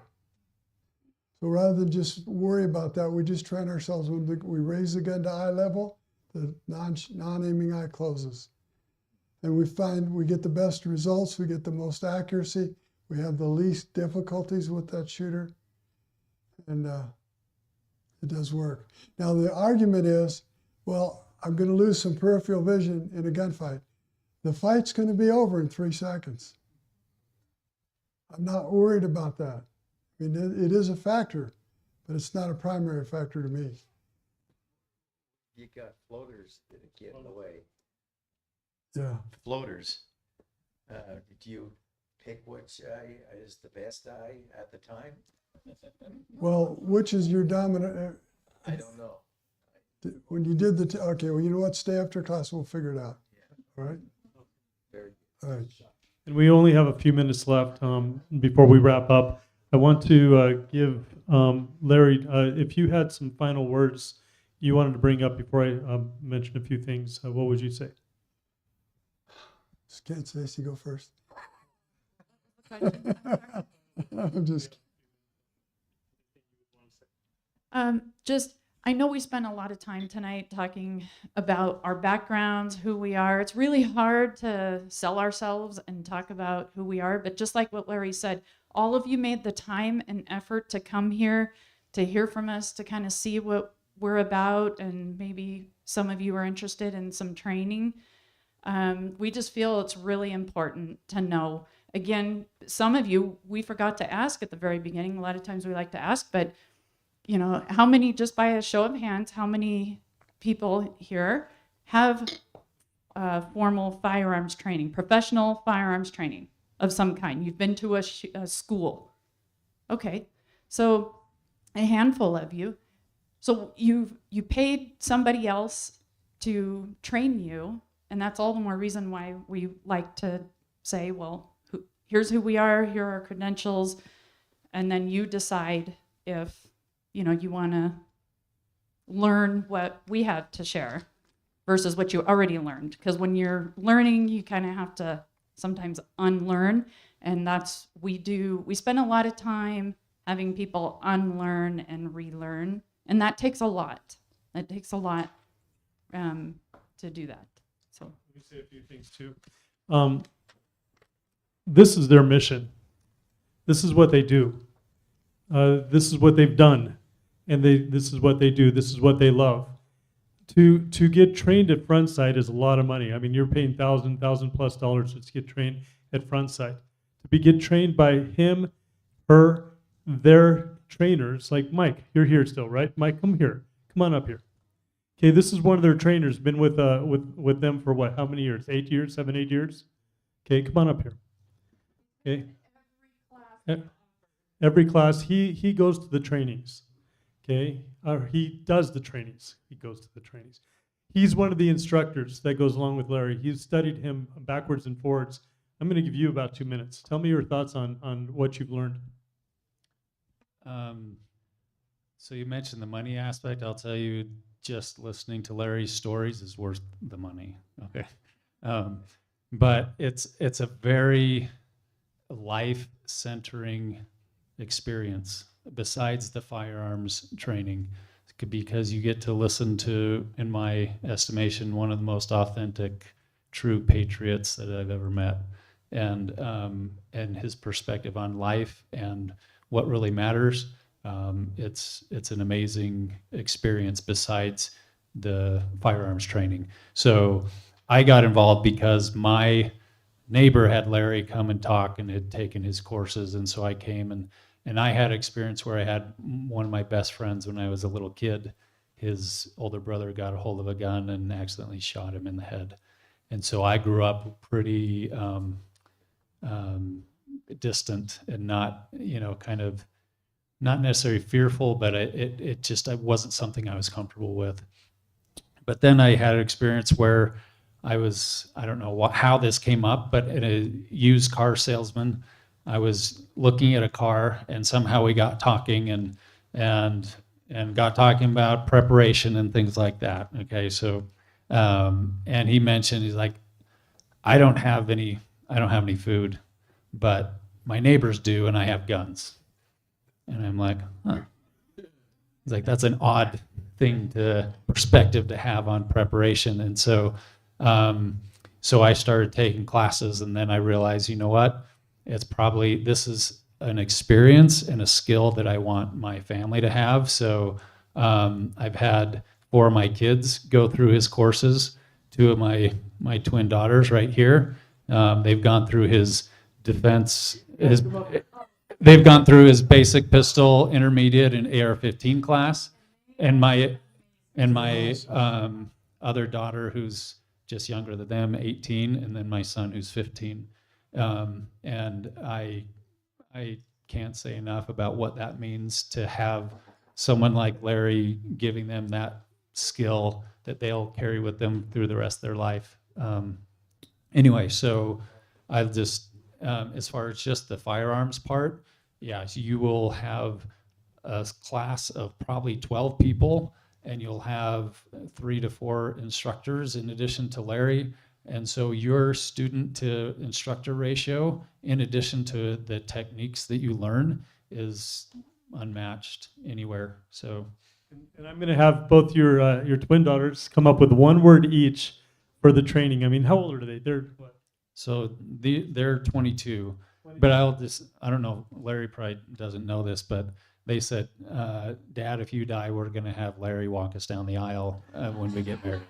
So rather than just worry about that, we just train ourselves. When we raise the gun to eye level, the non-aiming eye closes. And we find we get the best results, we get the most accuracy, we have the least difficulties with that shooter, and it does work. Now the argument is, well, I'm going to lose some peripheral vision in a gunfight. The fight's going to be over in 3 seconds. I'm not worried about that. I mean, it is a factor, but it's not a primary factor to me. You got floaters that get in the way. Yeah. Floaters. Do you pick which eye is the best eye at the time? Well, which is your dominant? I don't know. When you did the, okay, well, you know what? Stay after class, we'll figure it out. All right? Very All right. And we only have a few minutes left before we wrap up. I want to give Larry, if you had some final words you wanted to bring up before I mention a few things, what would you say? Can't Stacy go first? I'm just Just, I know we spent a lot of time tonight talking about our backgrounds, who we are. It's really hard to sell ourselves and talk about who we are, but just like what Larry said, all of you made the time and effort to come here, to hear from us, to kind of see what we're about, and maybe some of you are interested in some training. We just feel it's really important to know. Again, some of you, we forgot to ask at the very beginning. A lot of times we like to ask, but you know, how many, just by a show of hands, how many people here have formal firearms training, professional firearms training of some kind? You've been to a school. Okay, so a handful of you. So you paid somebody else to train you, and that's all the more reason why we like to say, well, here's who we are, here are our credentials, and then you decide if you know you want to learn what we have to share versus what you already learned. Because when you're learning, you kind of have to sometimes unlearn, and that's we do. We spend a lot of time having people unlearn and relearn, and that takes a lot. It takes a lot to do that. So let me say a few things too. This is their mission. This is what they do. This is what they've done, and this is what they do. This is what they love. To get trained at front sight is a lot of money. I mean, you're paying $1,000+ to get trained at front sight. To get trained by him, her, their trainers, like Mike. You're here still, right? Mike, come here. Come on up here. Okay, this is one of their trainers. Been with them for what? How many years? 8 years? 7, 8 years? Okay, come on up here. Okay. Every class, he goes to the trainings. Okay, or he does the trainings. He goes to the trainings. He's one of the instructors that goes along with Larry. He's studied him backwards and forwards. I'm going to give you about 2 minutes. Tell me your thoughts on what you've learned. So you mentioned the money aspect. I'll tell you, just listening to Larry's stories is worth the money. Okay, but it's a very life-centering experience besides the firearms training, because you get to listen to, in my estimation, one of the most authentic, true patriots that I've ever met, and his perspective on life and what really matters. It's an amazing experience besides the firearms training. So I got involved because my neighbor had Larry come and talk and had taken his courses, and so I came and I had experience where I had one of my best friends when I was a little kid. His older brother got a hold of a gun and accidentally shot him in the head. And so I grew up pretty distant and not, kind of not necessarily fearful, but it just it wasn't something I was comfortable with. But then I had an experience where I don't know how this came up, but in a used car salesman, I was looking at a car and somehow we got talking and got talking about preparation and things like that. Okay. So, and he mentioned, he's like, I don't have any food, but my neighbors do, and I have guns. And I'm like, huh. He's like, that's an odd perspective to have on preparation. And so, so I started taking classes, and then I realized, you know what? This is an experience and a skill that I want my family to have. So I've had 4 of my kids go through his courses. 2 of my twin daughters right here. They've gone through his defense. They've gone through his basic pistol, intermediate, and AR-15 class. And my other daughter, who's just younger than them, 18, and then my son, who's 15. And I can't say enough about what that means to have someone like Larry giving them that skill that they'll carry with them through the rest of their life. Anyway, so I'll just, as far as just the firearms part, yeah, so you will have a class of probably 12 people, and you'll have 3 to 4 instructors in addition to Larry. And so your student to instructor ratio, in addition to the techniques that you learn, is unmatched anywhere. So, and I'm going to have both your twin daughters come up with 1 word each for the training. I mean, how old are they? They're what? So they're 22, but I don't know, Larry probably doesn't know this, but they said, Dad, if you die, we're going to have Larry walk us down the aisle when we get married.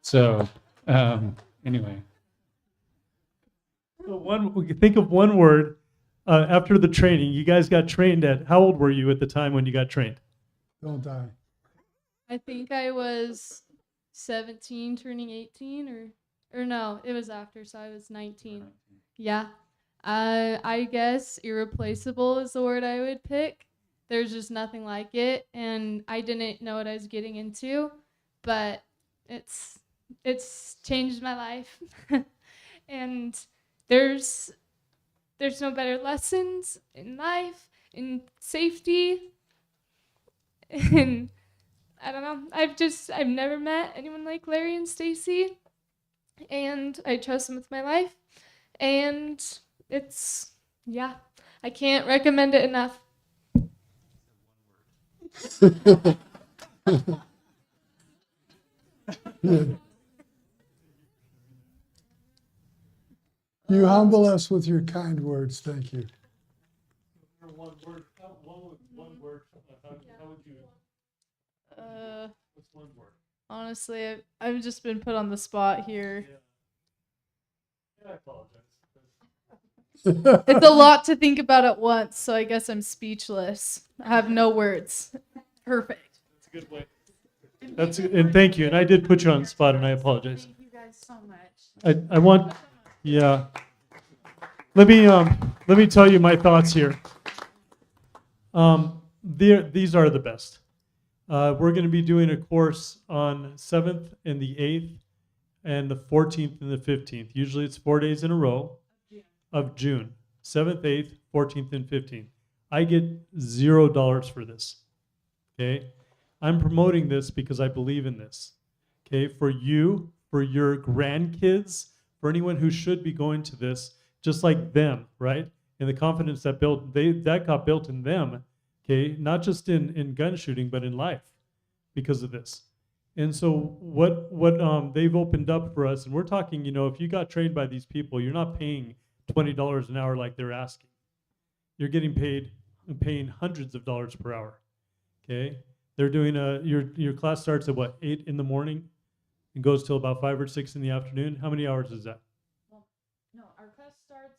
So anyway. So we can think of 1 word after the training. You guys got trained at, how old were you at the time when you got trained? Don't die. I think I was 17 turning 18 or no, it was after, so I was 19. Yeah. I guess irreplaceable is the word I would pick. There's just nothing like it, and I didn't know what I was getting into, but it's changed my life. And there's no better lessons in life, in safety. And I don't know. I've never met anyone like Larry and Stacy, and I trust them with my life. And yeah, I can't recommend it enough. You humble us with your kind words. Thank you. One word. How would you? What's 1 word? Honestly, I've just been put on the spot here. Yeah, I apologize. It's a lot to think about at once, so I guess I'm speechless. I have no words. Perfect. That's a good way. And thank you. And I did put you on the spot, and I apologize. Thank you guys so much. I want, yeah. Let me tell you my thoughts here. These are the best. We're going to be doing a course on 7th and the 8th and the 14th and the 15th. Usually it's 4 days in a row of June. 7th, 8th, 14th, and 15th. I get $0 for this. Okay? I'm promoting this because I believe in this. Okay? For you, for your grandkids, for anyone who should be going to this, just like them, right? And the confidence that got built in them, okay, not just in gun shooting, but in life because of this. And so what they've opened up for us, and we're talking, if you got trained by these people, you're not paying $20 an hour like they're asking. You're getting paying hundreds of dollars per hour. Okay? They're doing your class starts at what, 8 in the morning and goes till about 5 or 6 in the afternoon. How many hours is that? Well, no, our class starts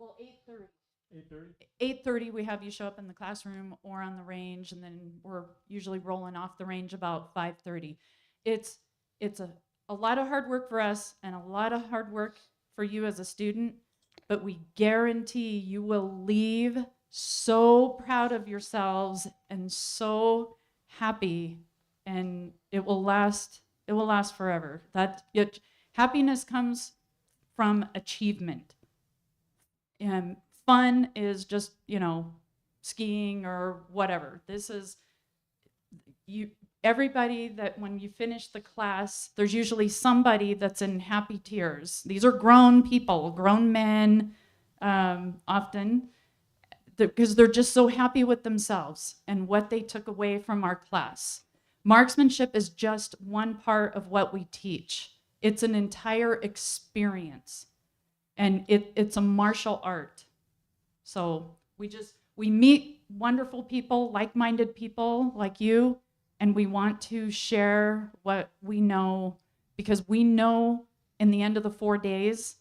8:30. 8:30? 8:30 we have you show up in the classroom or on the range, and then we're usually rolling off the range about 5:30. It's a a lot of hard work for us and a lot of hard work for you as a student, but we guarantee you will leave so proud of yourselves and so happy, and it will last forever. Happiness comes from achievement. And fun is just, skiing or whatever. This is everybody that when you finish the class, there's usually somebody that's in happy tears. These are grown people, grown men, often, because they're just so happy with themselves and what they took away from our class. Marksmanship is just one part of what we teach. It's an entire experience, and it's a martial art. So we meet wonderful people, like-minded people like you, and we want to share what we know, because we know in the end of the 4 days,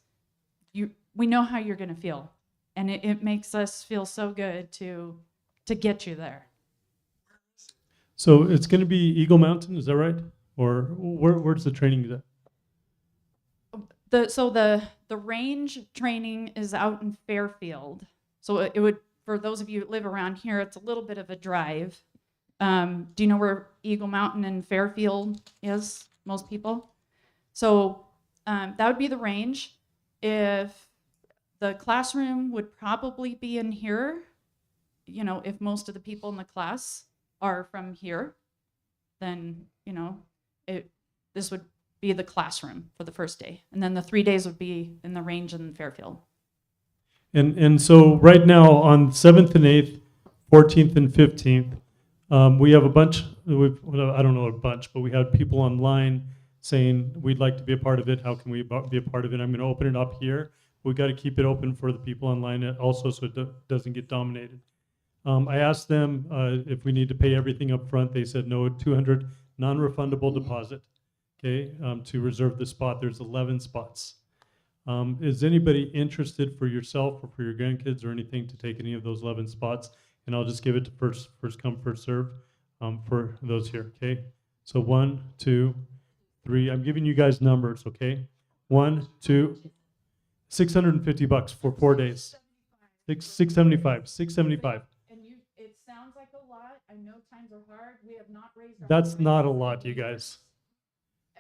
we know how you're going to feel. And it makes us feel so good to get you there. So it's going to be Eagle Mountain, is that right? Or where's the training at? The range training is out in Fairfield. So it would, for those of you that live around here, it's a little bit of a drive. Do you know where Eagle Mountain and Fairfield is? Most people. So that would be the range. If the classroom would probably be in here, if most of the people in the class are from here, then, this would be the classroom for the first day. And then the 3 days would be in the range in Fairfield. And so right now on 7th and 8th, 14th and 15th, we have a bunch, I don't know a bunch, but we had people online saying, we'd like to be a part of it. How can we be a part of it? I'm going to open it up here. We've got to keep it open for the people online also, so it doesn't get dominated. I asked them if we need to pay everything up front. They said no, $200 non-refundable deposit, okay, to reserve the spot. There's 11 spots. Is anybody interested for yourself or for your grandkids or anything to take any of those 11 spots? And I'll just give it to first come, first serve for those here, okay? So 1, 2, 3. I'm giving you guys numbers, okay? 1, 2, $650 for 4 days. 675. And it sounds like a lot. I know times are hard. We have not raised our That's not a lot, you guys.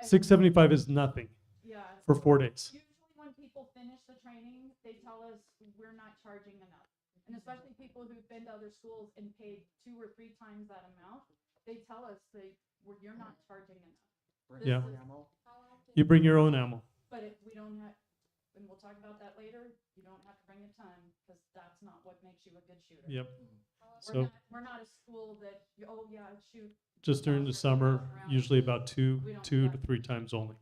675 is nothing for 4 days. Usually when people finish the training, they tell us we're not charging enough. And especially people who've been to other schools and paid 2 or 3 times that amount, they tell us you're not charging enough. Yeah. You bring your own ammo. But we don't have, and we'll talk about that later, you don't have to bring a ton, because that's not what makes you a good shooter. Yep. We're not a school that, shoot. Just during the summer, usually about two to 3 times only.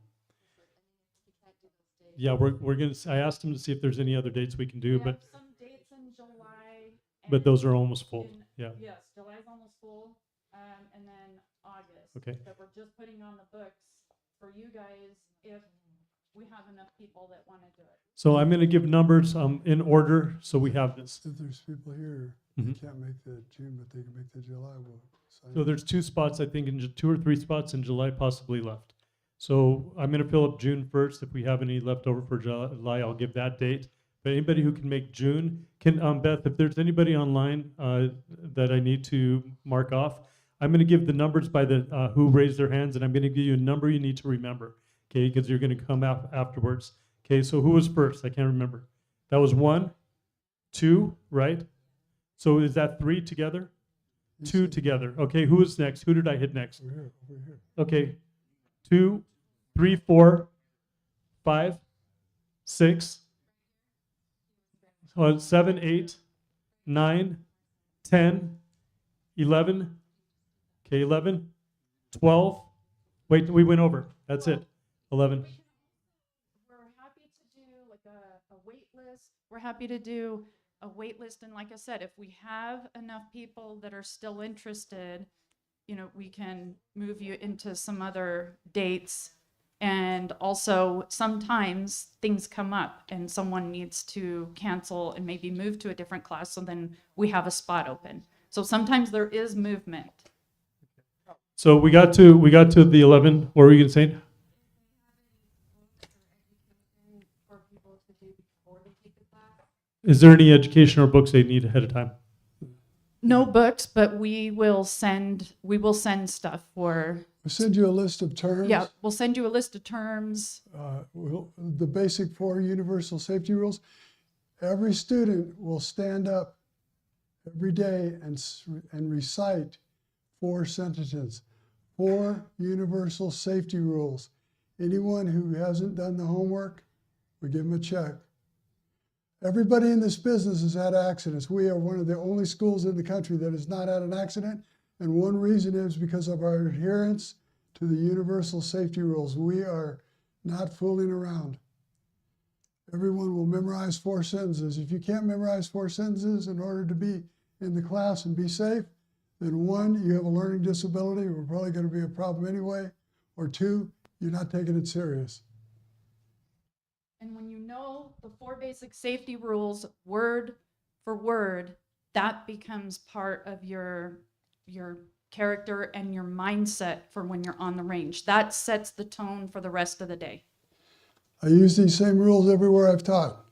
Yeah, we're gonna. I asked him to see if there's any other dates we can do, but some dates in July. But those are almost full. Yeah. Yes, July's almost full, and then August. Okay. That we're just putting on the books for you guys if we have enough people that want to do it. So I'm going to give numbers in order, so we have this. If there's people here Mhm. that can't make the June, but they can make the July, we'll sign So up. there's 2 spots, I think, in 2 or 3 spots in July possibly left. So I'm going to fill up June 1st. If we have any left over for July, I'll give that date. But anybody who can make June, Beth, if there's anybody online that I need to mark off, I'm going to give the numbers by the who raised their hands, and I'm going to give you a number you need to remember, okay, because you're going to come out afterwards. Okay, so who was first? I can't remember. That was 1, 2, right? So is that 3 together? 2 together. Okay, who was next? Who did I hit next? Over here, over here. Okay, 2, 3, 4, 5, 6, 7, 8, 9, 10, 11. Okay, 11, 12. Wait, we went over. That's it. 11. We're happy to do like a wait list. We're happy to do a wait list, and like I said, if we have enough people that are still interested, we can move you into some other dates. And also sometimes things come up and someone needs to cancel and maybe move to a different class, so then we have a spot open. So sometimes there is movement. So we got to the 11. What were you going to say? Is there any education or books they need ahead of time? No books, but we will send stuff for. We'll send you a list of terms. Yeah, we'll send you a list of terms. The basic 4 universal safety rules. Every student will stand up every day and recite 4 sentences, 4 universal safety rules. Anyone who hasn't done the homework, we give them a check. Everybody in this business has had accidents. We are one of the only schools in the country that has not had an accident. And one reason is because of our adherence to the universal safety rules. We are not fooling around. Everyone will memorize 4 sentences. If you can't memorize 4 sentences in order to be in the class and be safe, then 1, you have a learning disability, we're probably going to be a problem anyway, or 2, you're not taking it serious. And when you know the 4 basic safety rules word for word, that becomes part of your character and your mindset for when you're on the range. That sets the tone for the rest of the day. I use these same rules everywhere I've taught.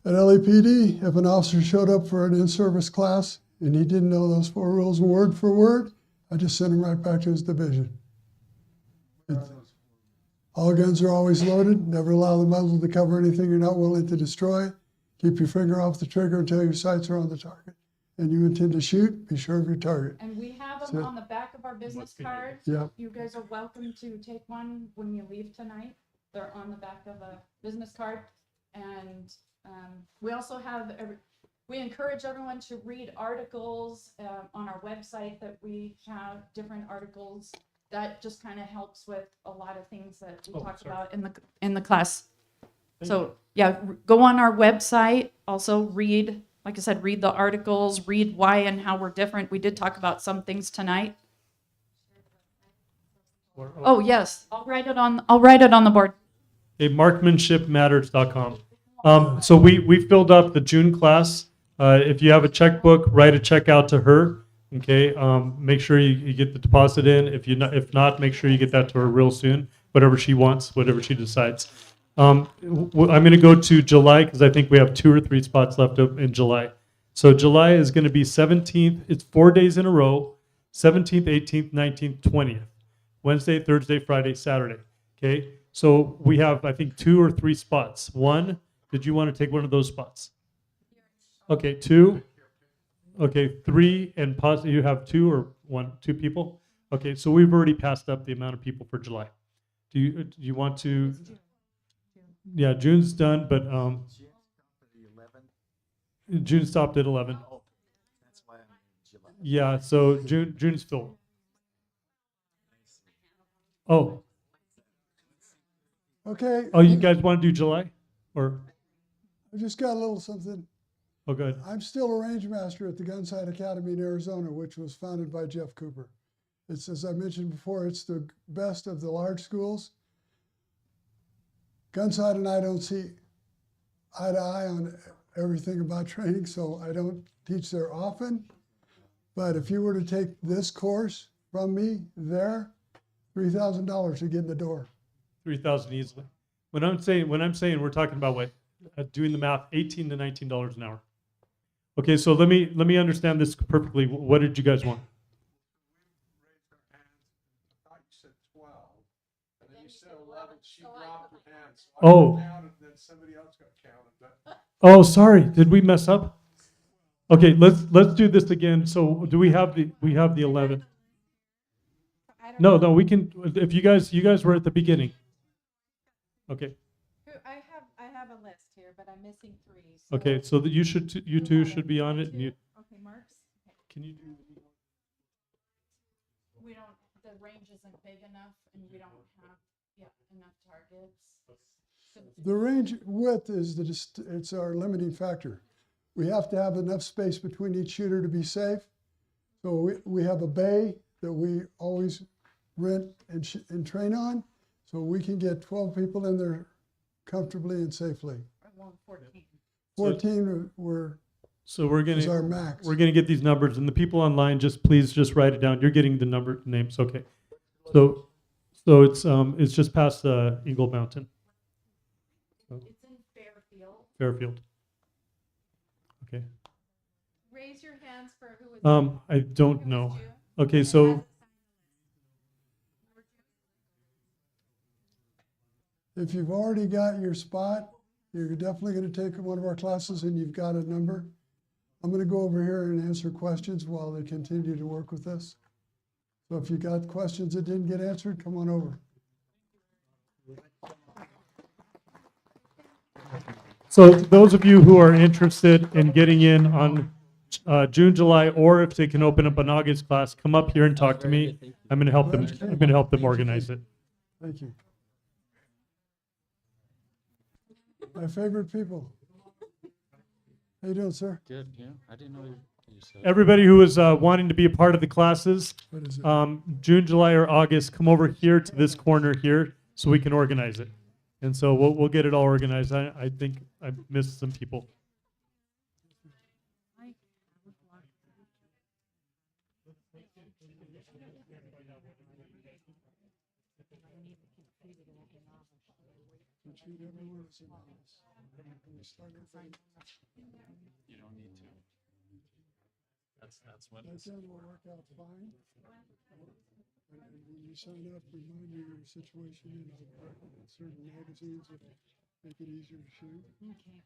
At LAPD, if an officer showed up for an in-service class and he didn't know those 4 rules word for word, I just sent him right back to his division. All guns are always loaded. Never allow the muzzle to cover anything you're not willing to destroy. Keep your finger off the trigger until your sights are on the target. And you intend to shoot, be sure of your target. And we have them on the back of our business cards. Yeah. You guys are welcome to take one when you leave tonight. They're on the back of a business card. And we also have, we encourage everyone to read articles on our website that we have different articles. That just kind of helps with a lot of things that we talk about in the class. So yeah, go on our website. Also read, like I said, read the articles, read why and how we're different. We did talk about some things tonight. Oh yes, I'll write it on the board. Okay, marksmanshipmatters.com. So we filled up the June class. If you have a checkbook, write a check out to her. Okay, make sure you get the deposit in. If not, make sure you get that to her real soon. Whatever she wants, whatever she decides. I'm going to go to July because I think we have 2 or 3 spots left in July. So July is going to be 17th. It's 4 days in a row: 17th, 18th, 19th, 20th. Wednesday, Thursday, Friday, Saturday. Okay, so we have I think 2 or 3 spots. 1, did you want to take one of those spots? Okay, 2. Okay, 3, and you have 2 or 2 people? Okay, so we've already passed up the amount of people for July. Do you want to? Yeah, June's done, but June stopped at 11. Yeah, so June's filled. Oh. Okay. Oh, you guys want to do July, or? I just got a little something. Oh, good. I'm still a range master at the Gunsite Academy in Arizona, which was founded by Jeff Cooper. It's, as I mentioned before, it's the best of the large schools. Gunsite and I don't see eye to eye on everything about training, so I don't teach there often. But if you were to take this course from me there, $3,000 to get in the door. 3,000 easily. When I'm saying we're talking about what, doing the math, $18 to $19 an hour. Okay, so let me understand this perfectly. What did you guys want? I thought you said 12, and then you said 11. She dropped her hand, so I Oh. counted, and then somebody else got counted. But Oh, sorry. Did we mess up? Okay, let's do this again. So do we have the 11? No, we can. If you guys were at the beginning. Okay. I have a list here, but I'm missing 3. Okay, so that you two should be on it. And you, Okay, Marks. can you do? We don't. The range isn't big enough, and we don't have enough targets. The range width is it's our limiting factor. We have to have enough space between each shooter to be safe. So we have a bay that we always rent and train on, so we can get 12 people in there comfortably and safely. 14. 14 is our max. We're gonna get these numbers, and the people online, please write it down. You're getting the names, okay? So it's just past Eagle Mountain. It's in Fairfield. Fairfield. Okay. Raise your hands for who was. I don't know. Okay, so If you've already got your spot, you're definitely going to take one of our classes and you've got a number. I'm going to go over here and answer questions while they continue to work with us. So if you got questions that didn't get answered, come on over. So those of you who are interested in getting in on June, July, or if they can open up an August class, come up here and talk to me. I'm going to help them. I'm going to help them organize it. Thank you. My favorite people. How you doing, sir? Good, yeah. I didn't know you said. Everybody who is wanting to be a part of the classes, What is it? June, July, or August, come over here to this corner here so we can organize it. And so we'll get it all organized. I think I missed some people. You don't need to. That's what. That then will work out fine. And when you sign up, remind me your situation in certain magazines that make it easier to shoot. Okay.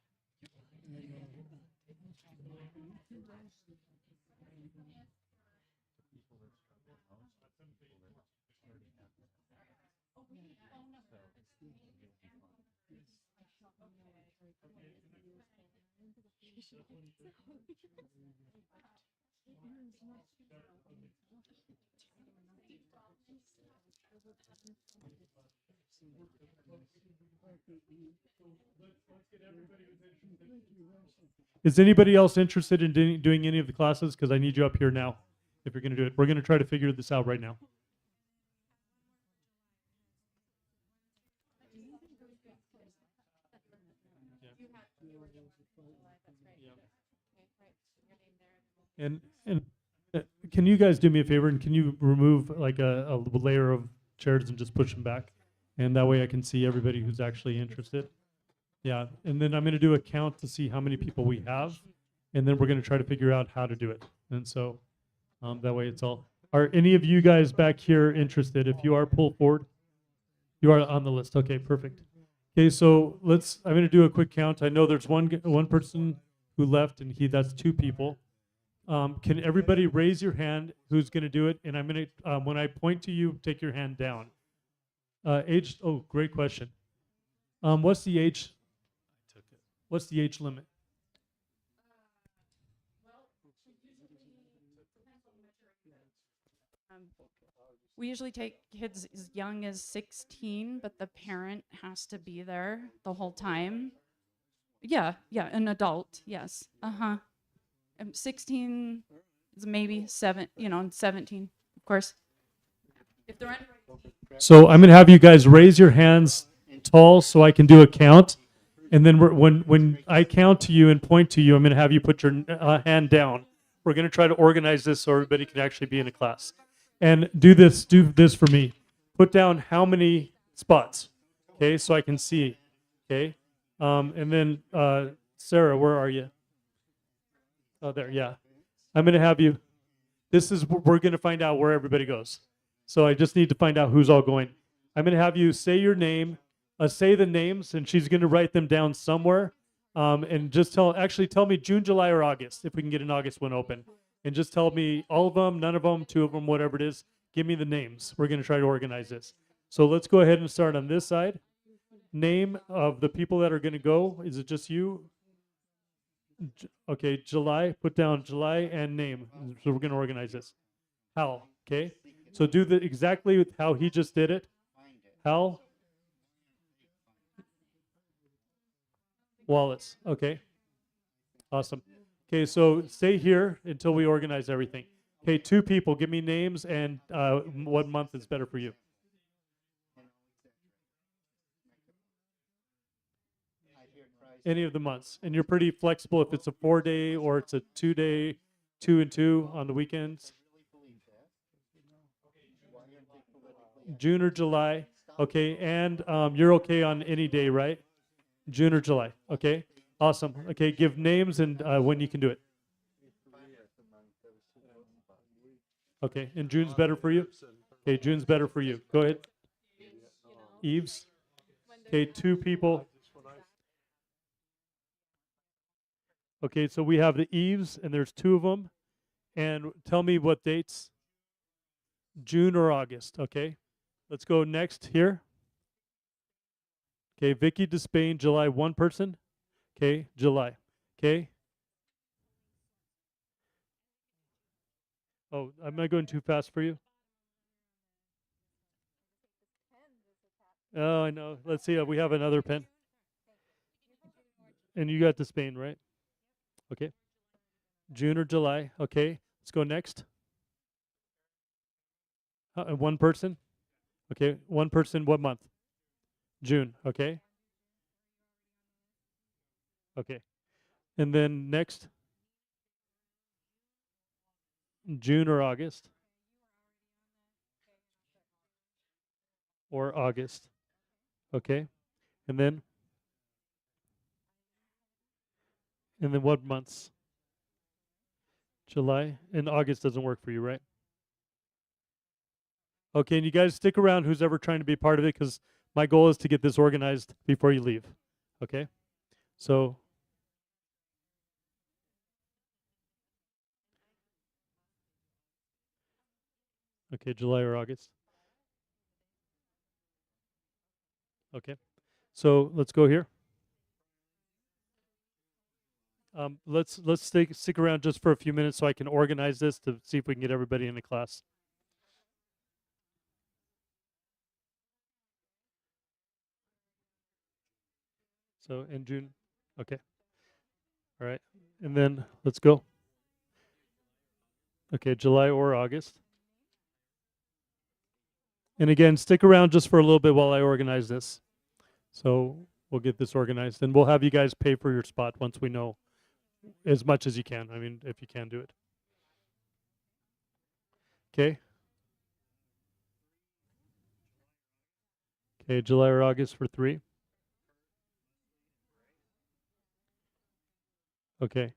And, Is anybody else interested in doing any of the classes? Because I need you up here now if you're going to do it. We're going to try to figure this out right now. And can you guys do me a favor and can you remove like a layer of chairs and just push them back? And that way I can see everybody who's actually interested. Yeah, and then I'm going to do a count to see how many people we have, and then we're going to try to figure out how to do it. And so that way it's all. Are any of you guys back here interested? If you are, pull forward. You are on the list. Okay, perfect. Okay, so I'm going to do a quick count. I know there's one person who left, and that's 2 people. Can everybody raise your hand who's going to do it? And I'm going to, when I point to you, take your hand down. Age, oh, great question. What's the age? What's the age limit? We usually take kids as young as 16, but the parent has to be there the whole time. Yeah, an adult, yes. 16 is maybe 17, of course. If they're under. So I'm going to have you guys raise your hands tall so I can do a count. And then when I count to you and point to you, I'm going to have you put your hand down. We're going to try to organize this so everybody can actually be in a class. And do this for me. Put down how many spots, okay, so I can see, okay? And then, Sarah, where are you? Oh, there, yeah. I'm going to have you, we're going to find out where everybody goes. So I just need to find out who's all going. I'm going to have you say your name, say the names, and she's going to write them down somewhere. And just tell me June, July, or August, if we can get an August one open. And just tell me all of them, none of them, 2 of them, whatever it is. Give me the names. We're going to try to organize this. So let's go ahead and start on this side. Name of the people that are going to go. Is it just you? Okay, July. Put down July and name. So we're going to organize this. Hal. Okay. So do exactly how he just did it. Hal. Wallace. Okay. Awesome. Okay, so stay here until we organize everything. Okay, 2 people. Give me names and what month is better for you. Any of the months. And you're pretty flexible if it's a 4-day or it's a 2-day, 2 and 2 on the weekends. June or July. Okay, and you're okay on any day, right? June or July. Okay. Awesome. Okay, give names and when you can do it. Okay, and June's better for you? Okay, June's better for you. Go ahead. Eves? Okay, 2 people. Okay, so we have the Eves, and there's 2 of them. And tell me what dates. June or August, okay? Let's go next here. Okay, Vicky Despain, July, 1 person. Okay, July. Okay. Oh, am I going too fast for you? Oh, I know. Let's see. We have another pen. And you got Despain, right? Okay. June or July. Okay. Let's go next. 1 person. Okay. 1 person. What month? June. Okay. Okay. And then next. June or August. Or August. Okay. And then what months? July and August doesn't work for you, right? Okay, and you guys stick around, who's ever trying to be part of it, because my goal is to get this organized before you leave. Okay? So, okay, July or August. Okay. So let's go here. Let's stick around just for a few minutes so I can organize this to see if we can get everybody in the class. So in June. Okay. All right. And then let's go. Okay, July or August. And again, stick around just for a little bit while I organize this. So we'll get this organized, and we'll have you guys pay for your spot once we know as much as you can. I mean, if you can do it. Okay. Okay, July or August for 3. Okay.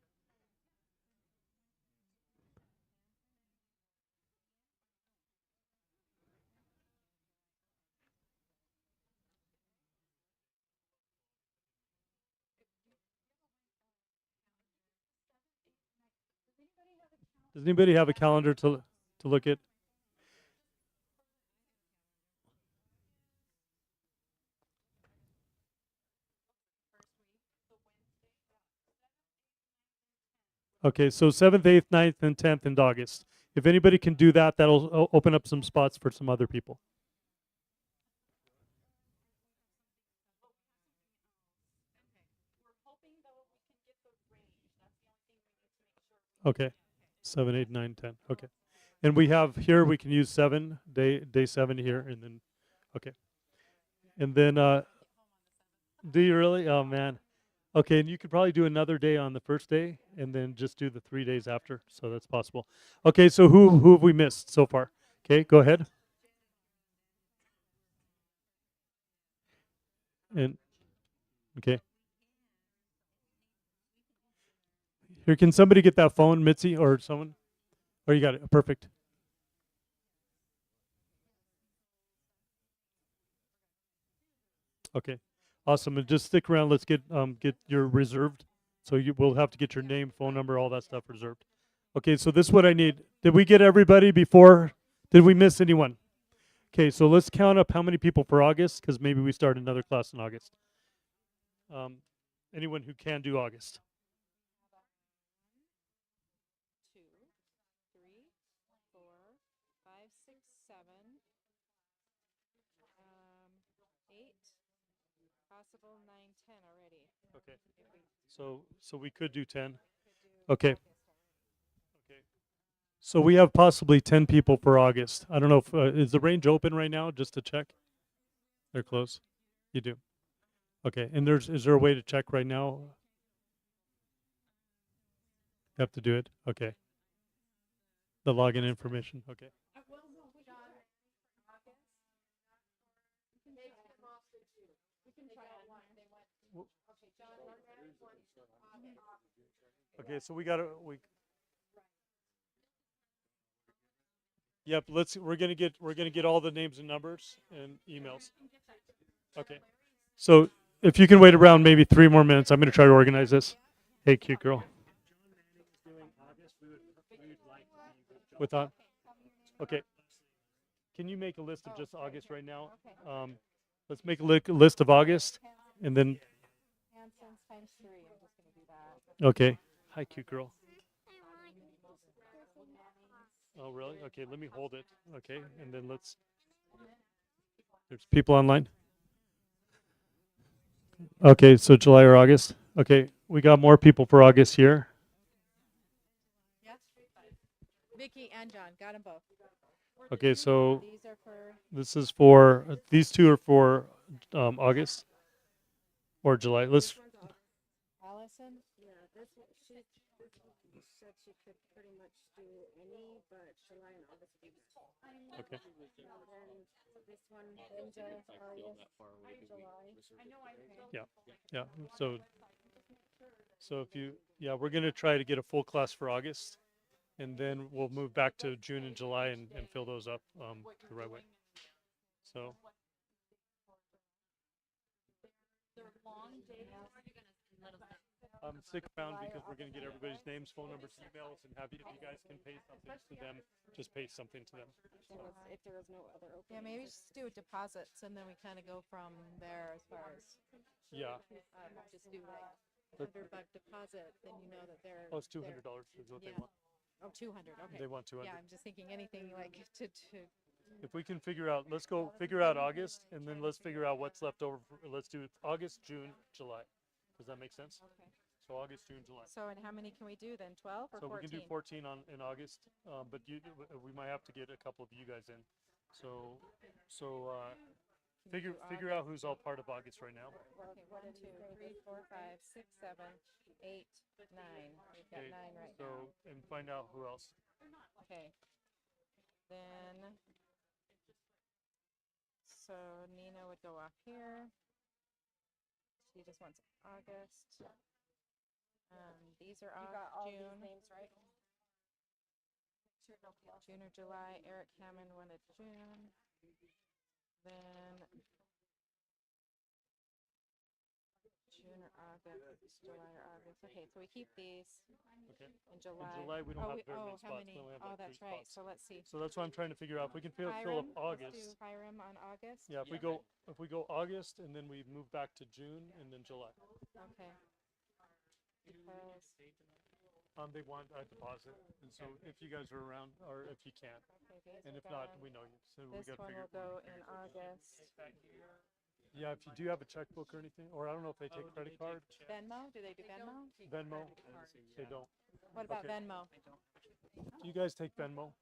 Does anybody have a calendar to look at? Okay, so 7th, 8th, 9th, and 10th in August. If anybody can do that, that'll open up some spots for some other people. Okay. 7, 8, 9, 10. Okay. And we have here, we can use 7, day 7 here, and then, okay. And then, do you really? Oh, man. Okay, and you could probably do another day on the first day, and then just do the 3 days after, so that's possible. Okay, so who have we missed so far? Okay, go ahead. And, okay. Here, can somebody get that phone, Mitzi, or someone? Oh, you got it. Perfect. Okay, awesome. And just stick around. Let's get your reserved. So you will have to get your name, phone number, all that stuff reserved. Okay, so this is what I need. Did we get everybody before? Did we miss anyone? Okay, so let's count up how many people for August, because maybe we start another class in August. Anyone who can do August. 2, 3, 4, 5, 6, 7, 8, possible 9, 10 already. Okay. So we could do 10. Okay. Okay. So we have possibly 10 people for August. I don't know if is the range open right now, just to check. They're closed. You do. Okay. And is there a way to check right now? You have to do it. Okay. The login information. Okay. Okay, so we gotta Yep, we're gonna get all the names and numbers and emails. Okay. So if you can wait around maybe 3 more minutes, I'm gonna try to organize this. Hey, cute girl. With that? Okay. Can you make a list of just August right now? Let's make a list of August, and then. Hanson's times 3. I'm just going to do that. Okay. Hi, cute girl. Oh, really? Okay, let me hold it. Okay, and then let's. There's people online. Okay, so July or August. Okay, we got more people for August here. Yes. Vicky and John got them both. Okay, so These are for. this is for these 2 are for August or July. Let's. Allison. Yeah, this one, she said she could pretty much do any, but July and August would be best. Okay. And then this one, Ninja, August, July. Yeah, yeah. So if you, yeah, we're gonna try to get a full class for August, and then we'll move back to June and July and fill those up the right way. So. Stick around because we're going to get everybody's names, phone numbers, emails, and have you, if you guys can pay something to them, just pay something to them. So. If there was no other opening. Yeah, maybe just do deposits and then we kind of go from there as far as. Yeah. Just do like $100 deposit, then you know that they're. Oh, it's $200 is what they want. Oh, 200. Okay. They want 200. Yeah, I'm just thinking anything like to. If we can figure out, let's go figure out August, and then let's figure out what's left over. Let's do August, June, July. Does that make sense? Okay. So August, June, July. So and how many can we do then? 12 or 14? So we can do 14 in August, but we might have to get a couple of you guys in. So figure out who's all part of August right now. Okay, 1, 2, 3, 4, 5, 6, 7, 8, 9. We've got 9 right now. So and find out who else. Okay. Then. So Nina would go off here. She just wants August. These are off June. Names right? June or July. Eric Hammond wanted June. Then June or August, July or August. Okay, so we keep these. Okay. In July. In July we don't have very many how spots. many? We only have Oh, like that's 3 right. spots. So let's see. So that's what I'm trying to figure out. If we can fill up Hiram, August. Let's do Hiram on August. Yeah, if we go August and then we move back to June and then July. Okay. Because they want a deposit, and so if you guys are around, or if you can, and if not, we know you. So we this got to one figure. will go in August. Yeah, if you do have a checkbook or anything, or I don't know if they take credit card. Venmo? Do they do Venmo? Venmo? They don't. What about Okay. Venmo? Do you guys take Venmo?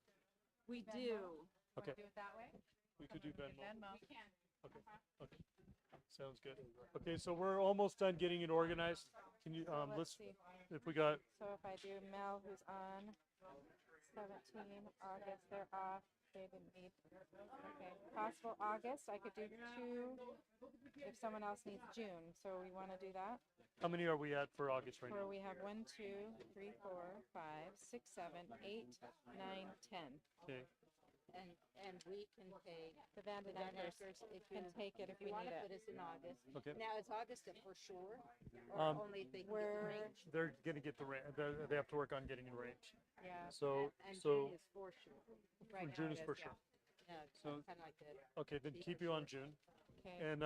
We do. Okay. Do it that way? We could do Venmo. We can. Okay. Okay. Sounds good. Okay, so we're almost done getting it organized. Can you let's see. if we got. So if I do Mel, who's on 17 August, they're off. They didn't need. Okay. Possible August. I could do 2 if someone else needs June. So we want to do that. How many are we at for August right Where now? we have 1, 2, 3, 4, 5, 6, 7, 8, 9, 10. Okay. And we can take The Van the Dyckers if can take it if we want need to it. put us in August. Okay. Now is August for sure, or only if they can get the range? They're gonna get the range. They have to work on getting in range. Yeah. So And so June is for sure. Right now June it is for yeah. sure. Yeah, So kind of like that. okay, then keep you on June. Okay.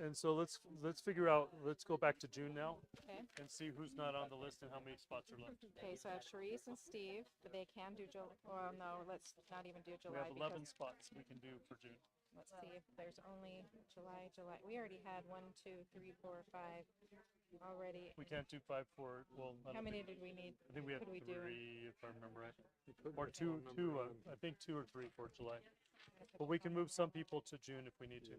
And so let's figure out. Let's go back to June now. Okay. And see who's not on the list and how many spots are left. Okay, so I have Charisse and Steve, but they can do July. Well, no, let's not even do We July. have 11 because spots we can do for June. let's see if there's only July. We already had 1, 2, 3, 4, 5 already. We can't do 5 for, well, I How don't many think- did we need? I think we had Could we 3, do? if I remember right. Or two, I think 2 or 3 for July. But we can move some people to June if we need to.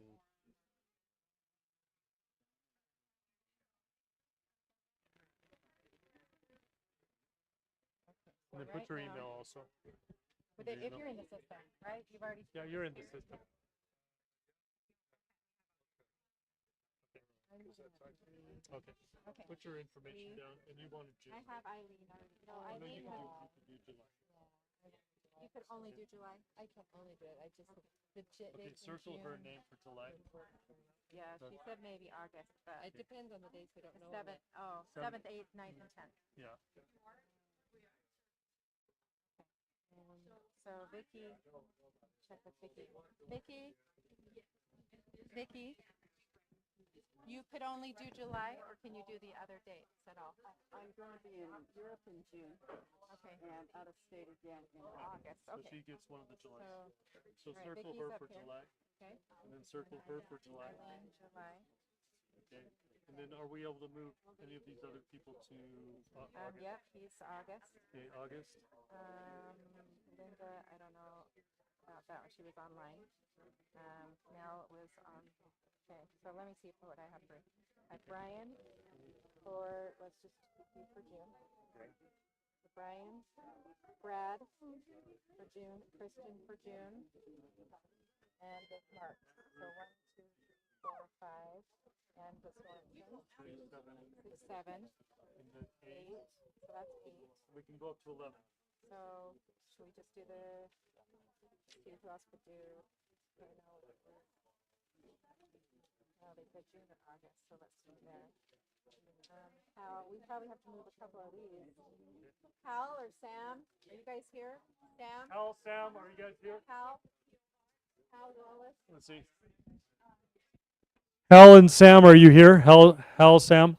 And then put your Right now- email also. But Your if email. you're in the system, right? You've already. Yeah, you're in the system. Okay. Okay. Put your information down, and you wanted June. I have Eileen already. No, No, Eileen. you can do July. You could only do July. I can only do it. I just the Okay, circle her name for July. Yeah, she said maybe August, but it depends on the dates. We don't know. Seventh, 7th, 8th, 9th, and 10th. Yeah. So Vicky, check with Vicky. Vicky, you could only do July, or can you do the other dates at all? I'm going to be in Europe in June. Okay. And out of state again in August. So Okay. she gets one of the Julys. So, So all right, circle Vicky's her up for here. July, Okay. and then circle her for July. Eileen, July. Okay. And then are we able to move any of these other people to August? Yep, he's August. Okay, August. Linda, I don't know about that one. She was online. Mel was on. Okay, so let me see what I have for. Brian for, let's just do for June. So Brian, Brad for June, Kristen for June, and with Mark. So 1, 2, 3, 4, 5, and with Sorensen. 6, 7, And then 8. So that's 8. We can go up to 11. So should we just do the, see who else could do, I don't know. Oh, they said June or August, so let's do there. Hal, we probably have to move a couple of these. Hal or Sam, are you guys here? Sam? Hal, Sam, are you guys here? Hal Wallace? Let's see. Hal and Sam, are you here? Hal, Sam.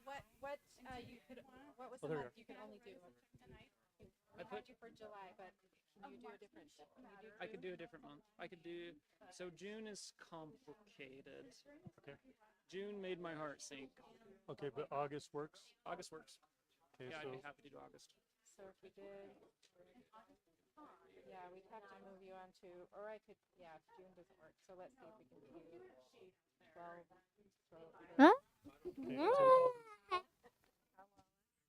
What you could, what was Oh, the there month you you could only do? I put you for July, but can you do a different? Can you do I could do a different month. I could do, so June is complicated. Okay. June made my heart sink. Okay, but August works. August works. Okay, Yeah, so I'd be happy to do August. So if we did, yeah, we'd have to move you on to, or I could, yeah, if June doesn't work. So let's see if we can do 12. Huh? Okay, so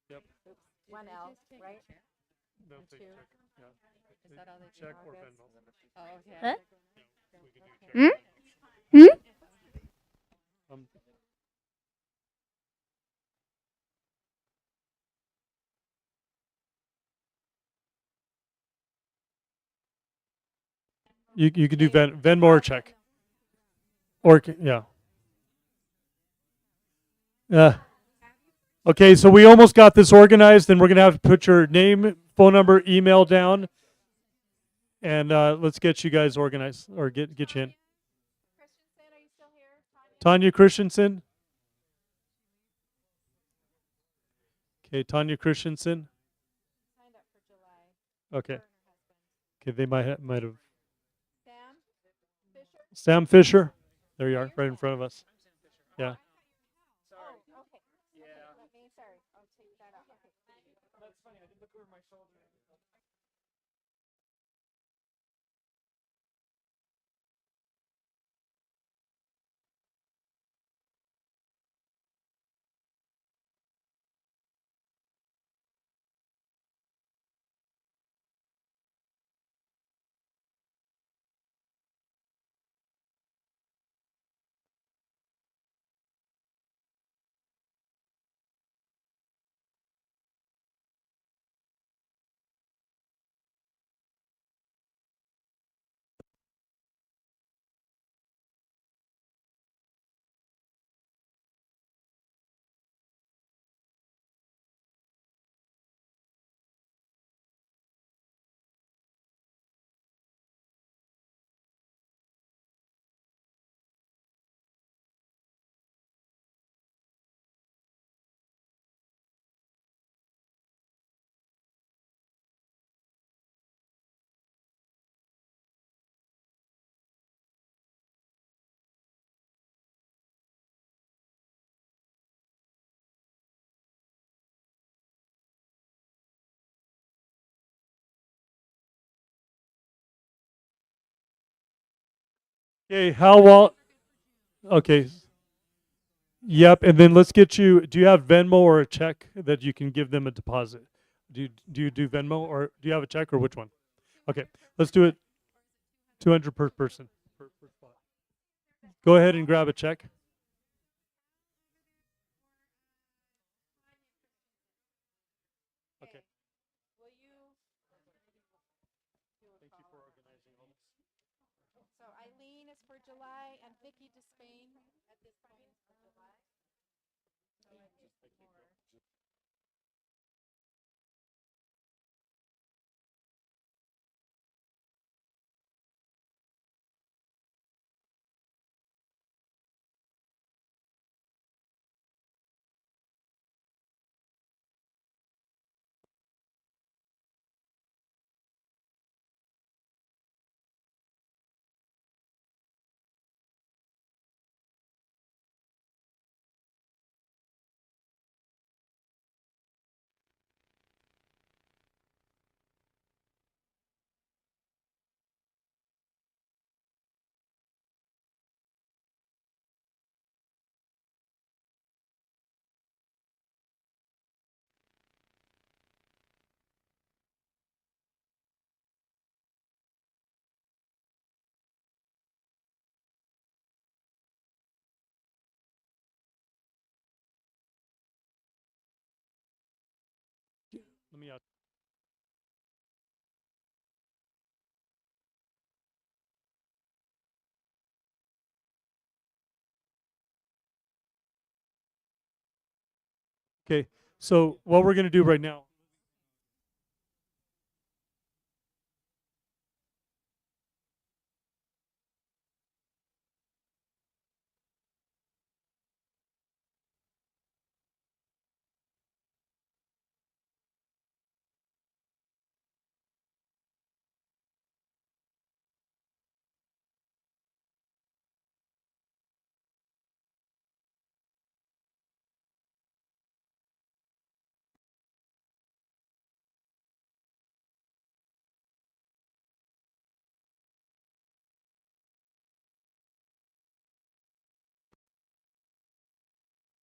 yep. Oops, 1 L, right? They'll And take 2. check. Yeah. Is that all they do? Check or August? Venmo. Oh, okay. Huh? We can do check. Hmm? Hmm? You can do Venmo or check. Or yeah. Okay, so we almost got this organized, and we're gonna have to put your name, phone number, email down, and let's get you guys organized or get you in. Christensen, are you still here? Tanya Christensen. Okay, Tanya Christensen. Signed up for July. Okay. Okay, they might have. Sam Fisher? Sam Fisher. There you are, right in front of us. Yeah. Oh, okay. Yeah. Let me, sorry, I'll take that out. Okay. That's funny. I didn't look over my shoulder. Okay, okay. Yep, and then let's get you. Do you have Venmo or a check that you can give them a deposit? Do you do Venmo or do you have a check or which one? Okay, let's do it. 200 per person. Per spot. Go ahead and grab a check. So Eileen is for July and Vicky Despain at this point is for July. So I think more. Let me out. Okay, so what we're gonna do right now.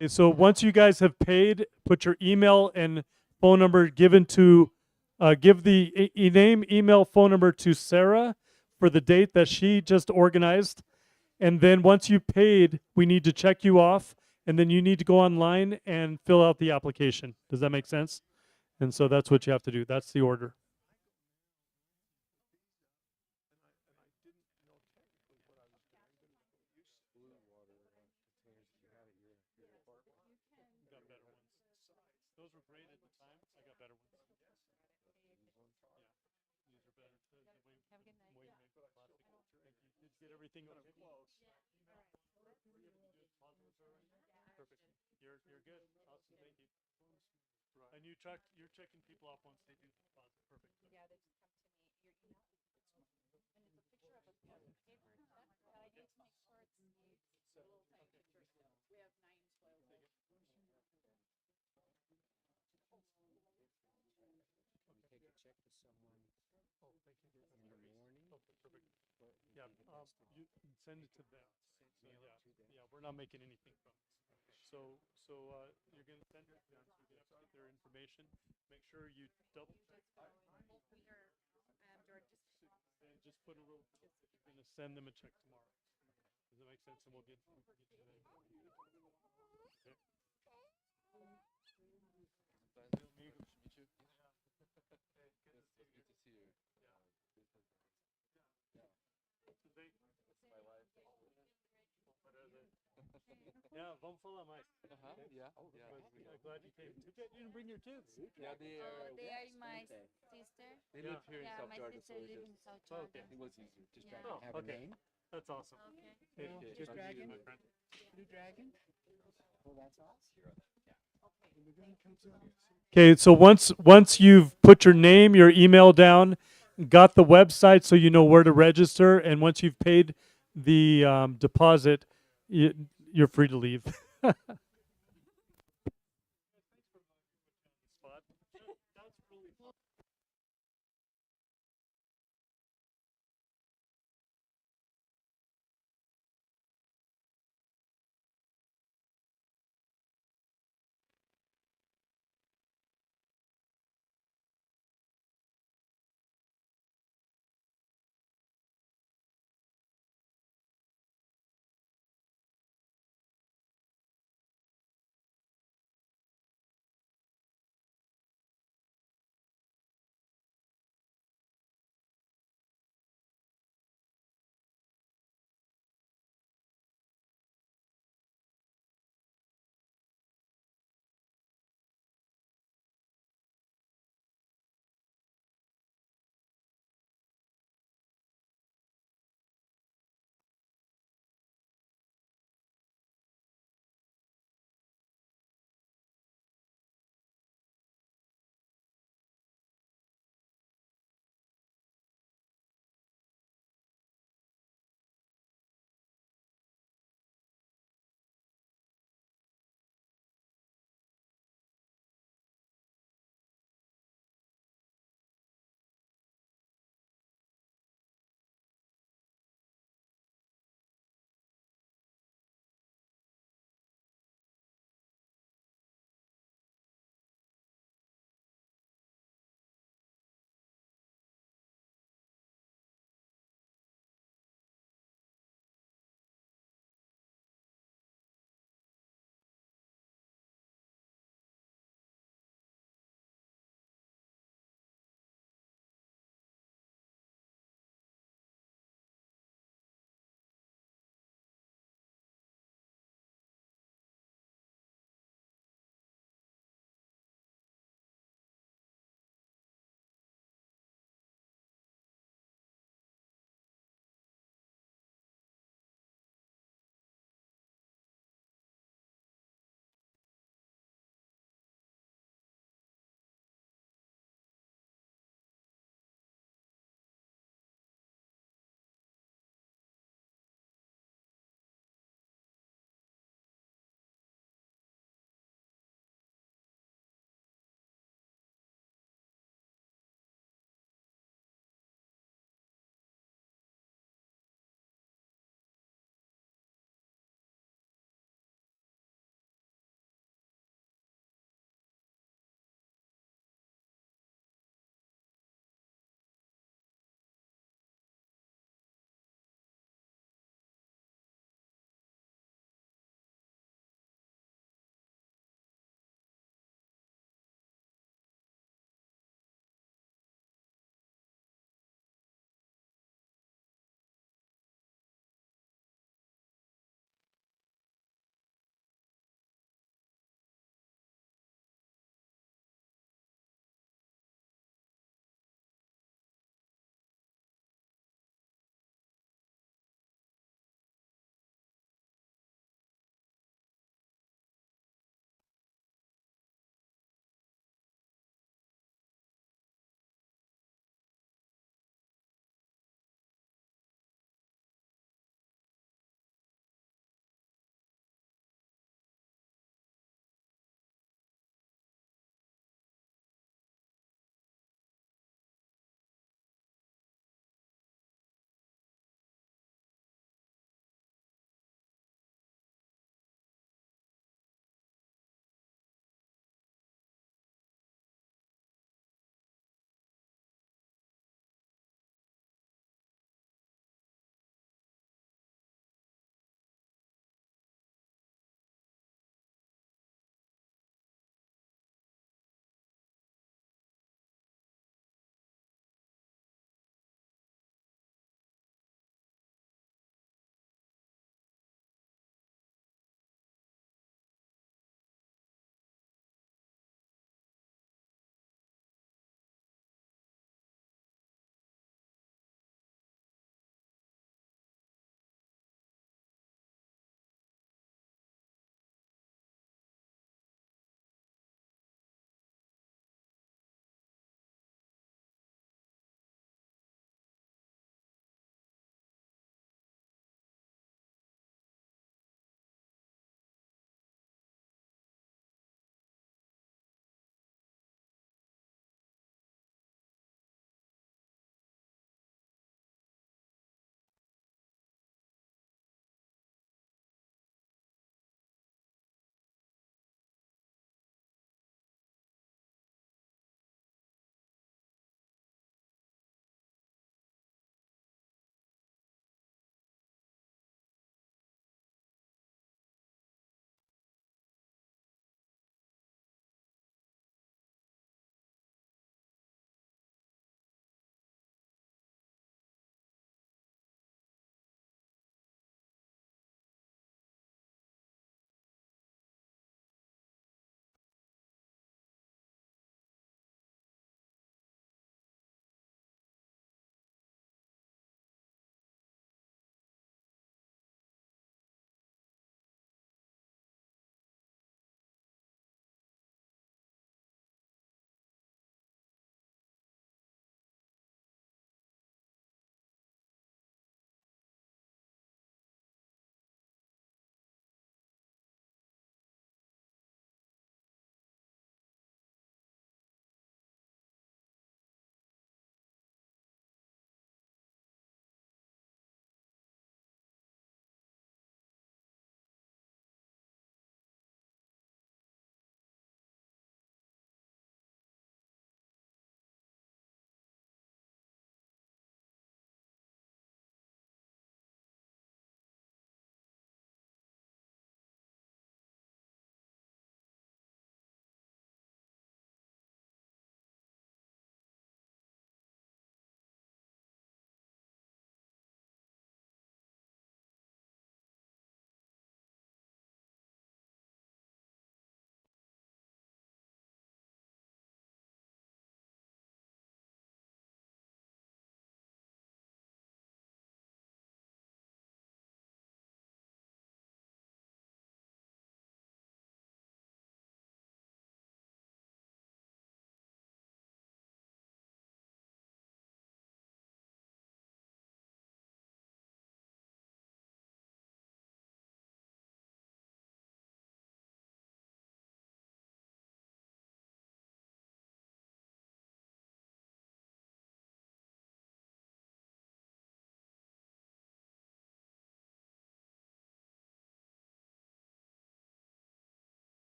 Okay, so once you guys have paid, put your email and phone number given to, give the name, email, phone number to Sarah for the date that she just organized. And then once you paid, we need to check you off, and then you need to go online and fill out the application. Does that make sense? And so that's what you have to do. That's the order. Those were great at the time. I got better ones. Yeah, these are better. Have a good night. Thank you. Did you get everything okay? Close. Perfect. You're good. Awesome. Thank you. And you're checking people off once they do the deposit. Perfect. Yeah, they just come to me. Your email? And it's a picture of a paper check, but I need to make sure it's the little tiny picture still. We have 9 spoiled. Take a check to someone Oh, thank you. in the morning. Oh, perfect. Yeah, you can send it to them. So, yeah, we're not making anything from it. So you're gonna send it to them, so you're gonna have to get their information. Make sure you double check. We are, George, And just put a little, you're gonna send them a check tomorrow. Does that make sense? And we'll get to that. Okay. Yeah, vamos falar mais. Yeah. Oh, yeah. I'm glad you came. Too bad you didn't bring your kids. Yeah, they are. They are my sister. They live here in Yeah, South my Jordan, sister so live in South Jordan. Okay. it was easier. Just Yeah. trying to have a name. That's awesome. Okay. Hey, Blue nice to meet you, my friend. Blue Dragon. Oh, that's awesome. Okay, so once you've put your name, your email down, got the website so you know where to register, and once you've paid the deposit, you're free to leave.